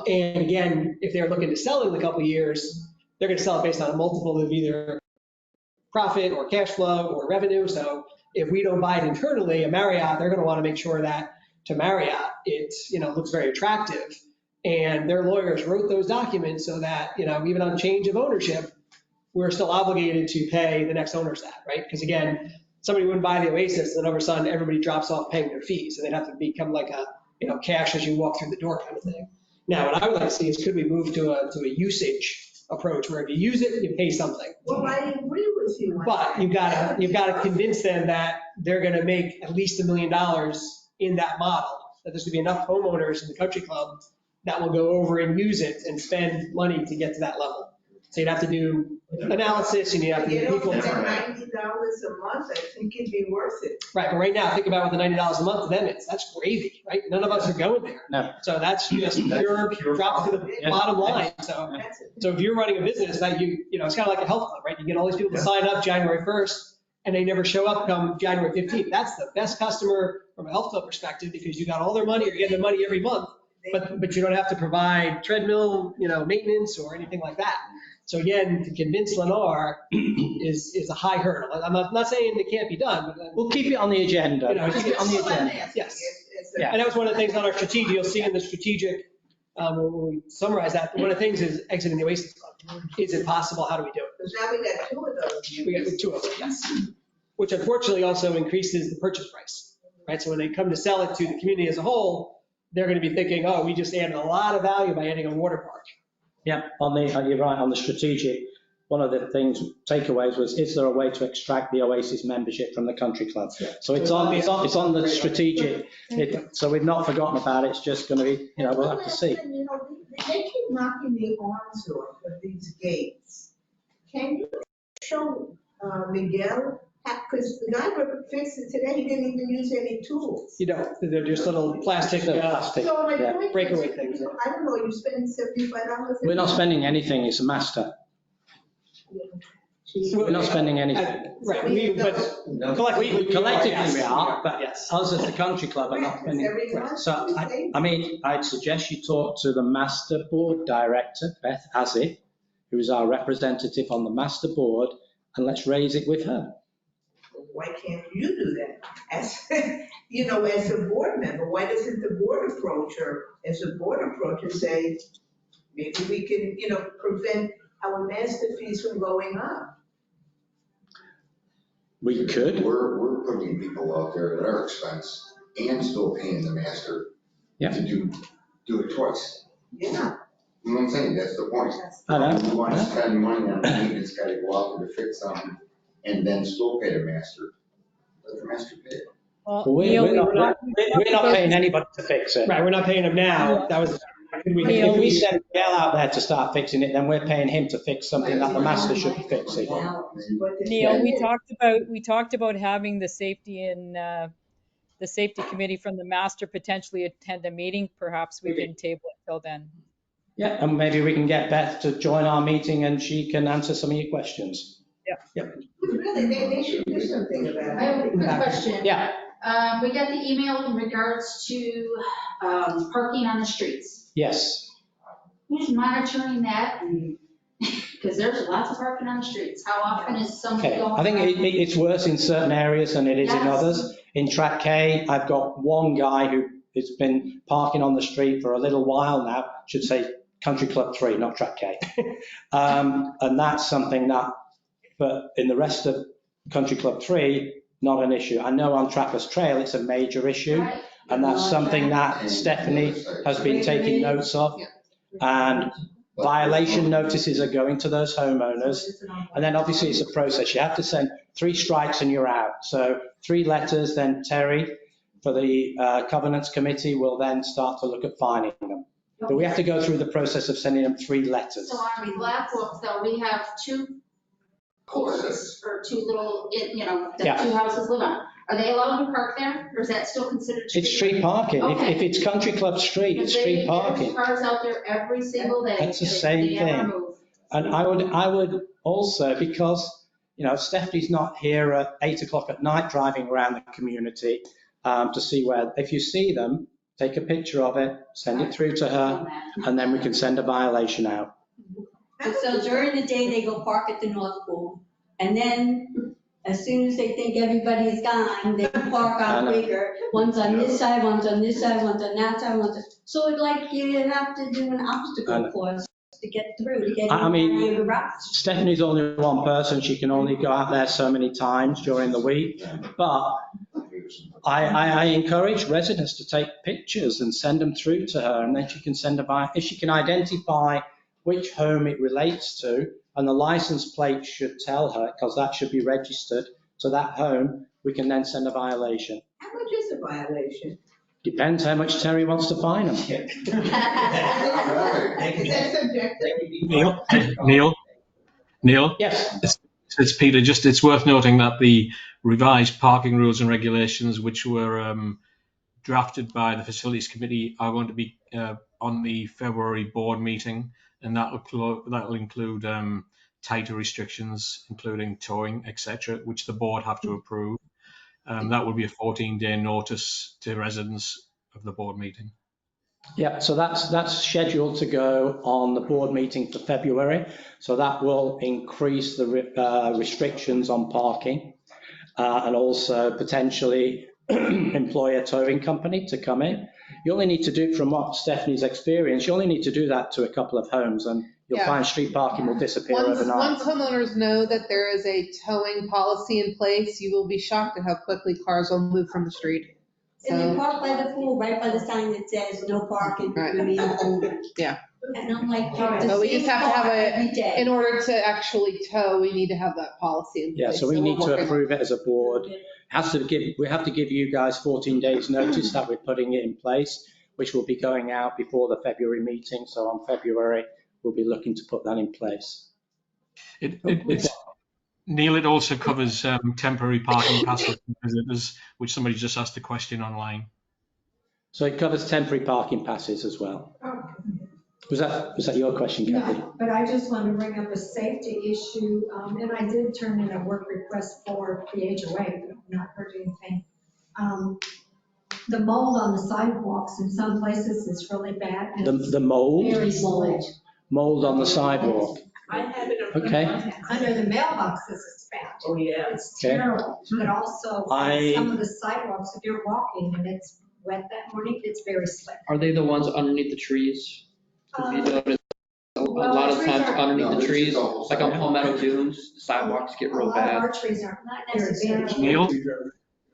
Q: And again, if they're looking to sell it in a couple of years, they're going to sell it based on a multiple of either profit or cash flow or revenue. So if we don't buy it internally, a Marriott, they're going to want to make sure that to Marriott, it looks very attractive. And their lawyers wrote those documents so that, even on change of ownership, we're still obligated to pay the next owner's that, right? Because again, somebody wouldn't buy the Oasis, and then all of a sudden everybody drops off paying their fees. And they'd have to become like a, cash as you walk through the door kind of thing. Now, what I would like to see is, could we move to a usage approach where if you use it, you pay something.
L: Well, I agree with you.
Q: But you've got to convince them that they're going to make at least $1 million in that model, that there's going to be enough homeowners in the country club that will go over and use it and spend money to get to that level. So you'd have to do analysis, and you have to get people.
L: For $90 a month, I think it'd be worth it.
Q: Right, but right now, think about what the $90 a month to them is. That's gravy, right? None of us are going there.
B: No.
Q: So that's just pure drop to the bottom line. So if you're running a business that it's kind of like a health club, right? You get all these people to sign up January 1st, and they never show up come January 15th. That's the best customer from a health club perspective, because you got all their money, you're getting their money every month, but you don't have to provide treadmill, maintenance or anything like that. So again, to convince Lennar is a high hurdle. I'm not saying it can't be done, but
B: we'll keep it on the agenda. Keep it on the agenda.
Q: Yes. Yeah. And that was one of the things on our strategic, you'll see in the strategic, when we summarize that, one of the things is exiting the Oasis Club. Is it possible? How do we do it?
L: Because now we got 2 of those.
Q: We got 2 of them, yes. Which unfortunately also increases the purchase price, right? So when they come to sell it to the community as a whole, they're going to be thinking, oh, we just added a lot of value by adding a water park.
B: Yeah, you're right, on the strategic, one of the takeaways was, is there a way to extract the Oasis membership from the country club? So it's on the strategic, so we've not forgotten about it, it's just going to be, we'll have to see.
L: They keep knocking the arms off of these gates. Can you show Miguel? Because the guy who fixed it today, he didn't even use any tools.
Q: They're just little plastic
L: So my point
Q: breakaway
L: is,
Q: things.
L: I don't know, you're spending $75.
B: We're not spending anything, it's a master. We're not spending anything.
Q: Right, collectively we are, but yes,
B: us as the country club are not spending. So, I'd suggest you talk to the master board director, Beth Azit, who is our representative on the master board, and let's raise it with her.
L: Why can't you do that? As a board member, why doesn't the board approach her as a board approach and say, maybe we can, prevent our master fees from going up?
B: We could.
F: We're putting people out there at our expense and still paying the master to do it twice.
L: Yeah.
F: You know what I'm saying? That's the point.
B: I know.
F: You want to spend money on maintenance, got to go out there to fix something and then still pay the master. Let the master pay it.
O: Well,
B: we're not paying anybody to fix it.
Q: Right, we're not paying them now. That was.
B: If we send Miguel out there to start fixing it, then we're paying him to fix something that the master should be fixing.
O: Neil, we talked about having the safety committee from the master potentially attend a meeting. Perhaps we can table it till then.
B: Yeah, and maybe we can get Beth to join our meeting and she can answer some of your questions.
O: Yeah.
L: Really, they should do something about it.
P: I have a quick question.
B: Yeah.
P: We got the email in regards to parking on the streets.
B: Yes.
H: who's monitoring that? Because there's lots of parking on the streets. How often is somebody
B: Okay,
H: going?
B: I think it's worse in certain areas than it is in
H: Yes.
B: others. In Track K, I've got one guy who has been parking on the street for a little while now, should say Country Club 3, not Track K. And that's something that, but in the rest of Country Club 3, not an issue. I know on Trappers Trail, it's a major issue,
H: Right.
B: and that's something that Stephanie has been taking notes of. And violation notices are going to those homeowners. And then obviously it's a process. You have to send 3 strikes and you're out. So 3 letters, then Terry for the Covenants Committee will then start to look at fining them. But we have to go through the process of sending them 3 letters.
H: So on the Black Book, though, we have 2 courts or 2 little, that
B: Yeah.
H: 2 houses live on. Are they allowed to park there, or is that still considered street?
B: It's street parking.
H: Okay.
B: If it's Country Club Street, it's street parking.
H: There's cars out there every single day.
B: That's the same
H: They never
B: thing.
H: move.
B: And I would also, because, Stephanie's not here at 8 o'clock at night driving around the community to see where, if you see them, take a picture of it, send it through to her, and then we can send a violation out.
T: So during the day, they go park at the North Pole, and then as soon as they think everybody's gone, they park on Quaker. One's on this side, one's on this side, one's on that side, so it's like you have to do an obstacle course to get through, to get
B: I mean,
T: into the routes.
B: Stephanie's only one person. She can only go out there so many times during the week. But I encourage residents to take pictures and send them through to her, and then she can send a, if she can identify which home it relates to, and the license plate should tell her, because that should be registered to that home, we can then send a violation.
L: How much is a violation?
B: Depends how much Terry wants to fine them.
L: Is that subjective?
G: Neil?
B: Yes.
G: It's Peter. It's worth noting that the revised parking rules and regulations, which were drafted by the Facilities Committee, are going to be on the February board meeting, and that'll include tighter restrictions, including towing, etc., which the board have to approve. That will be a 14-day notice to residents of the board meeting.
B: Yeah, so that's scheduled to go on the board meeting for February. So that will increase the restrictions on parking and also potentially employ a towing company to come in. You only need to do, from what Stephanie's experience, you only need to do that to a couple of homes and you'll find street parking will disappear overnight.
E: Once homeowners know that there is a towing policy in place, you will be shocked at how quickly cars will move from the street.
T: And they park by the pool, right by the sign that says no parking between the pool.
E: Yeah.
T: And I'm like,
E: But we just have to have it, in order to actually tow, we need to have that policy in place.
B: Yeah, so we need to approve it as a board. We have to give you guys 14 days notice that we're putting it in place, which will be going out before the February meeting. So on February, we'll be looking to put that in place.
G: Neil, it also covers temporary parking passes for visitors, which somebody just asked a question online.
B: So it covers temporary parking passes as well. Was that your question, Kathy?
K: No, but I just want to bring up a safety issue, and I did turn in a work request for the HOA, but I've not heard anything. The mold on the sidewalks in some places is really bad.
B: The mold?
K: Very mold.
B: Mold on the sidewalk.
K: I have it
B: Okay.
K: under the mailboxes, it's bad. Oh, yeah. It's
B: Okay.
K: terrible, but also some of the sidewalks, if you're walking and it's wet that morning, it's very slick.
V: Are they the ones underneath the trees? If you notice, a lot of times underneath the trees, like on Palmetto Dunes, the sidewalks get real
K: A lot of
V: bad.
K: our trees aren't necessarily.
G: Neil?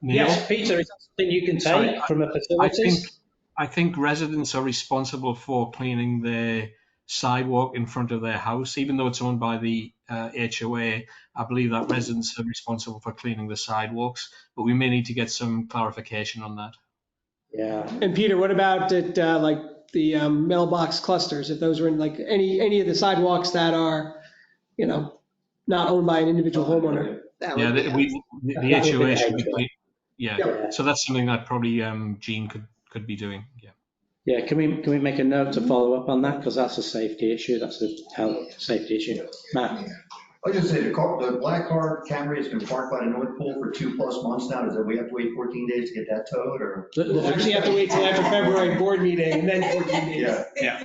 B: Yes, Peter, is that something you can take from a facilities?
G: I think residents are responsible for cleaning their sidewalk in front of their house, even though it's owned by the HOA. I believe that residents are responsible for cleaning the sidewalks, but we may need to get some clarification on that.
B: Yeah.
Q: And Peter, what about like the mailbox clusters? If those are in like any of the sidewalks that are, not owned by an individual homeowner?
G: Yeah, the HOA should be clean. Yeah, so that's something that probably Jean could be doing. Yeah.
B: Yeah, can we make a note to follow up on that? Because that's a safety issue. That's a health safety issue. Matt?
A: I was gonna say, the black car Camry has been parked by the North Pole for 2+ months now. Does that we have to wait 14 days to get that towed, or?
Q: Actually, you have to wait till after February board meeting and then 14 days.
A: Yeah.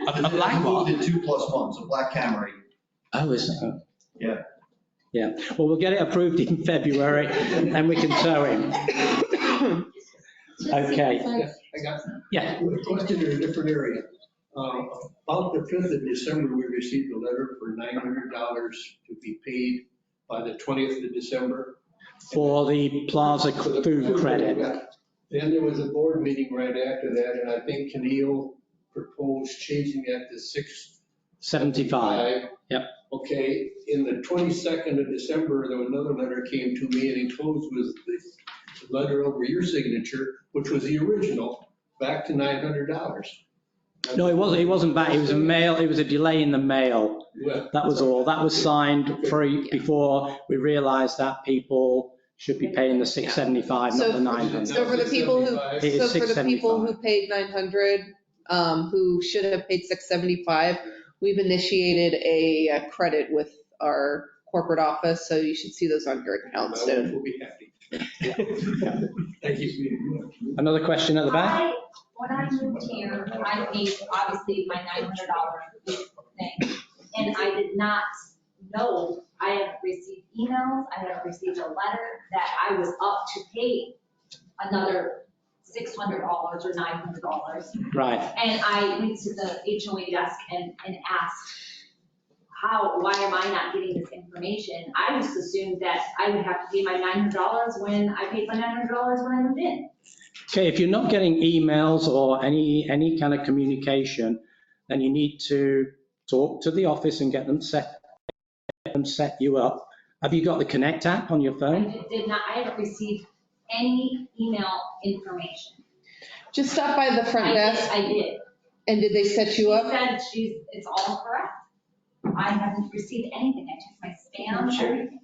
B: A black what?
A: Moved in 2+ months, a black Camry.
B: Oh, is it?
A: Yeah.
B: Yeah, well, we'll get it approved in February, and we can tow him. Okay.
S: I got
B: Yeah.
S: a question in a different area. About the 5th of December, we received a letter for $900 to be paid by the 20th of December.
B: For the Plaza food credit.
S: Then there was a board meeting right after that, and I think Keneal proposed changing that to $675.
B: Yep.
S: Okay, in the 22nd of December, there was another letter came to me, and enclosed was the letter over your signature, which was the original, back to $900.
B: No, it wasn't back, it was a mail, it was a delay in the mail. That was all. That was signed before we realized that people should be paying the $675, not the $900.
E: So for the people who,
B: It is
E: so for the people who
B: $675.
E: paid $900, who should have paid $675, we've initiated a credit with our corporate office, so you should see those on your account soon.
S: We'll be happy. Thank you.
B: Another question at the back?
J: When I moved here, I paid obviously my $900 thing, and I did not know, I haven't received emails, I haven't received a letter that I was up to pay another $600 or $900.
B: Right.
J: And I went to the HOA desk and asked, why am I not getting this information? I just assumed that I would have to pay my $900 when I paid my $900 when I moved in.
B: Okay, if you're not getting emails or any kind of communication, then you need to talk to the office and get them set you up. Have you got the Connect app on your phone?
J: I did not, I haven't received any email information.
E: Just stop by the front desk.
J: I did.
E: And did they set you up?
J: She said it's all correct. I haven't received anything. I checked my spam, everything.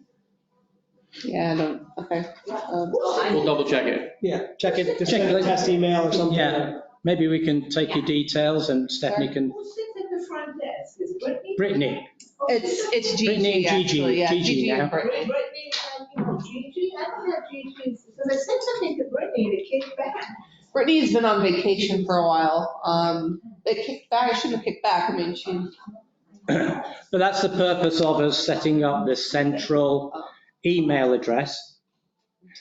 E: Yeah, I don't, okay.
V: We'll double check it.
Q: Yeah, check it, just send a test email or something.
B: Yeah, maybe we can take your details and Stephanie can.
L: Who sits at the front desk? Is Brittany?
B: Brittany.
E: It's Gigi,
B: Brittany and Gigi,
E: actually, yeah,
B: Gigi now.
E: and Brittany.
L: Brittany, Gigi? I don't have Gigi's, because I said something to Brittany and it kicked back.
E: Brittany's been on vacation for a while. It kicked back, I shouldn't have kicked back, I mean, she.
B: But that's the purpose of us setting up this central email address.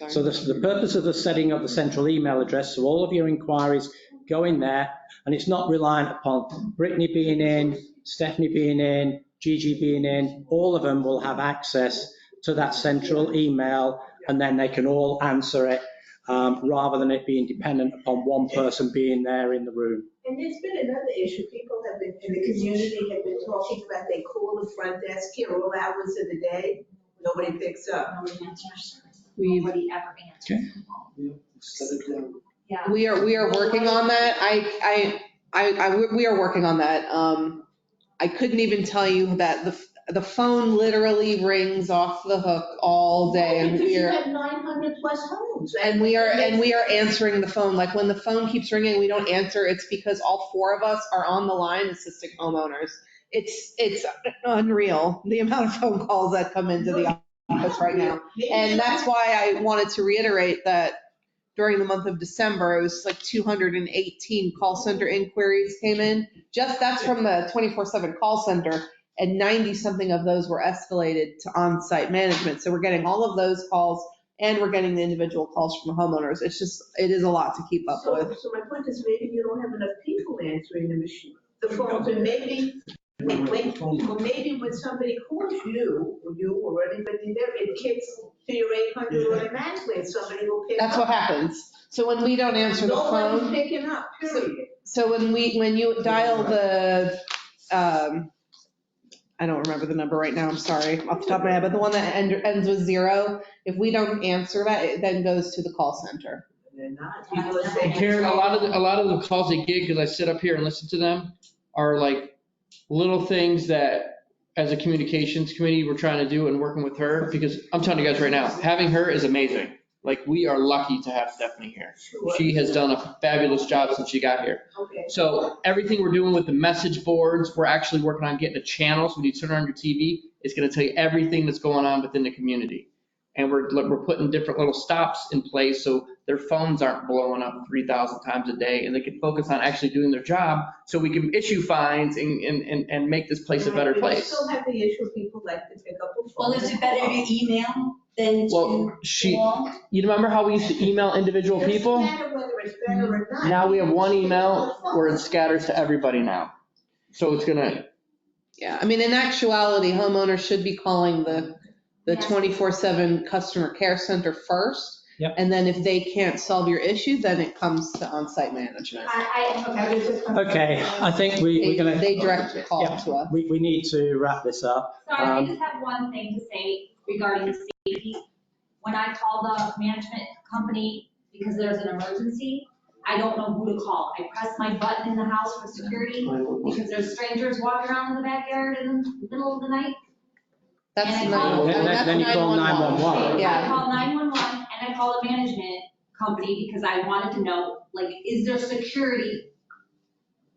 B: So the purpose of us setting up the central email address, so all of your inquiries go in there, and it's not reliant upon Brittany being in, Stephanie being in, Gigi being in, all of them will have access to that central email, and then they can all answer it, rather than it being dependent upon one person being there in the room.
L: And there's been another issue. People have been, in the community have been talking about, they call the front desk here all hours of the day. Nobody picks up.
J: Nobody answers. Nobody ever answers.
B: Okay.
J: Yeah.
E: We are working on that. We are working on that. I couldn't even tell you that the phone literally rings off the hook all day, and
L: Because you have 900 plus homes.
E: and we are answering the phone. Like when the phone keeps ringing, and we don't answer. It's because all four of us are on the line assisting homeowners. It's unreal the amount of phone calls that come into the office right now, and that's why I wanted to reiterate that. During the month of December, it was like 218 call center inquiries came in. Just that's from the 24/7 call center, and 90-something of those were escalated to on-site management. So we're getting all of those calls, and we're getting the individual calls from homeowners. It is a lot to keep up with.
L: So my point is, maybe you don't have enough people answering the phones, and maybe when somebody calls you or anybody there, it kicks to your 800 automatically, and somebody will pick up.
E: That's what happens. So when we don't answer the phone.
L: Nobody's picking up, period.
E: So when you dial the, I don't remember the number right now, I'm sorry, off the top of my head, but the one that ends with 0, if we don't answer that, it then goes to the call center.
L: They're not. People are saying.
V: Karen, a lot of the calls they get, because I sit up here and listen to them, are like little things that as a communications committee we're trying to do and working with her, because I'm telling you guys right now, having her is amazing. Like, we are lucky to have Stephanie here. She has done a fabulous job since she got here.
L: Okay.
V: So everything we're doing with the message boards, we're actually working on getting a channel, so when you turn on your TV, It's going to tell you everything that's going on within the community. And we're putting different little stops in place so their phones aren't blowing up 3,000 times a day, and they can focus on actually doing their job so we can issue fines and make this place a better
L: We
V: place.
L: still have the issue, people like to pick up the phone.
T: Well, is it better to email than to call?
V: You remember how we used to email individual people?
L: It doesn't matter whether it's better or not.
V: Now we have one email where it scatters to everybody now. So it's gonna.
E: Yeah, I mean, in actuality, homeowners should be calling the 24/7 customer care center first.
B: Yep.
E: And then if they can't solve your issue, then it comes to on-site management.
B: Okay, I think we're going to.
E: They direct call
B: Yeah,
E: to us.
B: we need to wrap this up.
J: Sorry, I just have one thing to say regarding safety. When I call the management company because there's an emergency, I don't know who to call. I press my button in the house for security because there's strangers walking around in the backyard in the middle of the night.
E: That's
J: And I call-
B: Then you call 911.
J: I
E: Yeah.
J: call 911 and I call the management company because I wanted to know, like, is there security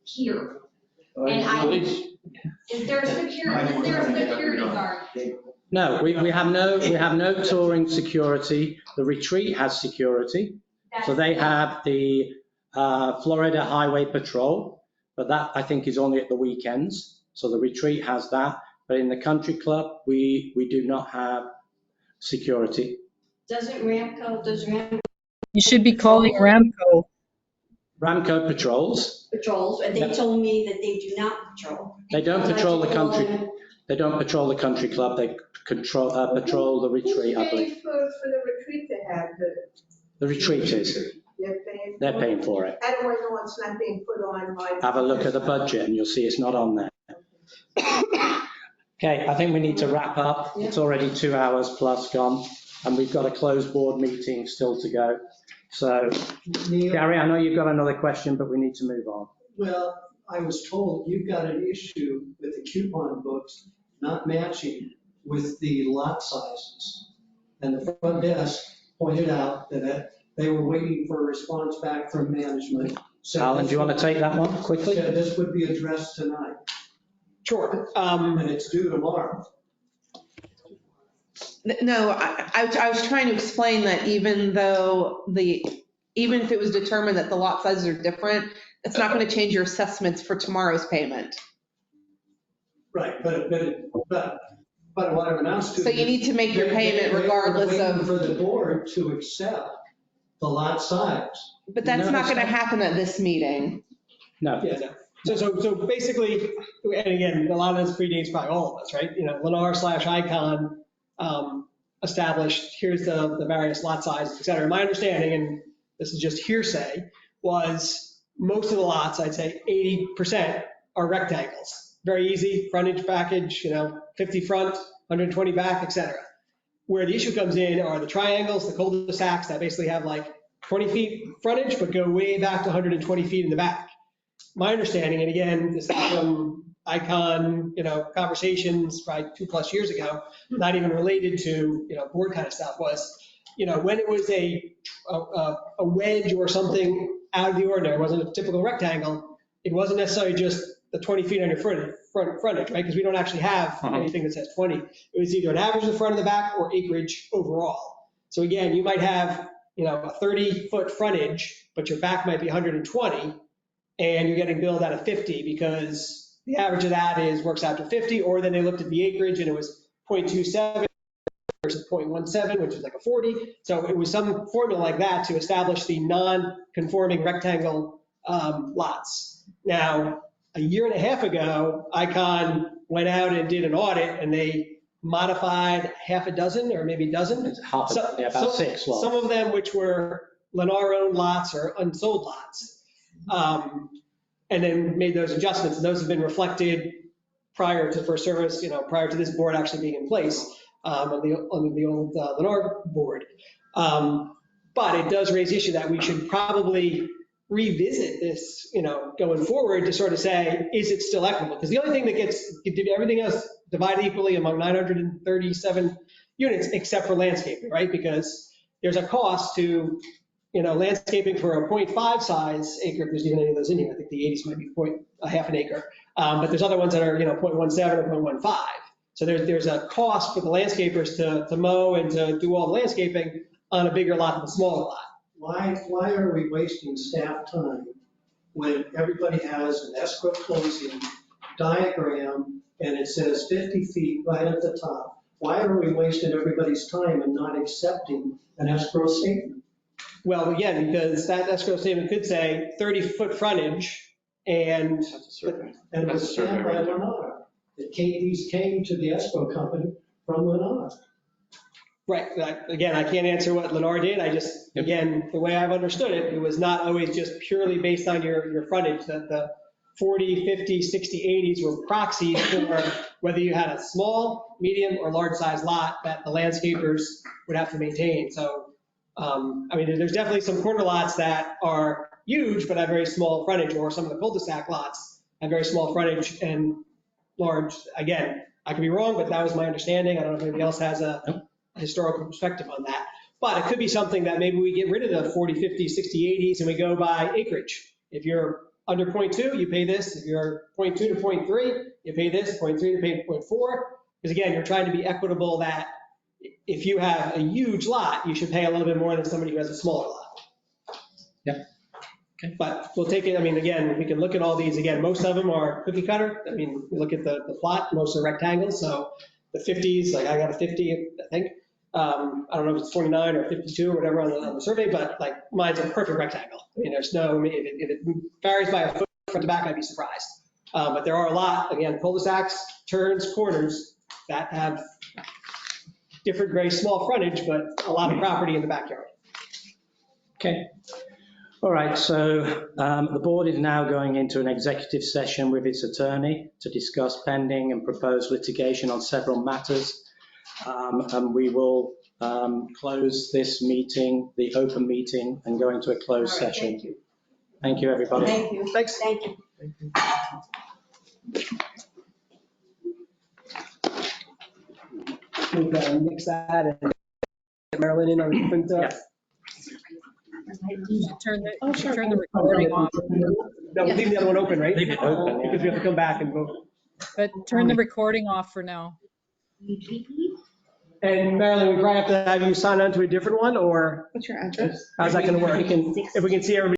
J: here? And is there a security guard?
B: No, we have no touring security. The retreat has security. So they have the Florida Highway Patrol, but that I think is only at the weekends. So the retreat has that. But in the country club, we do not have security.
T: Does Ramco?
O: You should be calling Ramco.
B: Ramco patrols.
T: Patrols, and they
B: Yep.
T: told me that they do not patrol.
B: They don't
T: I'd like
B: patrol
T: to
B: the
T: call
B: country.
T: them.
B: They don't patrol the country club. They patrol the retreat, I
L: Who's
B: believe.
L: paying for the retreat to have
B: The retreat is. They're paying for it.
L: How do I know it's not being put on my?
B: Have a look at the budget and you'll see it's not on there. Okay, I think we need to wrap up. It's already 2 hours plus gone, and we've got a closed board meeting still to go. So, Gary, I know you've got another question, but we need to move on.
S: Well, I was told you've got an issue with the coupon books not matching with the lot sizes. And the front desk pointed out that they were waiting for a response back from management. So
B: Alan, do you want to take that one quickly?
S: said this would be addressed tonight,
Q: Sure.
S: and it's due tomorrow.
E: No, I was trying to explain that even if it was determined that the lot sizes are different, it's not going to change your assessments for tomorrow's payment.
S: Right, but what I'm announced to.
E: So you need to make your payment regardless
S: They were waiting
E: of,
S: for the board to accept the lot size.
E: but that's not going to happen at this meeting.
B: No.
Q: Yeah, no. So basically, and again, a lot of this predates probably all of us, right? Lennar/Icon established, here's the various lot sizes, et cetera. My understanding, and this is just hearsay, was most of the lots, I'd say 80% are rectangles. Very easy, frontage, backage, 50 front, 120 back, et cetera. Where the issue comes in are the triangles, the cul-de-sacs that basically have like 20 feet frontage, but go way back to 120 feet in the back. My understanding, and again, this is from Icon, conversations probably 2+ years ago, not even related to, board kind of stuff, was, when it was a wedge or something out of the ordinary, it wasn't a typical rectangle, it wasn't necessarily just the 20 feet on your frontage, right? Because we don't actually have anything that says 20. It was either an average of the front and the back or acreage overall. So again, you might have, a 30-foot frontage, but your back might be 120, and you're getting billed out of 50 because the average of that works out to 50, or then they looked at the acreage and it was 0.27 versus 0.17, which is like a 40. So it was some formula like that to establish the non-conforming rectangle lots. Now, a year and a half ago, Icon went out and did an audit and they modified half a dozen or maybe a dozen.
B: About 6 lots.
E: Uh,
B: Um,
Q: Some of them which were Lennar-owned lots or unsold lots. And then made those adjustments. And those have been reflected prior to first service, prior to this board actually being in place on the old Lennar board. But it does raise the issue that we should probably revisit this, going forward to sort of say, is it still equitable? Because the only thing that gets everything else divided equally among 937 units except for landscaping, right? Because there's a cost to, landscaping for a 0.5 size acre, if there's even any of those in here. I think the 80s might be a half an acre. But there's other ones that are, 0.17 or 0.15. So there's a cost for the landscapers to mow and to do all the landscaping on a bigger lot than a smaller lot.
S: Why are we wasting staff time when everybody has an escrow closing diagram and it says 50 feet right at the top? Why are we wasting everybody's time and not accepting an escrow statement?
Q: Well, again, because that escrow statement could say 30-foot frontage and.
S: And it was scanned by Lennar. These came to the escrow company from Lennar.
Q: Right, again, I can't answer what Lennar did, I just, again, the way I've understood it, it was not always just purely based on your frontage, that the 40, 50, 60, 80s were proxies for whether you had a small, medium, or large size lot that the landscapers would have to maintain, so, I mean, there's definitely some corner lots that are huge, but have very small frontage, or some of the cul-de-sac lots have very small frontage and large, again, I could be wrong, but that was my understanding, I don't know if anybody else has a historical perspective on that. But it could be something that maybe we get rid of the 40, 50, 60, 80s and we go by acreage. If you're under 0.2, you pay this. If you're 0.2 to 0.3, you pay this, 0.3 to 0.4. Because again, you're trying to be equitable that if you have a huge lot, you should pay a little bit more than somebody who has a smaller lot.
B: Yeah.
Q: Okay. But we'll take it, I mean, again, we can look at all these, again, most of them are cookie cutter. I mean, you look at the plot, most are rectangles. So the 50s, like I got a 50, I think. I don't know if it's 49 or 52 or whatever on the survey, but like mine's a perfect rectangle. I mean, there's no, if it varies by a foot front to back, I'd be surprised. But there are a lot, again, cul-de-sacs, turns, corners that have different, very small frontage, but a lot of property in the backyard.
B: Okay. All right, so the board is now going into an executive session with its attorney to discuss pending and proposed litigation on several matters. And we will close this meeting, the open meeting, and go into a closed session.
L: Thank you.
B: Thank you, everybody.
L: Thank you.
Q: Thanks.
L: Thank you.
Q: We've got to mix that and get Marilyn in on a different.
O: Turn the recording off.
Q: No, we'll leave the other one open, right?
B: Leave it open, yeah.
Q: Because we have to come back and vote.
O: But turn the recording off for now.
Q: And Marilyn, we probably have to have you sign on to a different one, or
E: What's your address?
Q: how's that going to work? If we can see everybody.